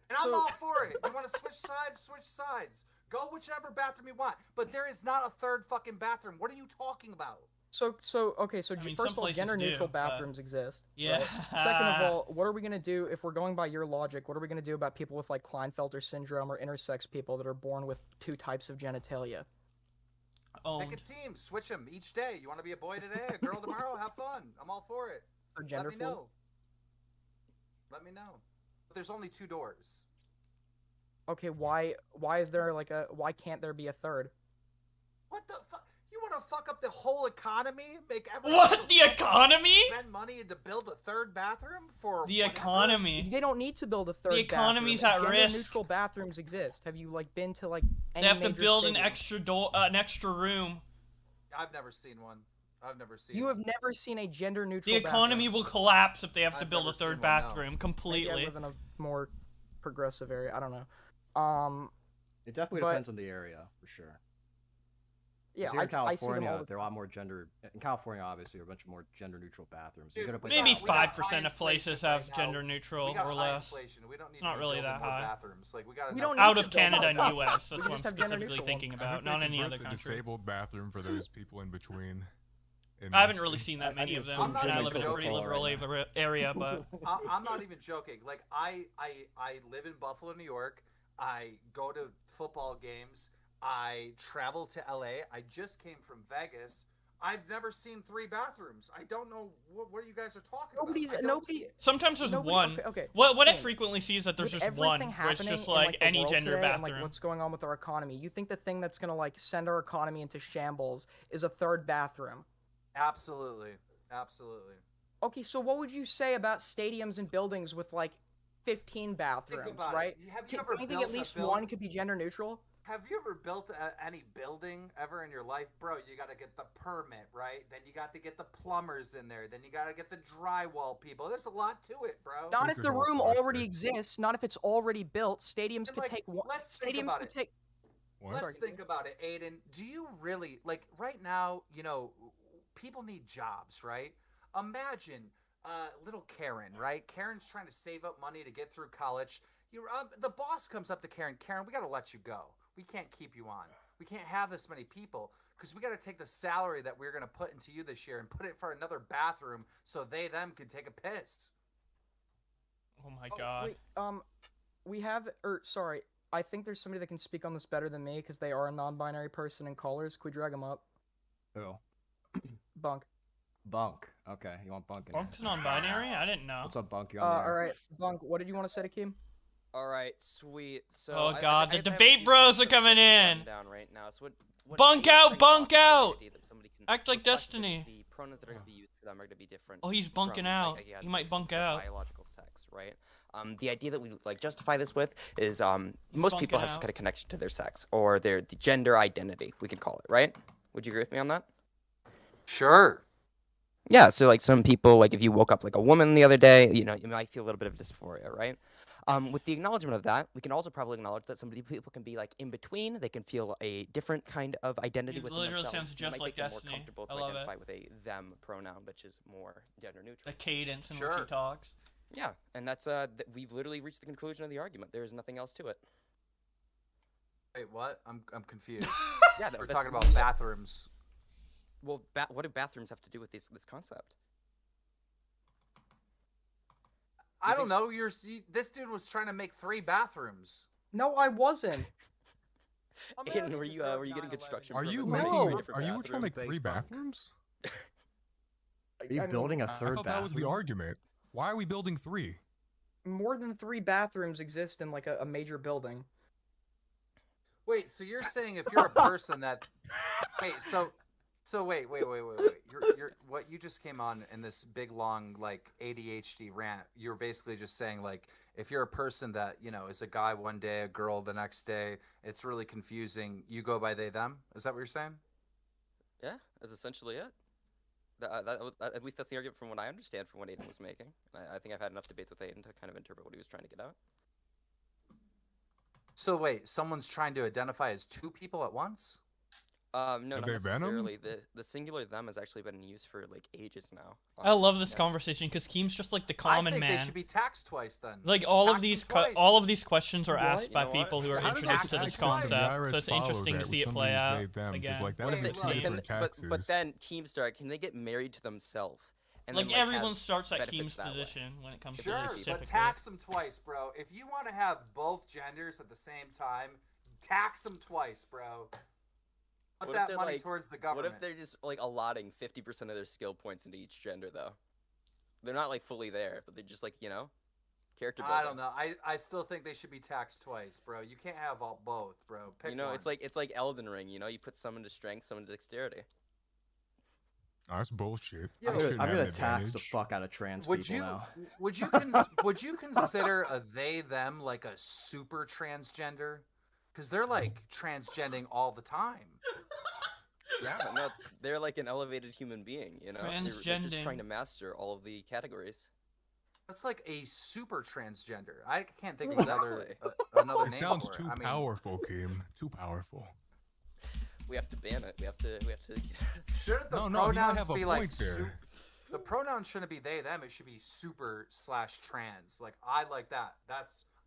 And I'm all for it. You want to switch sides? Switch sides. Go whichever bathroom you want. But there is not a third fucking bathroom. What are you talking about? First of all, gender-neutral bathrooms exist. Yeah. Right? Second of all, what are we gonna do if we're going by your logic? What are we gonna do about people with like Klinefelter syndrome or intersex people that are born with 2 types of genitalia? Pick a team. Switch them each day. You want to be a boy today, a girl tomorrow? Have fun. I'm all for it. So gender Let me know. Let me know. But there's only 2 doors. Okay, why is there why can't there be a third? What the fuck? You want to fuck up the whole economy? Make everyone What? The economy? Spend money to build a third bathroom for the economy. They don't need to build a third. The economy's bathroom. at risk. Neutral bathrooms exist. Have you been to any They have to major build stadium? an extra room. I've never seen one. You have never seen a gender neutral. The economy bathroom. will collapse if they have to I've build a never seen third one, bathroom no. completely. Maybe I live in a more progressive area. I don't know. It definitely depends on the area, for sure. Yeah, here in I see them California, all there are a lot more gender. In California, obviously, there are a bunch more gender-neutral bathrooms. Dude, Maybe 5% of places have gender neutral or less. Inflation. We don't need it's not really that high. Bathrooms. Like, Out of Canada and US, that's We what I'm just have gender specifically neutral thinking ones. about, not any other The country. disabled bathroom for those people in between. I haven't really seen that many of them, I'm and I not live in a pretty liberal area, but... I'm not even joking. Like, I live in Buffalo, New York. I go to football games. I travel to LA. I just came from Vegas. I've never seen 3 bathrooms. I don't know what you guys are talking about. Sometimes there's one. Okay. What I frequently see is that there's With just one, everything where it's happening just in, like the any world gender today bathroom. And, what's going on with our economy? You think the thing that's gonna send our economy into shambles is a third bathroom? Absolutely. Okay, so what would you say about stadiums and buildings with 15 bathrooms, right? Have Do you you ever think built at least a one could be gender neutral? Have you ever built any building ever in your life? Bro, you got to get the permit, right? Then you got to get the plumbers in there. Then you got to get the drywall people. There's a lot to it, bro. Not if the room already exists. Not if it's already built. Stadiums could take one. Let's think about it. What? Let's think about it, Aiden. Do you really, right now, people need jobs, right? Imagine little Karen, right? Karen's trying to save up money to get through college. The boss comes up to Karen. Karen, we got to let you go. We can't keep you on. We can't have this many people because we got to take the salary that we're going to put into you this year and put it for another bathroom so them can take a piss. Oh my god. Wait, I think there's somebody that can speak on this better than me because they are a non-binary person in colors. Could we drag them up? Who? Bunk. Bunk. Okay, you want Bunk in Bunk's non-binary? I didn't know. What's up, Bunk? You're on the air. Alright, Bunk, what did you want to say to Keem? Alright, sweet. So Oh I god, the just have a debate few bros things are coming in! down right now. So what Bunk Keem's out, trying to bunk talk about is out! the idea that somebody can Act like request that Destiny. The pronouns that are going to be used for them are going to be different. Oh, he's bunking from, out. like, He might bunk their out. biological sex, right? The idea that we justify this with is most people have some out. kind of connection to their sex or the gender identity, we can call it, right? Would you agree with me on that? Sure. Yeah, so some people, if you woke up like a woman the other day, you might feel a little bit of dysphoria, right? With the acknowledgement of that, we can also probably acknowledge that people can be in between. They can feel a different kind of identity It within literally themselves. sounds just might like make them Destiny. more comfortable I to love identify it. with a them pronoun, which is more gender neutral. The cadence in which he talks. Yeah, and that's we've literally reached the conclusion of the argument. There is nothing else to it. Wait, what? I'm confused. Yeah, we're that's talking about bathrooms. Well, what do bathrooms have to do with this concept? I don't know. This dude was trying to make 3 bathrooms. No, I wasn't. Aiden, were you getting construction? Are you permits? making? Are you trying to make 3 bathrooms? Are you building a third I thought that was the bathroom? argument. Why are we building 3? More than 3 bathrooms exist in like a major building. Wait, so you're saying if you're a person that wait, wait. You're what you just came on in this big long like ADHD rant. You're basically just saying like if you're a person that, is a guy one day, a girl the next day, it's really confusing. You go by they them? Is that what you're saying? Yeah, that's essentially it. At least that's the argument from what I understand from what Aiden was making. I think I've had enough debates with Aiden to kind of interpret what he was trying to get out. So wait, someone's trying to identify as 2 people at once? No, Are not they Venom? necessarily. The singular them has actually been in use for like ages now. I love this conversation because Keem's just like the common I think man. they should be taxed twice then. Like all Tax of these them twice. all of these questions are What? asked by You know what? people who are How does introduced to that this make sense? concept. The So it's IRS interesting to followed see that it with play somebody out who's they, them, 'cause, again. like, that doesn't But pay for taxes. then Keemstar, can they get married to themselves? And Like then, everyone have starts at benefits Keem's that way? position when it comes Sure, to this but typically. tax them twice, bro. If you want to have both genders at the same time, tax them twice, bro. Put What if that they're, money like- towards the What government. if they're just like allotting 50% of their skill points into each gender though? They're not like fully there, but they're just like character building. I don't know. I still think they should be taxed twice, bro. You can't have both, bro. Pick one. It's like Elden Ring. You put some into strength, some into dexterity. Oh, that's bullshit. Yeah, I but- shouldn't I'm have gonna an tax the advantage. fuck out of trans Would people you now. would you consider a they them like a super transgender? Because they're like transgending all the time. Yeah, no, they're like an elevated human being. They're just Transgending. trying to master all of the categories. That's like a super transgender. I can't think of Exactly. another It name sounds for too it. I mean, powerful, Kim. Too powerful. We have to ban it. We have to. Shouldn't the No, you might pronouns have a be like point there. the pronouns shouldn't be they them, it should be super/trans. Like I like that.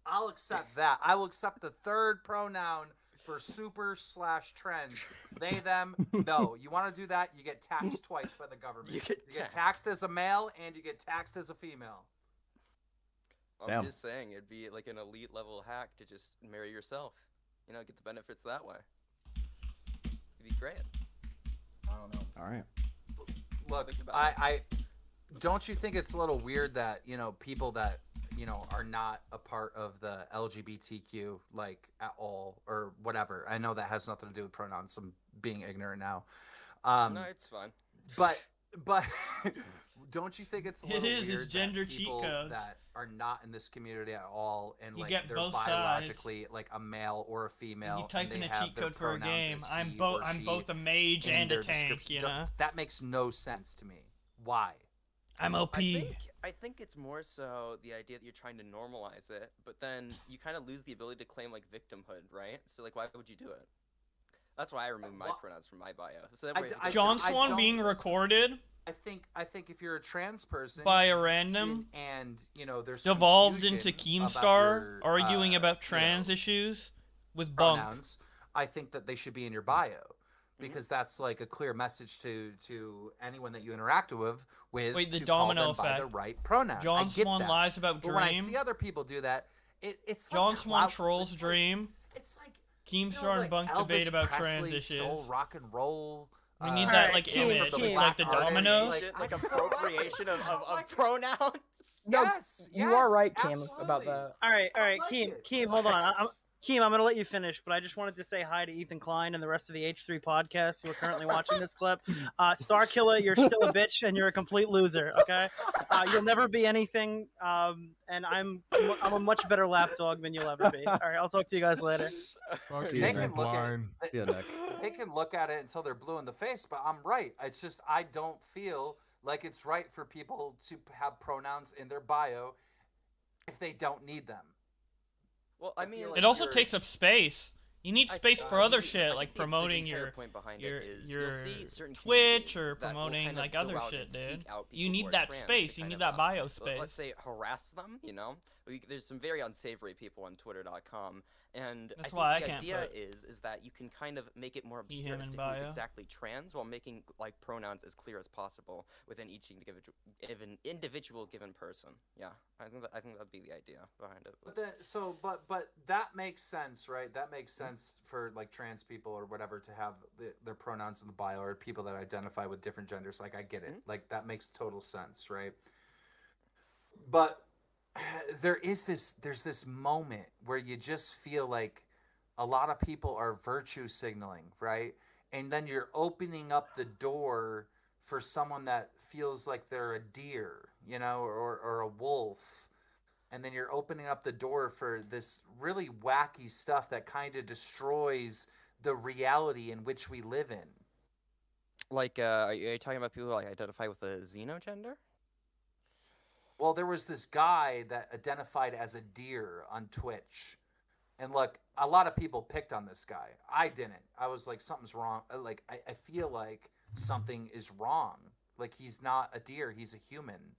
I'll accept that. I will accept the third pronoun for super/trans. They them. No, you want to do that, you get taxed twice by the government. You get taxed as a male and you get taxed as a female. I'm Damn. just saying, it'd be like an elite level hack to just marry yourself. Get the benefits that way. It'd be great. I don't know. All right. Look, I don't you think it's a little weird that people that are not a part of the LGBTQ like at all or whatever. I know that has nothing to do with pronouns. I'm being ignorant now. No, it's fine. But don't you think it's a It little is, weird it's gender that cheat people codes. that are not in this community at all and You like get they're both sides. biologically like a male or a female? You type and in they a have cheat their code for a pronouns game. as I'm he both. or I'm she both a mage in and a their tank. description. That makes no sense to me. Why? I'm OP. I think it's more so the idea that you're trying to normalize it, but then you kind of lose the ability to claim like victimhood, right? So like, why would you do it? That's why I removed my pronouns from my bio. So that way John Swan being recorded I think if you're a trans person by a random and there's devolved into confusion about Keemstar your, arguing about trans issues with Bunk. pronouns, I think that they should be in your bio because that's like a clear message to anyone that you interact with. Wait, the to call domino them by effect. the right pronoun. John I get Swan that. lies about But when I Dream. see other people do that, it's John like Swan clout- trolls it's Dream. It's like Keemstar and Bunk Elvis debate about Presley trans issues. stole rock and roll. We need that Alright, like Keem, image, Keem. like the Black artists, dominoes. like appropriation of pronouns. No, Yes, you are yes, right, Kim, absolutely. about that. All right, like Keem, it. Keem, hold on. Keem, I'm gonna let you finish, but I just wanted to say hi to Ethan Klein and the rest of the H3 podcast who are currently watching this clip. Star Killer, you're still a bitch and you're a complete loser. Okay, you'll never be anything, and I'm a much better lapdog than you'll ever be. All right, I'll talk to you guys later. Fuck They you, can Nick look at Line. Yeah, Nick. they can look at it until they're blue in the face, but I'm right. It's just I don't feel like it's right for people to have pronouns in their bio if they don't need them. Well, I mean, It also takes up space. You need space for other shit, like promoting your Twitch or promoting like other shit, dude. You need that space. You need that bio space. Let's say harass them. There's some very unsavory people on Twitter.com, and That's I why think I the can't idea put is that you can kind of make it more him obscure as in to bio. who's exactly trans, while making like pronouns as clear as possible within each individual given person. Yeah, I think that'd be the idea behind it. But that makes sense, right? That makes sense for like trans people or whatever to have their pronouns in the bio, or people that identify with different genders. Like I get it. Like that makes total sense, right? But there's this moment where you just feel like a lot of people are virtue signaling, right? And then you're opening up the door for someone that feels like they're a deer, or a wolf. And then you're opening up the door for this really wacky stuff that kind of destroys the reality in which we live in. Like, are you talking about people who like identify with the xenogender? Well, there was this guy that identified as a deer on Twitch. And look, a lot of people picked on this guy. I didn't. I was like, something's wrong. Like, I feel like something is wrong. Like, he's not a deer. He's a human.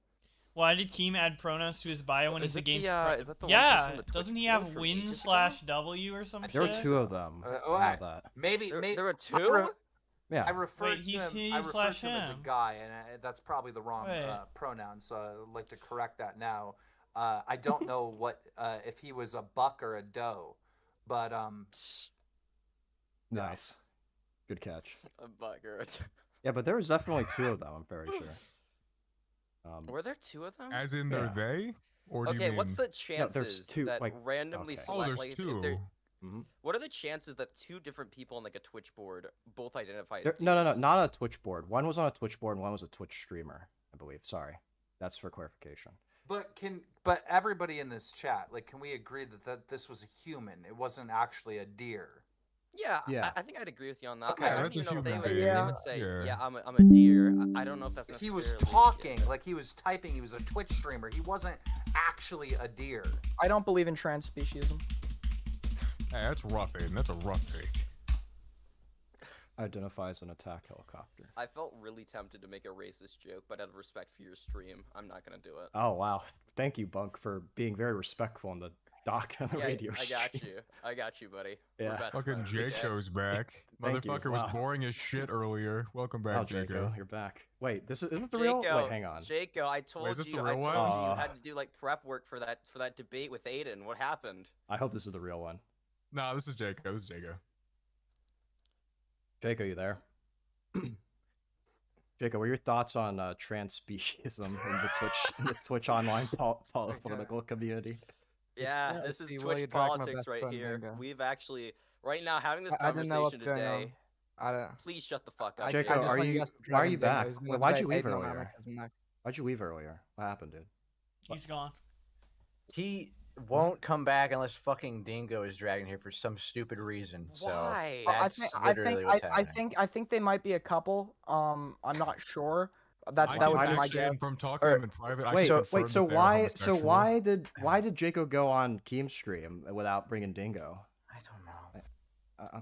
Why did Keem add pronouns to his bio when he's against? Is that the yeah, one person doesn't he have win/W or something? There were two of them. Maybe there were two. Yeah. I referred to him as a guy, and that's probably the wrong pronoun. So I'd like to correct that now. I don't know what if he was a buck or a doe, but Nice, good catch. A buck or a doe. Yeah, but there was definitely two of them. I'm very sure. Were there two of them? As in they're they? Or do you mean... what's the chances that randomly select? Oh, there's two. What are the chances that two different people on like a Twitch board both identify as No, not a Twitch board. One was on a Twitch board and one was a Twitch streamer, I believe. Sorry. That's for clarification. But everybody in this chat, like, can we agree that this was a human? It wasn't actually a deer. Yeah. I think I'd agree with you on that. Okay, I don't even know if they would say, yeah. I'm a deer. I don't know if that's necessarily... He was talking, like he was typing, he was a Twitch streamer. He wasn't actually a deer. I don't believe in trans speciesism. Hey, that's rough, Aiden. That's a rough take. Identify as an attack helicopter. I felt really tempted to make a racist joke, but out of respect for your stream, I'm not gonna do it. Oh, wow. Thank you, Bunk, for being very respectful on the doc on the radio stream. I got you, buddy. Yeah. We're best Fucking friends. Jaco's back. Motherfucker was boring as shit earlier. Welcome back, Jaco. You're back. Wait, isn't the real? Wait, hang on. Jaco, I told is this you. the real one? You had to do like prep work for that debate with Aiden. What happened? I hope this is the real one. No, this is Jaco. This is Jaco. Jaco, you there? Jaco, what are your thoughts on trans speciesism in the Twitch online political community? Yeah, this is Twitch politics right here. We've actually right now having this conversation today. Please shut the fuck up. Jaco, why are you back? Why'd you leave earlier? Why'd you leave earlier? What happened, dude? He's gone. He won't come back unless fucking Dingo is dragging here for some stupid reason. So Why? that's literally what's happening. I think they might be a couple. I'm not sure. That would be my guess. From talking to him in private, so why did Jaco go on Keem's stream without bringing Dingo? I don't know.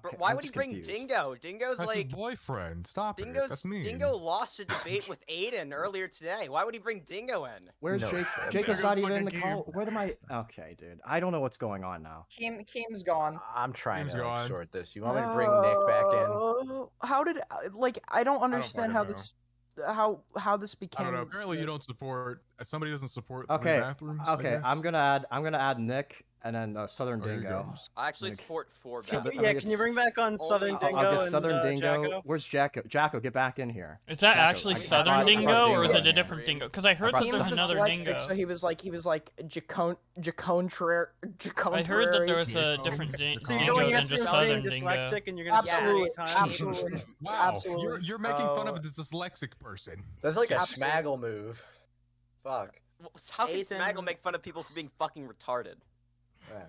But why would he bring Dingo? Dingo's that's like his boyfriend. Stop it. That's mean. Dingo lost a debate with Aiden earlier today. Why would he bring Dingo in? Where's Jake? Jaco's not even in the call. Where am I? Okay, dude. I don't know what's going on now. Keem's gone. I'm trying to sort this. You want me to bring Nick back in? How did I don't understand how this became. I don't know. Apparently, you don't support. Somebody doesn't support. Okay. 3 bathrooms. Okay. I'm gonna add Nick and then Southern Dingo. I actually support 4 bathrooms. Yeah, can you bring back on Southern Dingo? I'll get Southern and, Dingo. Jacko? Where's Jacko? Jacko, get back in here. Is that actually Southern Dingo, or is it a different Dingo? Because I heard that there's another Dingo. So he was like Jacone. I heard that there was a different Dingo than just Southern Dingo. Dyslexic, and you're gonna Absolutely. Wow, you're making fun of the dyslexic person. That's like a Smaggle move. Fuck. How can Smaggle make fun of people for being fucking retarded? Yeah.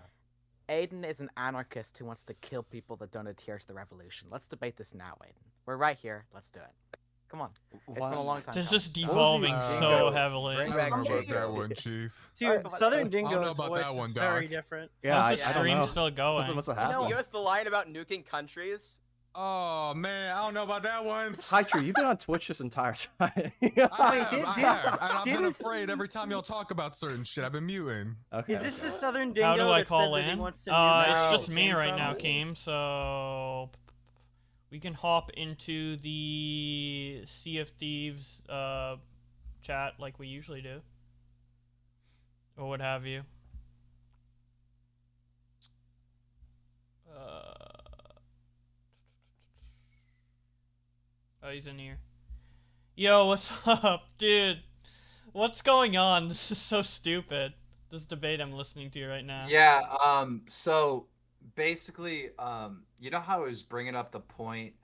Aiden is an anarchist who wants to kill people that don't adhere to the revolution. Let's debate this now, Aiden. We're right here. Let's do it. Come on. It's been a long time. This is coming. devolving so heavily. I don't know about that one, Chief. Dude, Southern I don't know Dingo's about voice that one, is very Doc. different. Yeah, How's the I don't stream know. still going? Something must have You happened. give us the line about nuking countries. Oh man, I don't know about that one. Hi, True. You've been on Twitch this entire time. I have, and I've been afraid every time y'all talk about certain shit. I've been muting. Okay. Is this the Southern Dingo How do I that call said that he in? wants to nuke It's where just he me came right from? now, Keem. So we can hop into the Sea of Thieves chat like we usually do, or what have you. Oh, he's in here. Yo, what's up, dude? What's going on? This is so stupid. This debate I'm listening to right now. Yeah. So basically, you know how I was bringing up the point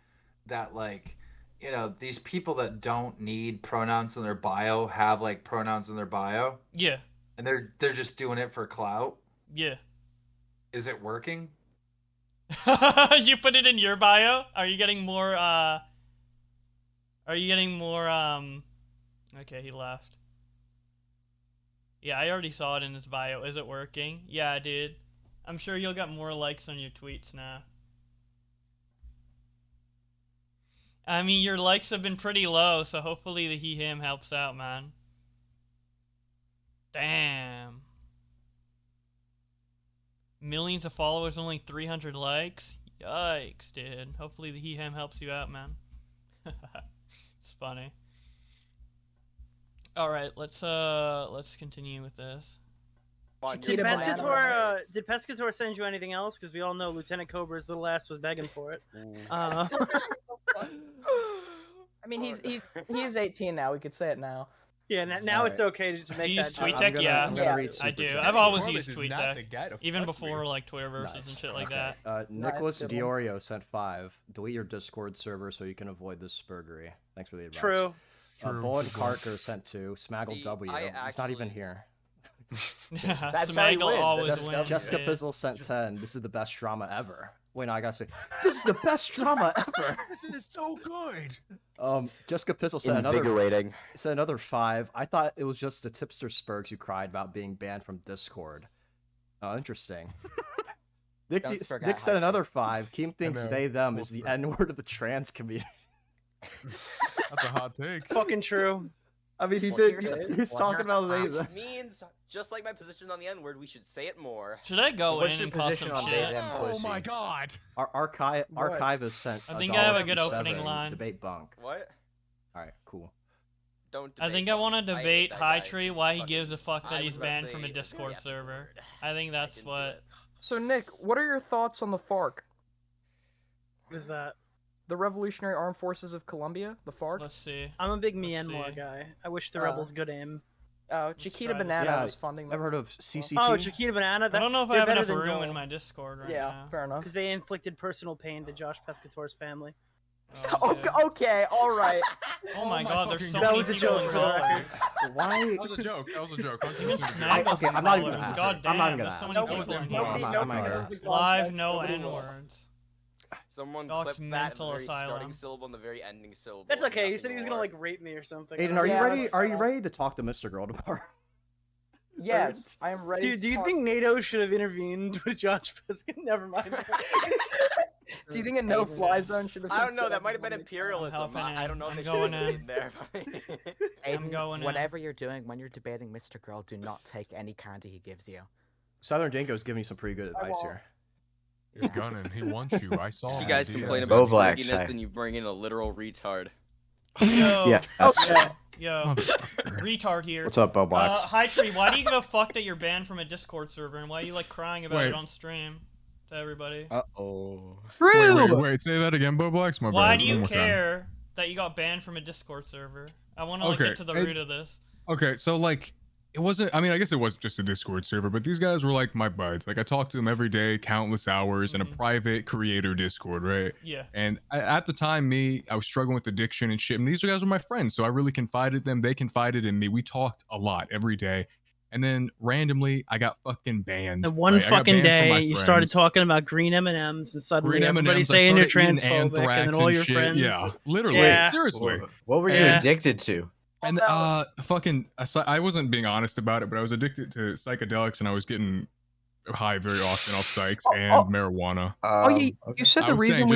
that like, you know, these people that don't need pronouns in their bio have like pronouns in their bio. Yeah. And they're just doing it for clout. Yeah. Is it working? You put it in your bio? Are you getting more, okay, he left. Yeah, I already saw it in his bio. Is it working? Yeah, dude. I'm sure you'll get more likes on your tweets now. I mean, your likes have been pretty low, so hopefully the he/him helps out, man. Damn. Millions of followers, only 300 likes? Yikes, dude. Hopefully the he/him helps you out, man. It's funny. All right, let's continue with this. Did Pescator send you anything else? Because we all know Lieutenant Cobra's little ass was begging for it. I mean, he is 18 now. We could say it now. Yeah, now it's okay to make You use that joke. TweetDeck? Yeah, I do. I've always used This is not the guy TweetDeck, to even fuck before with. like Twitterverses and shit like that. Nicholas Nice, good one. Diorio sent 5. Delete your Discord server so you can avoid this spurgery. Thanks for the advice. True. Bowen Carker sent 2. Smaggle See, W. I He's not even actually- here. That's how he Smaggle wins. always That's wins. Jessica dude. Pizzle sent 10. This is the best drama ever. Wait, no, I gotta say, this is the best drama ever. This is so good. Jessica Pizzle said another 5. I thought it was just the tipster Spurgs who cried about being banned from Discord. Oh, interesting. Nick said another 5. Keem thinks they, them is the N-word of the trans community. That's a hot take. Fucking true. I mean, he's talking about they, them. Which means, just like my position on the N-word, we should say it more. Should I go What's in your and cause position some on shit? they, them, Oh pussy? my god. Our archivist sent. I think I have a good $1.07 opening line. Debate bunk. What? All right, cool. Don't I debate think I want to hate debate that High guy. Tree He's why he fucking- gives a fuck I that was he's about to banned say from a the Discord F server. word. I think that's didn't do what. it. So Nick, what are your thoughts on the FARC, What is that? the Revolutionary Armed Forces of Colombia, the FARC? Let's see. I'm a big Let's Myanmar see. guy. I wish the rebels good aim. Chiquita try Banana Yeah, was funding them. Ever heard of CCT? Oh, Chiquita Banana. I don't know if I they're have better enough than room Dole. in my Discord right Yeah, now. fair enough. Because they inflicted personal pain to Josh Pescator's family. Oh, dude. Okay, all right. Oh my my god, there's fucking so God. That many was a people joke for the involved. record. Why? That was a joke. That was a joke. Even Hunter, Smaggle's Okay, I'm not even involved. gonna God answer. I'm not damn, gonna there's so answer. many No, people no, involved. I'm not gonna answer. Live, no N-words. Someone Dog's clip that mental very asylum. starting syllable and the very ending syllable. That's and okay. He nothing said he was gonna more. like rape me or something. Aiden, are you Yeah, ready? that's Are you fine. ready to talk to Mr. Girl tomorrow? Yes, I am ready. Dude, do to you talk- think NATO should have intervened with Josh Pesca? Never mind. Do you think a no-fly zone should have? I been don't know. set That up might have been when they- imperialism. helping I don't know in. if I'm they going should have in. been there. I'm going in. Whatever you're doing when you're debating Mr. Girl, do not take any candy he gives you. Southern Dingo's giving you some pretty good advice won't. here. He's gunning. He wants you. I saw You him. guys He complain is. about Bovlac, stinkiness, say. then you bring in a literal retard. Yo, Yeah. yo, retard here. What's up, Boblax? High Tree, why do you give a fuck that you're banned from a Discord server, and why are you like crying about Wait. it on stream to everybody? Uh-oh. Wait, say that again, Boblax. My Why bad. do One you more time. care that you got banned from a Discord server? I want to like Okay, get to the it- root of this. Okay, so like it wasn't. I mean, I guess it wasn't just a Discord server, but these guys were like my buds. Like I talked to them every day, countless hours in a private creator Discord, right? Yeah. And at the time, I was struggling with addiction and shit. And these guys were my friends, so I really confided in them. They confided in me. We talked a lot every day. And then randomly, I got fucking banned. The one right? I got fucking banned from my day, you started friends. talking about green M&Ms, and suddenly Green everybody's M&Ms, I saying you're started eating transphobic, and anthrax then all and your shit. friends. Yeah, literally, Yeah. seriously. What were you Yeah. addicted to? And I wasn't being honest about it, but I was addicted to psychedelics, and I was getting high very often off psychs and marijuana. You said the reason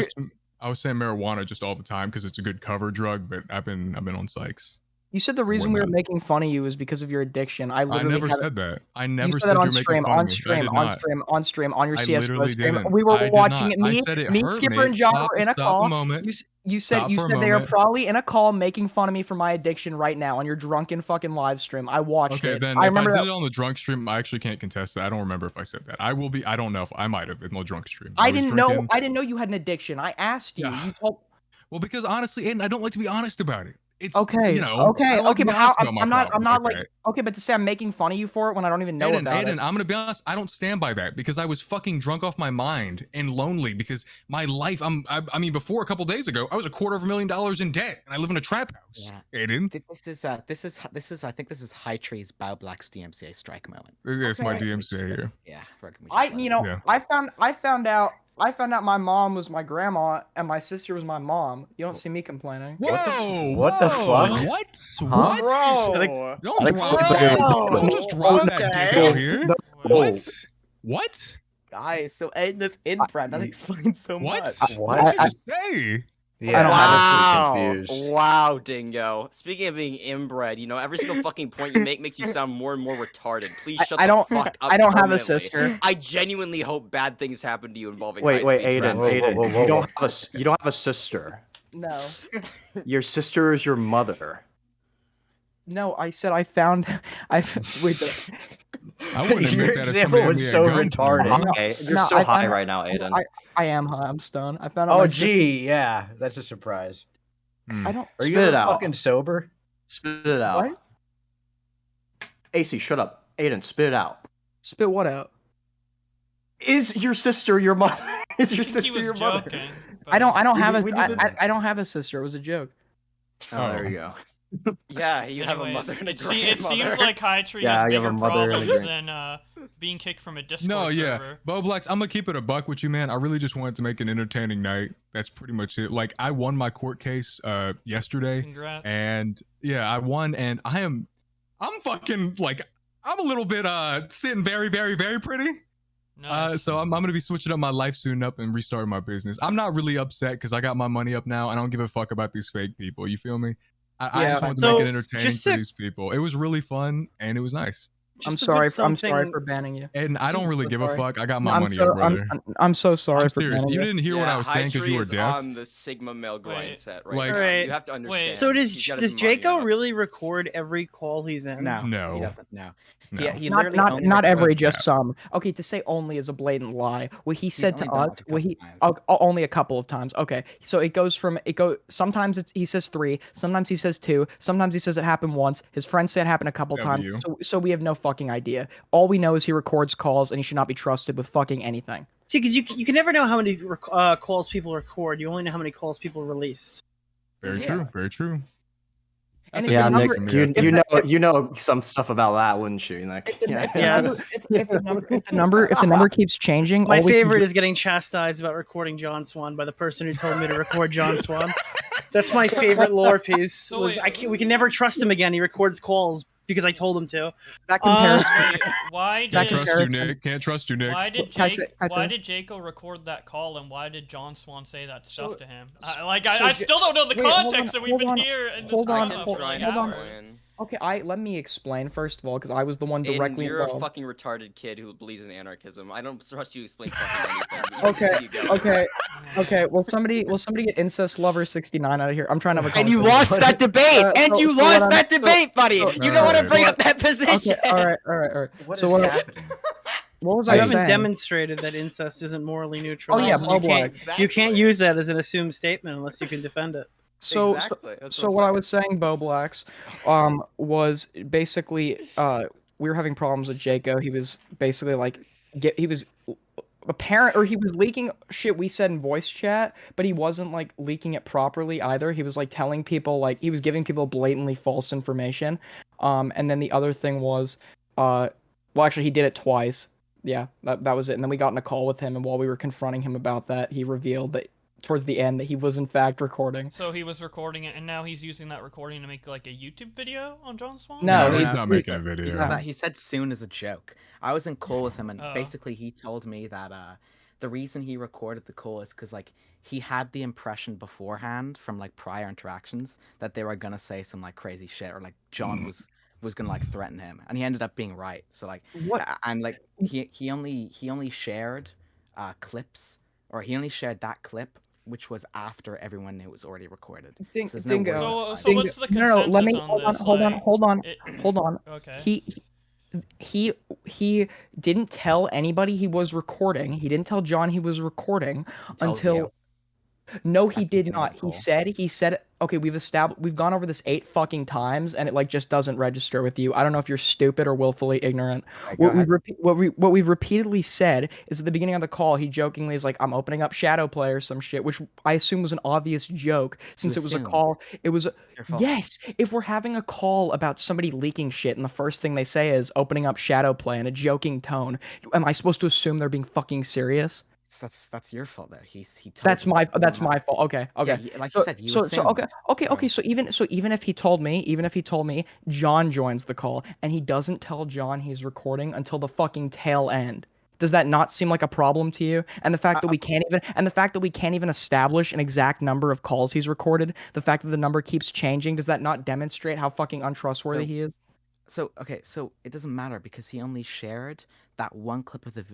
I was saying marijuana just all the time because it's a good cover drug, but I've been on psychs. You said the reason we were making fun of you is because of your addiction. I literally never had said that. I You never said said that on you're making stream, fun of on me. I stream, did on not. stream, on stream, on your I CS:GO literally stream. didn't. We were I did watching not. it. I said it Me, hurt, Skipper, mate. and John Stop- were in a stop a call. moment. You said Stop for a they were moment. probably in a call making fun of me for my addiction right now on your drunken fucking live stream. I watched Okay, it. then I if I remember did that. it on the drunk stream, I actually can't contest that. I don't remember if I said that. I don't know if I might have in the drunk stream. I was didn't know. drinking. I didn't know you had an addiction. I asked you. You told. Well, because honestly, Aiden, I don't like to be honest about it. It's Okay. you know, Okay. I don't like Okay. to be But how? honest about my I'm not. I'm problems not like like. that. Okay, but to say I'm making fun of you for it when I don't even know Aiden, about it. I'm gonna be honest. I don't stand by that because I was fucking drunk off my mind and lonely because my life. I mean, before a couple days ago, I was $250,000 in debt and I live in a trap house. Aiden, This is I think this is High Tree's Bow Black's DMCA strike moment. it's my Okay. DMCA here. Yeah, I found out my mom was my grandma and my sister was my mom. You don't see me complaining. Whoa! What the fuck? What? Huh? What? Bro. Don't just drop that dick out here. What? What? Guys, so Aiden is inbred. That explains so What? much. What did you just say? Yeah, wow. I'm confused. Wow, Dingo. Speaking of being inbred, you know, every single fucking point you make makes you sound more and more retarded. Please shut I the don't- fuck up. I don't have a permanently. sister. I genuinely hope bad things happen to you involving Wait, high-speed Aiden, traffic. Aiden, you don't have a sister. No. Your sister is your mother. No, I said I found. Wait. I wouldn't Your admit that as example somebody was who so had gone through retarded. it. Okay, you're No, so I high found- right now, Aiden. I am high. I'm stoned. I found out. Oh, my sister- gee, yeah, that's a surprise. I don't. Are you Spit it out. fucking sober? Spit it out. What? AC, shut up. Aiden, spit it out. Spit what out? Is your sister your mother? Is your He sister was your mother? joking. I don't have we a. need to- I don't have a sister. It was a joke. Oh, there you go. Yeah, you have a Anyways, mother and a it seems grandmother. like High Tree Yeah, has you have bigger a mother and a problems grand- than being kicked from a Discord No, yeah. server. Bo Blacks, I'm gonna keep it a buck with you, man. I really just wanted to make an entertaining night. That's pretty much it. Like, I won my court case yesterday. Congrats. And yeah, I won, and I'm fucking like, I'm a little bit sitting very, very, very pretty. Nice. So I'm gonna be switching up my life soon up and restarting my business. I'm not really upset because I got my money up now and I don't give a fuck about these fake people. You feel me? I just wanted to make it entertaining just for to- these people. It was really fun and it was nice. I'm Just to put sorry. I'm sorry something- for banning you. And I don't really so give sorry. a fuck. I got my I'm money so, up, brother. I'm so sorry I'm for serious. banning You you. didn't hear what I was saying because you were is deaf. on the Sigma male grind set right Like- now. Right. You have to understand. So does He's got his money Jaco up. really record every call he's in? No. He doesn't. No. No. He Not literally not only not every, records- just some. Okay, to say only is a blatant lie. What he said to only done it us, a what he couple only a couple of times. Okay, so it goes. Sometimes he says 3, sometimes he says 2, sometimes he says it happened once. His friends say it happened a couple W. times. So we have no fucking idea. All we know is he records calls and he should not be trusted with fucking anything. See, because you can never know how many calls people record. You only know how many calls people release. Very true. Very true. That's And a Yeah, good Nick, one for me, you know some stuff about that, wouldn't you? Like, yeah. Yes. If the number keeps changing, My all we can favorite do- is getting chastised about recording John Swan by the person who told me to record John Swan. That's my favorite lore piece. So was wait, we can never trust him again. He records calls because I told him to. That comparison. Wait, why Can't did trust you, Nick. Can't trust you, Nick. why did Can I Jake say- can I why say- did Jaco record that call and why did John Swan say that stuff So- to him? so I Ja- still don't know the wait, hold context on, and we've hold been on, here and hold this on, time hold for like on. hours. Okay, let me explain first of all because I was the one Aiden, directly you're involved. a fucking retarded kid who believes in anarchism. I don't trust you to explain fucking anything. Okay, You go. okay. Will somebody get incest lover 69 out of here? I'm trying to have a And you conversation. lost that debate! And you lost that debate, buddy! You don't want to bring up that position! Okay, all right. What So is what? happening? What was You I haven't saying? demonstrated that incest isn't morally neutral. Oh, yeah, you blah, can't, blah. you can't use that as an assumed statement unless you can defend it. So, Exactly, that's so what I'm what I was saying, Bo Blacks, was basically we were having problems with Jaco. He was basically like he was apparent or he was leaking shit we said in voice chat, but he wasn't like leaking it properly either. He was like telling people like he was giving people blatantly false information. And then the other thing was Well, actually, he did it twice. Yeah, that was it. And then we got in a call with him, and while we were confronting him about that, he revealed that towards the end that he was in fact recording. So he was recording it, and now he's using that recording to make like a YouTube video on John Swan? No, he's not making a video. He said that. He said soon as a joke. I was in call with him, and Oh. basically he told me that the reason he recorded the call is because like he had the impression beforehand from like prior interactions that they were gonna say some like crazy shit, or like John was gonna like threaten him, and he ended up being right. So like What? And like he only shared clips, or he only shared that clip which was after everyone knew it was already recorded. Ding, So there's no Dingo. way So what's the No, consensus let me on hold on. this? Hold on. Okay. He didn't tell anybody he was recording. He didn't tell John he was recording told until. you. No, he did beginning of not. the call. He said, okay, we've gone over this 8 fucking times, and it like just doesn't register with you. I don't know if you're stupid or willfully ignorant. Okay, go ahead. What we've repeatedly said is at the beginning of the call, he jokingly is like, I'm opening up Shadow Play or some shit, which I assume was an obvious joke since it was a assumed. call. It was Your fault. yes. If we're having a call about somebody leaking shit, and the first thing they say is opening up Shadow Play in a joking tone, am I supposed to assume they're being fucking serious? That's your fault though. He told That's you my what's going on. fault. Okay. Yeah, like you said, you assumed. Okay. So even if he told me, John joins the call and he doesn't tell John he's recording until the fucking tail end. Does that not seem like a problem to you? And the fact that we can't even establish an exact number of calls he's recorded, the fact that the number keeps changing, does that not demonstrate how fucking untrustworthy he is? So it doesn't matter because he only shared that one clip of the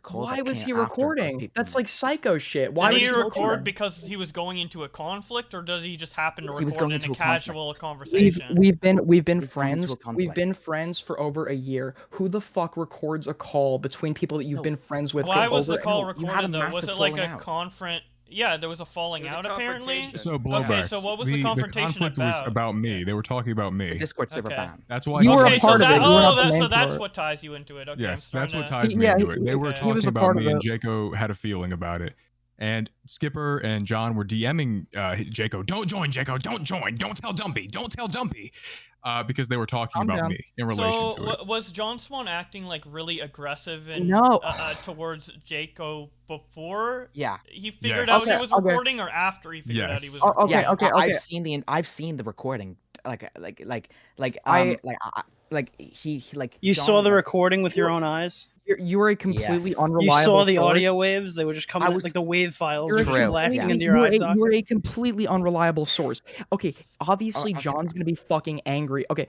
call. Why that was came he after recording? people That's knew. like psycho shit. Why Did was he he record recording? because he was going into a conflict, or does he just happen to He was record going in into a a casual conflict. conversation? We've been He's going friends. into a We've been conflict. friends for over a year. Who the fuck records a call between people that you've been friends with? Why for was over the call you had a recorded though? Was massive it like falling a out. confront? Yeah, there was a falling out apparently. So Okay, blowbacks. so what was the confrontation conflict about? was about me. They were talking about me. Discord server Okay. ban. That's why You were Okay, a so part of that it. You were not the so main that's part. what ties you into it. Okay, Yes, I'm that's what starting ties to... me Yeah, into it. They were okay. He was talking a about part of me, and it. Jako had a feeling about it. And Skipper and John were DMing Jako, don't join, Jako, don't join, don't tell Dumpy, because they were talking Calm about down. me in relation So to it. was John Swan acting like really aggressive and No. Towards Jako before Yeah. he figured Yes. out he Okay, was okay. recording, or after he figured out he Yes. was Oh, recording? okay, Yes, okay. I've seen the recording. I- You John, saw the like, recording with your own eyes. You were a completely Yes. unreliable. You saw the source. audio waves; they were just coming, I was- like the wave files You're were a just True, blasting yeah. into your eye socket. You're a completely unreliable source. Okay, obviously okay. John's gonna be fucking angry. Okay,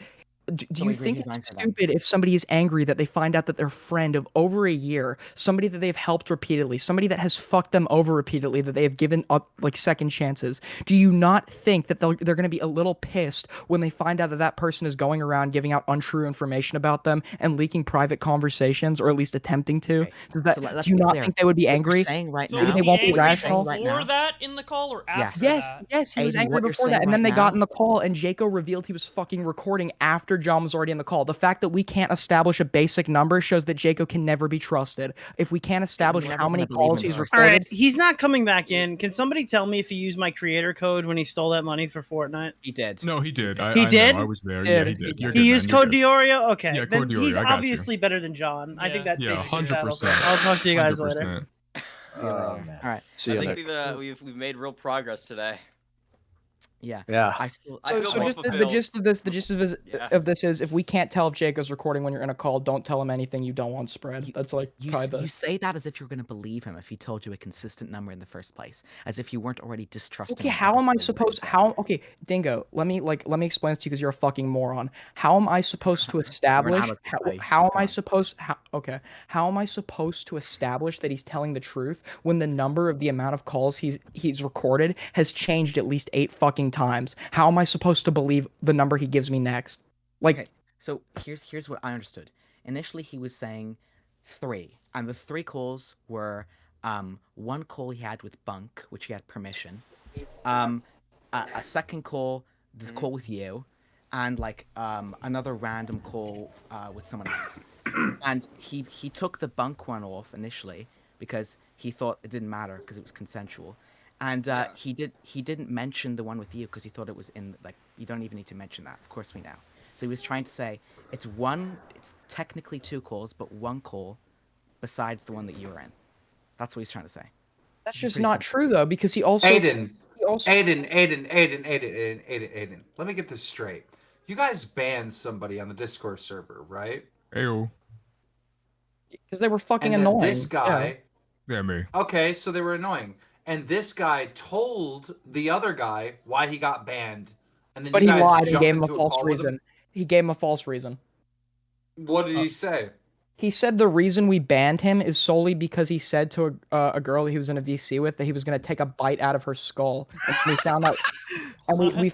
do So you we agree think his it's answer then. stupid if somebody is angry that they find out that their friend of over a year, somebody that they've helped repeatedly, somebody that has fucked them over repeatedly, that they have given up like second chances? Do you not think that they're going to be a little pissed when they find out that that person is going around giving out untrue information about them and leaking private conversations, or at least attempting to? Okay, Does that? so let's Do you be not clear. think they would be What you're angry? saying right So now, was they he won't be angry rational? before that in the call or after Yes. that? Yes, he was Aiden, angry what you're before that, saying and then right they got now- in the call, and Jako revealed he was fucking recording after John was already in the call. The fact that we can't establish a basic number shows that Jako can never be trusted. If we can't establish never how many gonna believe calls him he's first. All recorded, right, he's not coming back in. Can somebody tell me if he used my creator code when he stole that money for Fortnite? He did. No, he did. He I did? know, I was there. Did. Yeah, he did. You're He good, used man. You're code good. Diorio? Okay. Yeah, then code he's Diorio, I got you. obviously better than John. I think that Yeah, takes it to battle. 100%. I'll talk to you guys 100%. later. All right. I think we've made real progress today. Yeah. Yeah. I still. I feel more the fulfilled. gist of this is, if we can't tell if Jaco's recording when you're in a call, don't tell him anything you don't want spread. That's like You probably say that as if you're going to believe him if he told you a consistent number in the first place, as if you weren't already distrusting. Okay, him how am I every single supposed? day. How okay, Dingo? Let me explain this to you because you're a fucking moron. How am I supposed to establish? amateur, buddy. How am Go I on. supposed? How am I supposed to establish that he's telling the truth when the number of the amount of calls he's recorded has changed at least 8 fucking times? How am I supposed to believe the number he gives me next? Like, Okay, so here's what I understood. Initially, he was saying 3, and the 3 calls were one call he had with Bunk, which he had permission, a second call, the call with you, and like another random call with someone else. And he took the Bunk one off initially because he thought it didn't matter because it was consensual. And he didn't mention the one with you because he thought it was in, like, you don't even need to mention that. Of course we know. So he was trying to say it's technically 2 calls, but 1 call besides the one that you were in. That's what he's trying to say. That's just not true though, because he also Aiden. Aiden. Let me get this straight. You guys banned somebody on the Discord server, right? Ew. Because they were fucking and then annoying. This guy. Yeah, me. Okay, so they were annoying, and this guy told the other guy why he got banned, and then But you he guys lied and jumped gave him a into false call with him? reason. He gave him a false reason. What did he say? He said the reason we banned him is solely because he said to a girl that he was in a VC with that he was going to take a bite out of her skull. And we found that, and we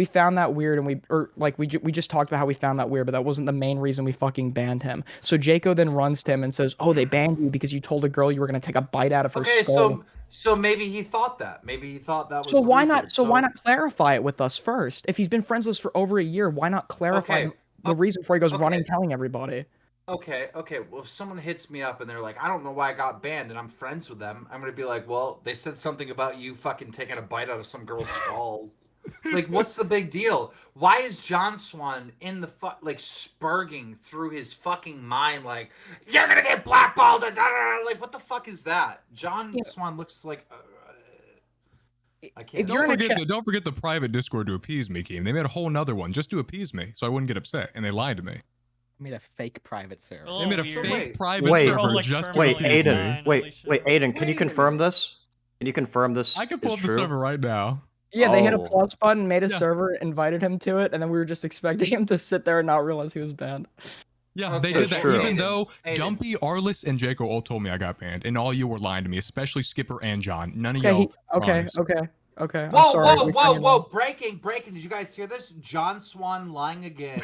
found that weird, and we just talked about how we found that weird, but that wasn't the main reason we fucking banned him. So Jako then runs to him and says, "Oh, they banned you because you told a girl you were going to take a bite out of her skull." Okay, so maybe he thought that. Maybe he thought that was. So the why reason. not? So why not clarify it with us first? If he's been friends with us for over a year, why not clarify the reason before he goes running telling everybody? Okay. Well, if someone hits me up and they're like, I don't know why I got banned, and I'm friends with them, I'm gonna be like, well, they said something about you fucking taking a bite out of some girl's skull. Like, what's the big deal? Why is John Swan in the spurging through his fucking mind like, you're gonna get blackballed? Like, what the fuck is that? John Swan looks like. I can't. Don't forget the private Discord to appease me, Keem. They made a whole nother one just to appease me, so I wouldn't get upset, and they lied to me. Made a fake private server. They made a fake private server just to appease Aiden. me. Wait, Aiden. Can you confirm this? Can you confirm this? I can pull is up the true? server right now. Yeah, they hit a plus button, made a server, invited him to it, and then we were just expecting him to sit there and not realize he was banned. Yeah, they did that. Even though Dumpy, Arliss, and Jako all told me I got banned, and all you were lying to me, especially Skipper and John. None of y'all. Okay. I'm Whoa, sorry. whoa! Breaking! Did you guys hear this? John Swan lying again.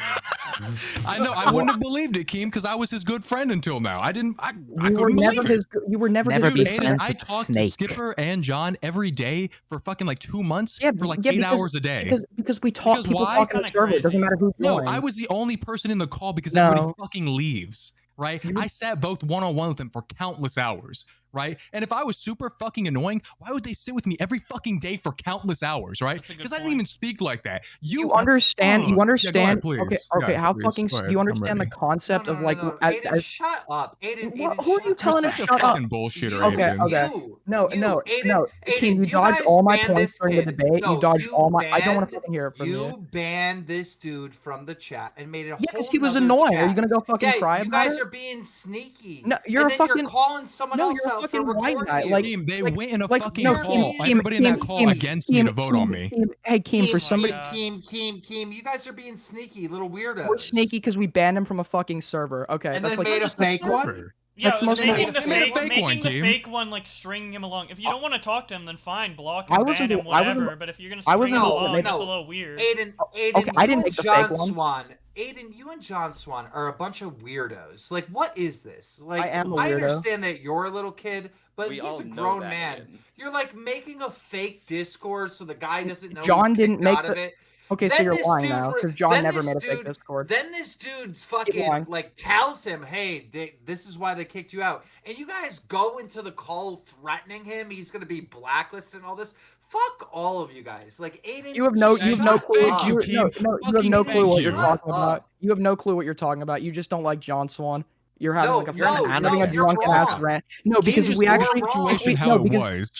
I know. I wouldn't have believed it, Keem, because I was his good friend until now. I couldn't You were never believe it. You were never Never his be good friends friend. I with talked to Snake. Skipper and John every day for fucking like 2 months for like 8 because- hours a day. Because we talk. People why? talk on the server. It doesn't matter who No, joins. I was the only person in the call because No. everybody fucking leaves, right? I sat both one-on-one with them for countless hours, right? And if I was super fucking annoying, why would they sit with me every fucking day for countless hours, right? Because I didn't even speak like that. You understand? You Yeah, go understand? ahead, please. Okay. Yeah, how please. fucking? Go ahead, Do you I'm understand the ready. concept of like? Aiden, shut up. Aiden, Who are you telling to You're such a shut up? fucking bullshitter, Aiden. Okay. No. Aiden, Team, you you dodged guys all my banned points this during the kid. debate. No, you dodged you all my. I don't want banned- to fucking hear it from you. You banned this dude from the chat and made it a Yeah, because whole he was nother annoying. Are chat. you gonna go fucking Yeah, cry you about guys it? are being sneaky. No, you're and a then fucking. You're calling someone else you're a out fucking for white recording guy. you. Like, Keem, they like, went in a like, fucking no, call. Keem, Everybody in that Keem, call Keem, against me to vote on me. Hey, Keem, for somebody. Keem, you guys are being sneaky, little weirdos. We're sneaky because we banned him from a fucking server. Okay, And that's then like made a fake one? Yeah, That's most making the They made a fake, fake one, making the Keem. fake one, like stringing him along. If you don't want to talk to him, then fine, block I him, wasn't ban him, the- I wasn't whatever. the- But if you're gonna I string wasn't him the- along, no. that's a little weird. Aiden, Okay, you I didn't and make the John fake one. Swan. Aiden, you and John Swan are a bunch of weirdos. Like, what is this? Like, I am a I weirdo. understand that you're a little kid, but We he's all a know grown that, man. Aiden. You're like making a fake Discord so the guy doesn't know John he's didn't kicked make out of the- it. Okay, so Then you're this lying dude now re- because John then never this made a fake dude- Discord. Then this dude's lying. fucking like tells him, "Hey, this is why they kicked you out," and you guys go into the call threatening him. He's gonna be blacklisted and all this. Fuck all of you guys. Like Aiden, You have no clue. shut You up. have no clue what you're Shut talking about. up. You have no clue what you're talking about. You just don't like John Swan. You're having No, like a no, fucking no, having a you're drunken ass wrong. rant. No, because just we told actually the situation how no, it because was.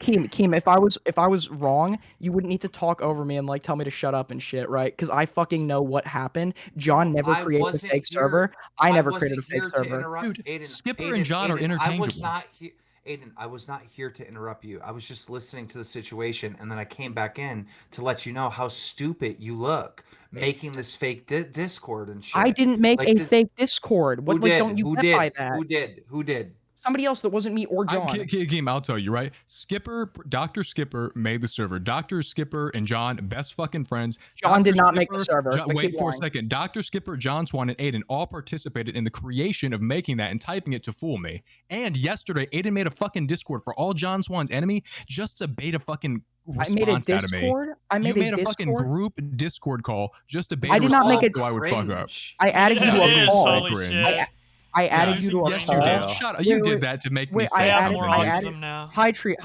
Keem, if I was wrong, you wouldn't need to talk over me and like tell me to shut up and shit, right? Because I fucking know what happened. John never I created a wasn't fake here- server. I never wasn't created a fake here to server. interrupt- Dude, Aiden, Skipper and John are I was interchangeable. not here. Aiden, I was not here to interrupt you. I was just listening to the situation, and then I came back in to let you know how stupid you look making this fake Discord and shit. I didn't make Like a this- fake Discord. What Who like did? don't you Who get did? by that? Who did? Who did? Somebody else that wasn't me or John. Game, I'll tell you, right? Dr. Skipper made the server. Dr. Skipper and John, best fucking friends. John did Dr. not make the Skipper- server, but wait keep for a going. second. Dr. Skipper, John Swan, and Aiden all participated in the creation of making that and typing it to fool me. And yesterday, Aiden made a fucking Discord for all John Swan's enemy just to bait a fucking I made a response out of me. Discord. I made You a made a fucking Discord. group Discord call just to bait I a did not make response it. so I would fuck up. I added you to That a is call. totally shit. I added you to a Yes, call. you did. Shut up. You did that to make me say I something. added High tree.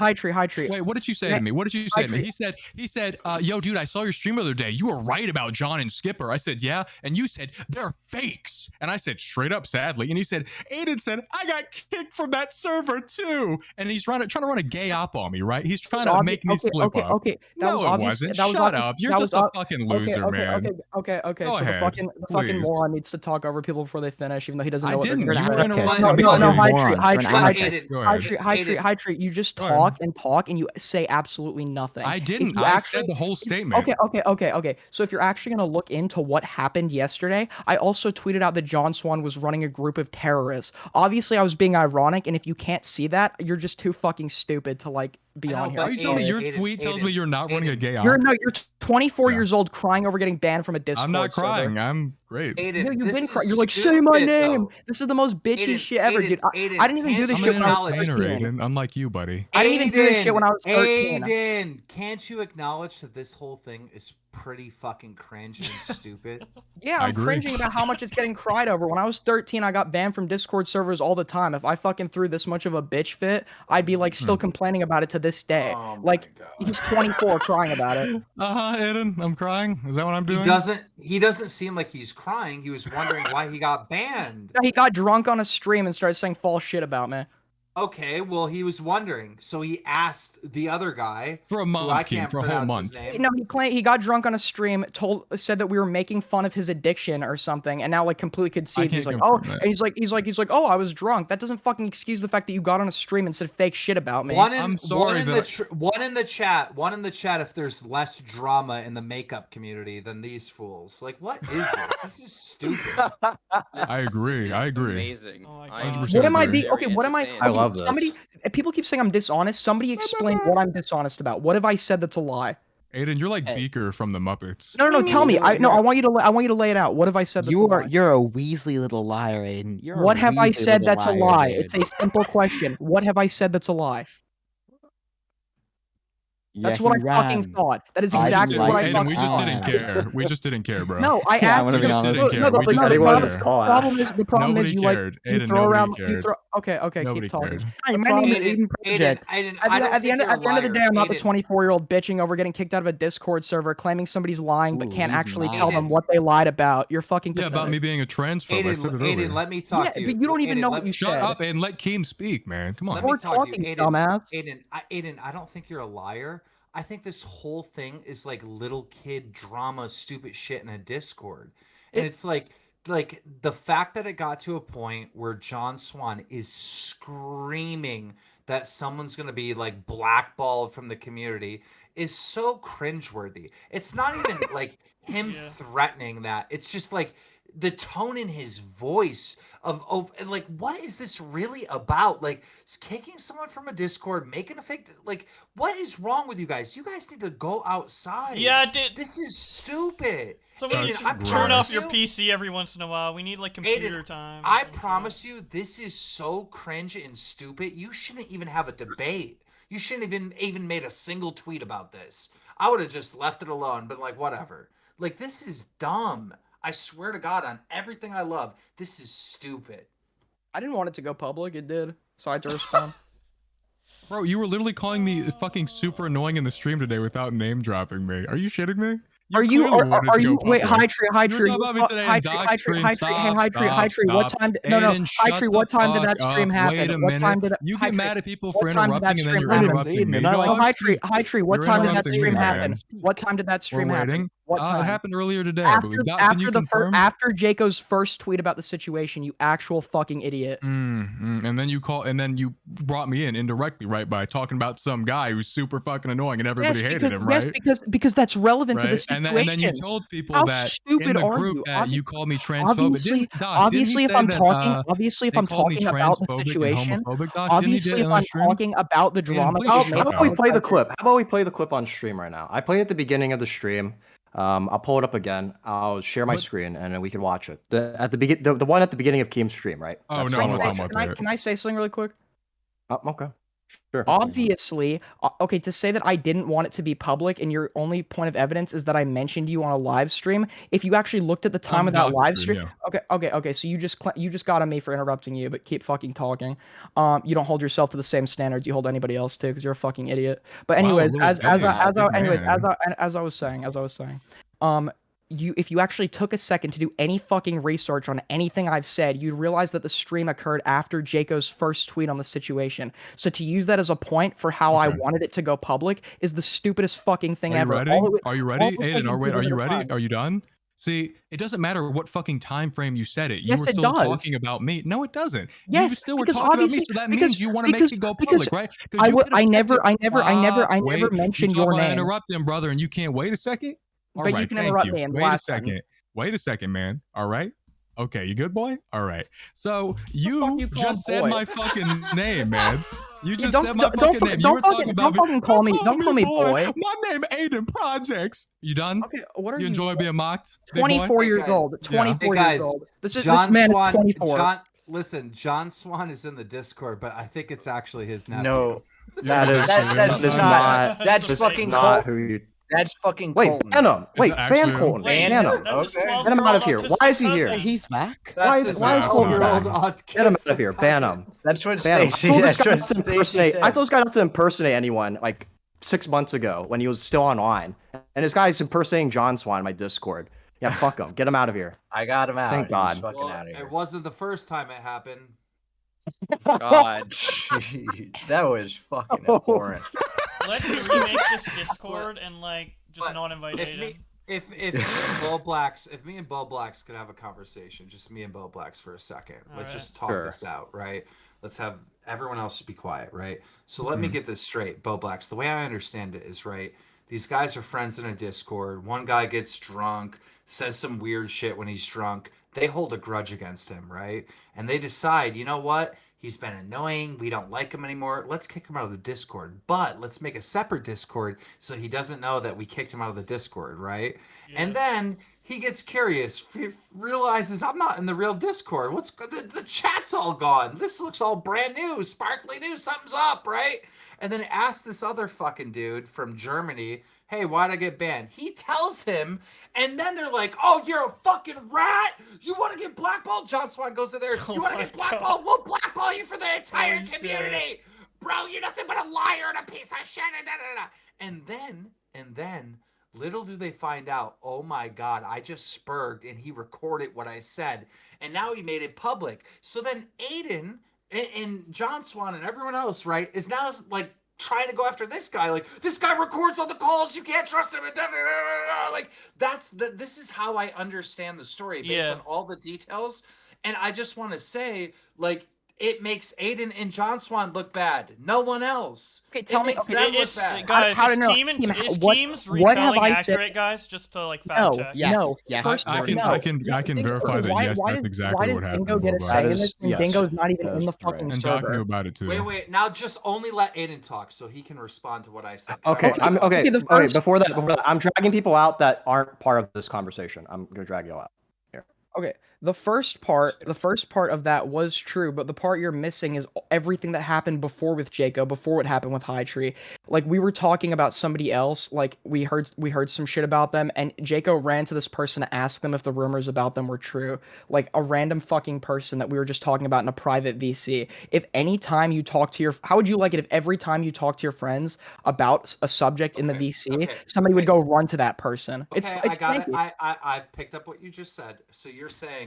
Wait, what did you say to me? What did you say to me? He said, yo, dude, I saw your stream the other day. You were right about John and Skipper. I said, yeah. And you said, they're fakes. And I said, straight up, sadly. And he said, Aiden said, I got kicked from that server too. And he's trying to run a gay op on me, right? He's trying to make me slip up. Okay. That was No, it obvious. wasn't. That was Shut obvious. up. You're That just was a fucking loser, man. Okay. Go So ahead, the fucking please. moron needs to talk over people before they finish, even though he doesn't know I what didn't. they're You doing. were interrupting. No, High tree. You just talk and you say absolutely nothing. I didn't. I said the whole statement. Okay. So if you're actually gonna look into what happened yesterday, I also tweeted out that John Swan was running a group of terrorists. Obviously, I was being ironic, and if you can't see that, you're just too fucking stupid to like be on here. Are you telling me your tweet tells me you're not running a gay op? You're 24 years old, crying over getting banned from a Discord. I'm not crying. server. I'm great. Aiden, No, you've this been is crying. You're like, say my stupid, name. though. This is the most bitchy Aiden, shit ever, dude. I didn't even do this I'm shit an when I was entertainer, 13. Aiden. Unlike you, buddy. I didn't even do this shit when I was 13. Aiden, can't you acknowledge that this whole thing is pretty fucking cringe and stupid? Yeah, I'm cringing about how much it's getting cried over. When I was 13, I got banned from Discord servers all the time. If I fucking threw this much of a bitch fit, I'd be like still complaining about it to this day. Like he's 24 crying about it. Aiden, I'm crying. Is that what I'm doing? He doesn't seem like he's crying. He was wondering why he got banned. He got drunk on a stream and started saying false shit about me. Okay, well, he was wondering, so he asked the other guy for a month, for a whole month. No, he got drunk on a stream, said that we were making fun of his addiction or something, and now like completely concedes. He's like, and he's like, oh, I was drunk. That doesn't fucking excuse the fact that you got on a stream and said fake shit about me. One in the chat. If there's less drama in the makeup community than these fools, like, what is this? This is stupid. I agree. Amazing. What am I being? Okay, what am I? I love this. Somebody, people keep saying I'm dishonest. Somebody explain what I'm dishonest about. What have I said that's a lie? Aiden, you're like Beaker from the Muppets. No, tell me. I want you to lay it out. What have I said that's a lie? You're a Weasley little liar, Aiden. What have I said that's a lie? It's a simple question. What have I said that's a lie? That's what I fucking thought. That is exactly what I thought. We just didn't care. We just didn't care, bro. No, I asked. We just didn't care. The problem is you like you throw around. Okay, keep talking. Hi, my name is Aiden Projects. At the end of the day, I'm not the 24-year-old bitching over getting kicked out of a Discord server, claiming somebody's lying, but can't actually tell them what they lied about. You're fucking pathetic. about me being a transphobe. I said it earlier. Aiden, let me talk to you. But you don't even know what you said. Shut up and let Keem speak, man. Come on. Let me talk to you, Aiden. Aiden, I don't think you're a liar. I think this whole thing is like little kid drama, stupid shit in a Discord. And it's like the fact that it got to a point where John Swan is screaming that someone's going to be like blackballed from the community is so cringeworthy. It's not even like him threatening that. It's just like the tone in his voice of like, what is this really about? Like, kicking someone from a Discord, making a fake, like, what is wrong with you guys? You guys need to go outside. Yeah, this is stupid. Somebody turn off your PC every once in a while. We need like computer time. I promise you, this is so cringe and stupid. You shouldn't even have a debate. You shouldn't even made a single tweet about this. I would have just left it alone, but like, whatever. Like, this is dumb. I swear to God, on everything I love, this is stupid. I didn't want it to go public. It did, so I had to respond. Bro, you were literally calling me fucking super annoying in the stream today without name dropping me. Are you shitting me? Are you wait, High Tree, High Tree, what time did that stream happen? Wait a minute. You get mad at people for interrupting and then you're interrupting me. High Tree, what time did that stream happen? What time did that stream happen? What time? It happened earlier today, I believe. After Jaco's first tweet about the situation, you actual fucking idiot. And then you brought me in indirectly, right, by talking about some guy who's super fucking annoying and everybody hated him, right? Yes, because that's relevant to the situation. And then you told people that in the group that you called me transphobic. Obviously, if I'm talking about the situation, obviously, if I'm talking about the drama. How about we play the clip? How about we play the clip on stream right now? I play at the beginning of the stream. I'll pull it up again. I'll share my screen and then we can watch it. The one at the beginning of Keem's stream, right? Oh no! Can I say something really quick? Oh, okay. Sure. Obviously, okay, to say that I didn't want it to be public and your only point of evidence is that I mentioned you on a live stream. If you actually looked at the time of that live stream, okay, so you just got on me for interrupting you, but keep fucking talking. You don't hold yourself to the same standards you hold anybody else to because you're a fucking idiot. But anyways, as I was saying, if you actually took a second to do any fucking research on anything I've said, you'd realize that the stream occurred after Jaco's first tweet on the situation. So to use that as a point for how I wanted it to go public is the stupidest fucking thing ever. Are you ready? Aiden, are you ready? Are you done? See, it doesn't matter what fucking time frame you said it. You were still talking about me. No, it doesn't. Yes, you still were talking about me, so that means you want to make it go public, right? I never mentioned your name. You interrupt him, brother, and you can't wait a second? All but right, you can interrupt me. Wait a second, man. All right. Okay, you good, boy? All right. So you just said my fucking name, man. You just said my fucking name. You were talking about me. Don't call me boy. My name Aiden Projects. You done? Okay, what are you enjoy being mocked? 24 years old. 24 years old. This John man Swan, is 24. Listen, John Swan is in the Discord, but I think it's actually his nephew. No, that's not. That's fucking not Colton. who you. That's fucking Wait, Colton. Venom. Wait, actually fan Colton. him? Venom. Get him out of here. Why is he here? He's back. Why is Colton back? Get him out of here. Ban him. That's what Ban him. Stacey. That's what Stacey said. I told this guy not to impersonate anyone like 6 months ago when he was still online, and this guy's impersonating John Swan in my Discord. Yeah, fuck him. Get him out of here. I got him out. Thank God. Well, it wasn't the first time it happened. God, that was fucking abhorrent. Let's remake this Discord and like just not invite Aiden. If me and Bo Blacks could have a conversation, just me and Bo Blacks for a second. Let's just talk this out, right? Let's have everyone else be quiet, right? So let me get this straight, Bo Blacks. The way I understand it is, right, these guys are friends in a Discord. One guy gets drunk, says some weird shit when he's drunk. They hold a grudge against him, right? And they decide, you know what? He's been annoying. We don't like him anymore. Let's kick him out of the Discord. But let's make a separate Discord so he doesn't know that we kicked him out of the Discord, right? Yeah. And then he gets curious, realizes I'm not in the real Discord. What's the chat's all gone. This looks all brand new, sparkly new. Something's up, right? And then asks this other fucking dude from Germany, hey, why'd I get banned? He tells him, and then they're like, oh, you're a fucking rat? You want to get blackballed? John Swan goes in there, you want to get blackballed? We'll blackball you for the entire community. Bro, you're nothing but a liar and a piece of shit. And then, little do they find out, oh my God, I just spurged, and he recorded what I said, and now he made it public. So then Aiden and John Swan and everyone else, right, is now like trying to go after this guy. Like, this guy records all the calls, you can't trust him. Like, this is how I understand the story based on all the details. And I just want to say, like, it makes Aiden and John Swan look bad. No one else. Okay, tell me. Okay, guys, is Keem's retelling accurate, guys? Just to like fact check. Yes. I can verify that. Yes, that's exactly what happened. Dingo get a say in this? Dingo's not even in the fucking server. And Doc knew about it too. Wait. Now just only let Aiden talk so he can respond to what I said. Okay. Before that, I'm dragging people out that aren't part of this conversation. I'm gonna drag you all out. Here. Okay. The first part of that was true, but the part you're missing is everything that happened before with Jako, before what happened with High Tree. Like, we were talking about somebody else, like we heard some shit about them, and Jako ran to this person to ask them if the rumors about them were true. Like, a random fucking person that we were just talking about in a private VC. If any time you talk to how would you like it if every time you talk to your friends about a subject in the VC, somebody would go run to that person? Okay, I got it. I picked up what you just said. So you're saying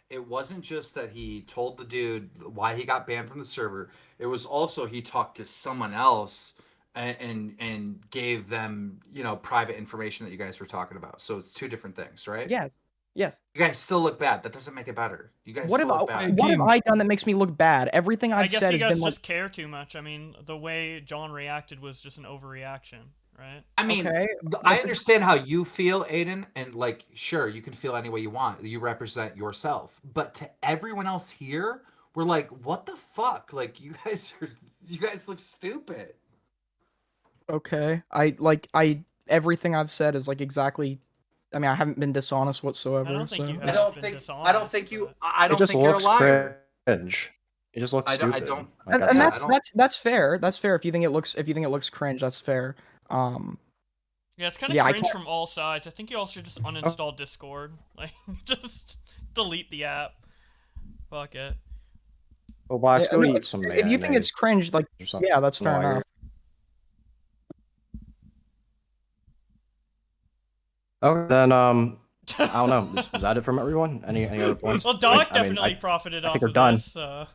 it wasn't just that he told the dude why he got banned from the server. It was also he talked to someone else and gave them, private information that you guys were talking about. So it's two different things, right? Yes. You guys still look bad. That doesn't make it better. You guys what still look bad. What have I done that makes me look bad? Everything I've said has been I guess you guys like... just care too much. I mean, the way John reacted was just an overreaction. Right? I mean, I understand how you feel, Aiden, and like, sure, you can feel any way you want. You represent yourself, but to everyone else here, we're like, what the fuck? Like, you guys look stupid. Okay, everything I've said is like exactly. I mean, I haven't been dishonest whatsoever. I don't think you're a liar. Cringe. It just looks I stupid. don't. And, Yeah, I don't. that's fair. That's fair. If you think it looks cringe, that's fair. Yeah, it's kind of Yeah, I cringe can't- from all sides. I think you all should just uninstall Discord. Like, just delete the app. Fuck it. Well, Box, Yeah, go no, eat some if you think it's cringe, like, or something. yeah, that's fair while you're- enough. Okay, then I don't know. Is that it from everyone? Any other points? Well, Doc I mean, definitely profited I off think we're of done. this, so...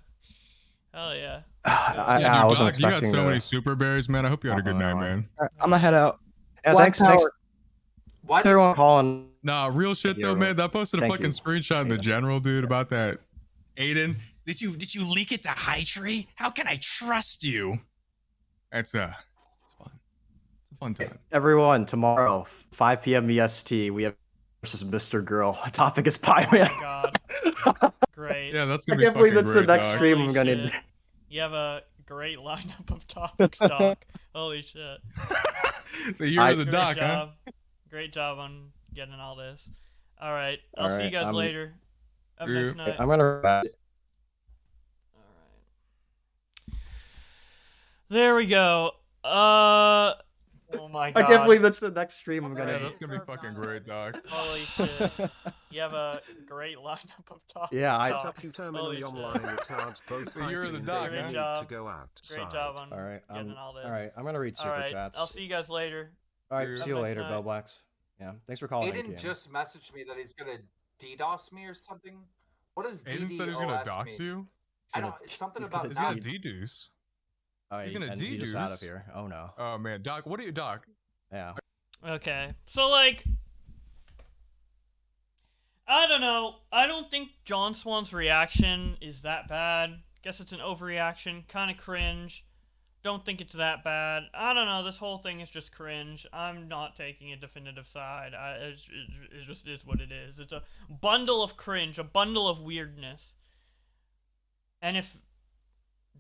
Hell yeah. I Yeah, dude, wasn't Doc, you got expecting so to- many super berries, man. I hope you had a good night, man. I'm gonna head out. Yeah, Black thanks. Power. Why did everyone calling? Nah, real shit though, man. I posted a Thank fucking you. screenshot in the general, dude, about that. Aiden, Did you leak it to High Tree? How can I trust you? it's fun. It's a fun time. Everyone, tomorrow, 5 p.m. EST, we have versus Mr. Girl. Topic is Pie Man. Oh God. Great. Yeah, that's I gonna be can't believe fucking that's the great, next dog. stream Holy I'm gonna. shit. You have a great lineup of topics, Doc. Holy shit. The year of the Great Doc, huh? job. Great job on getting all this. All right. I'll All see you right, guys I'm- later. Have a nice night. I'm gonna. There we go. Oh my I God. can't believe that's the next stream I'm gonna. Yeah, that's gonna be fucking great, Doc. Holy shit. You have a great lineup of topics. Yeah, I- Doc. Kentucky terminally Holy online shit. retards both The year of the heightened Doc, they huh? need job. to go outside. Great job on All right, getting all this. all right. I'm gonna read super All right. chats. I'll see you guys later. All right, Have see a you nice later, night. Bell Blacks. Yeah, thanks for calling. Aiden in, Kim. just messaged me that he's gonna DDoS me or something. What is Aiden DDoS said he was gonna dox mean? you. I don't. It's something he's about gonna- He's not. gonna deduce. Oh, He's gonna and he just deduce. out of here. Oh no. Oh man, Doc, what are you, Doc? Yeah. Okay. So, like, I don't know. I don't think John Swan's reaction is that bad. Guess it's an overreaction. Kind of cringe. Don't think it's that bad. I don't know. This whole thing is just cringe. I'm not taking a definitive side. It just is what it is. It's a bundle of cringe, a bundle of weirdness. And if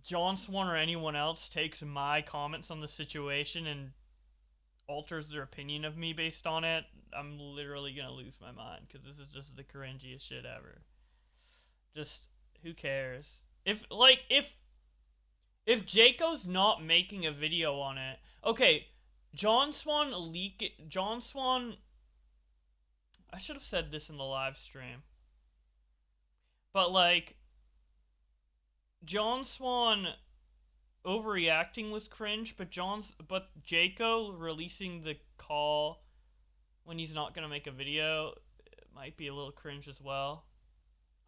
John Swan or anyone else takes my comments on the situation and alters their opinion of me based on it, I'm literally gonna lose my mind, because this is just the cringiest shit ever. Just, who cares? If Jaco's not making a video on it, okay, John Swan, I should have said this in the live stream, but like, John Swan overreacting was cringe, but Jako releasing the call when he's not gonna make a video might be a little cringe as well.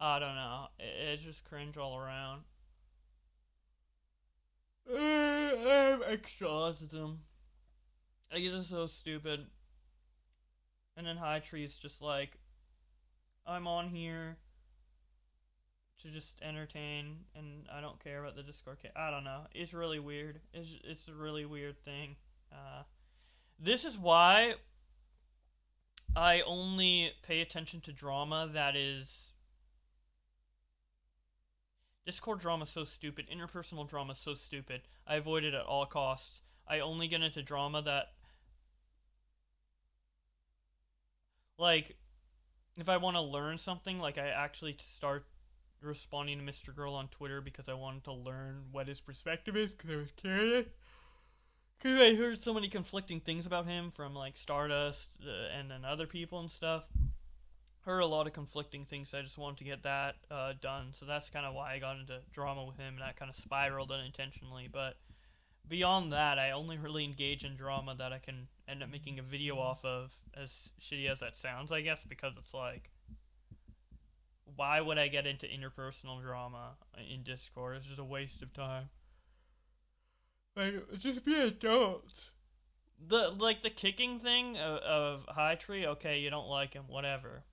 I don't know. It's just cringe all around. I have extra autism. Like, it's just so stupid. And then High Tree's just like, I'm on here to just entertain, and I don't care about the Discord. I don't know. It's really weird. It's a really weird thing. This is why I only pay attention to drama that is... Discord drama is so stupid. Interpersonal drama is so stupid. I avoid it at all costs. I only get into drama that... Like, if I want to learn something, like I actually start responding to Mr. Girl on Twitter because I wanted to learn what his perspective is, because I was curious. Because I heard so many conflicting things about him from, like, Stardust and then other people and stuff. Heard a lot of conflicting things, so I just wanted to get that done. So that's kind of why I got into drama with him, and that kind of spiraled unintentionally. But beyond that, I only really engage in drama that I can end up making a video off of, as shitty as that sounds, I guess, because it's like, why would I get into interpersonal drama in Discord? It's just a waste of time. Like, just be adults. The kicking thing of High Tree, okay, you don't like him, whatever.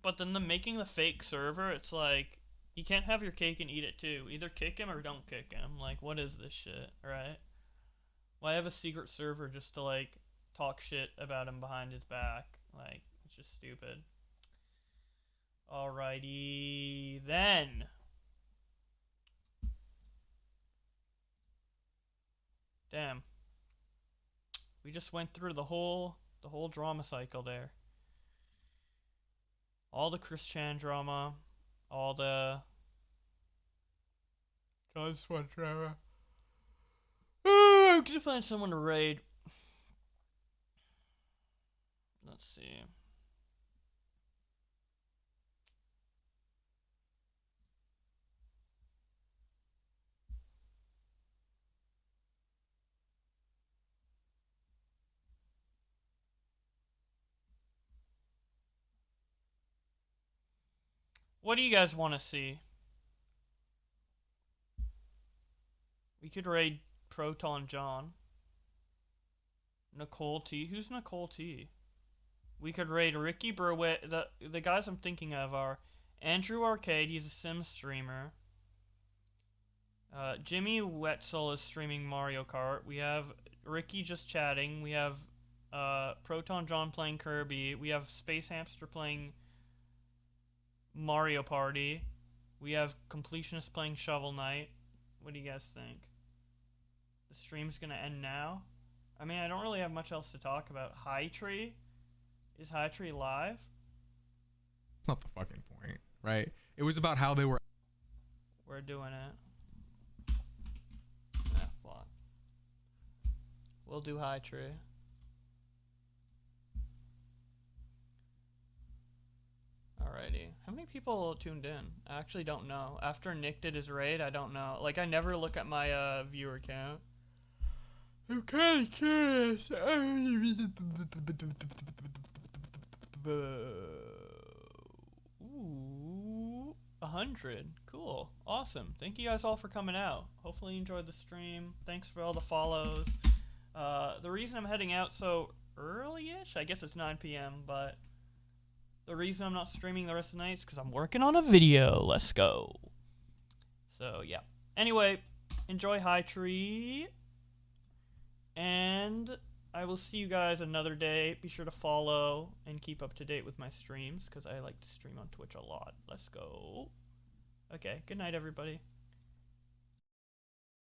But then the making the fake server, it's like, you can't have your cake and eat it too. Either kick him or don't kick him. Like, what is this shit, right? Why have a secret server just to, like, talk shit about him behind his back? Like, it's just stupid. Alrighty, then. Damn. We just went through the whole drama cycle there. All the Chris Chan drama, all the John Swan Trevor. I'm gonna find someone to raid. Let's see. What do you guys want to see? We could raid Proton John. Nicole T. Who's Nicole T? We could raid Ricky Berwick. The guys I'm thinking of are Andrew Arcade. He's a Sim streamer. Jimmy Wetzel is streaming Mario Kart. We have Ricky just chatting. We have Proton John playing Kirby. We have Space Hamster playing Mario Party. We have Completionist playing Shovel Knight. What do you guys think? The stream's gonna end now? I mean, I don't really have much else to talk about. High Tree? Is High Tree live? That's not the fucking point, right? It was about how they were. We're doing it. Ah, fuck. We'll do High Tree. Alrighty. How many people tuned in? I actually don't know. After Nick did his raid, I don't know. Like, I never look at my viewer count. I'm kind of curious. Ooh, 100. Cool. Awesome. Thank you guys all for coming out. Hopefully you enjoyed the stream. Thanks for all the follows. The reason I'm heading out so early-ish, I guess it's 9 p.m., but the reason I'm not streaming the rest of the night is because I'm working on a video. Let's go. So, yeah. Anyway, enjoy High Tree. And I will see you guys another day. Be sure to follow and keep up to date with my streams because I like to stream on Twitch a lot. Let's go. Okay, good night, everybody.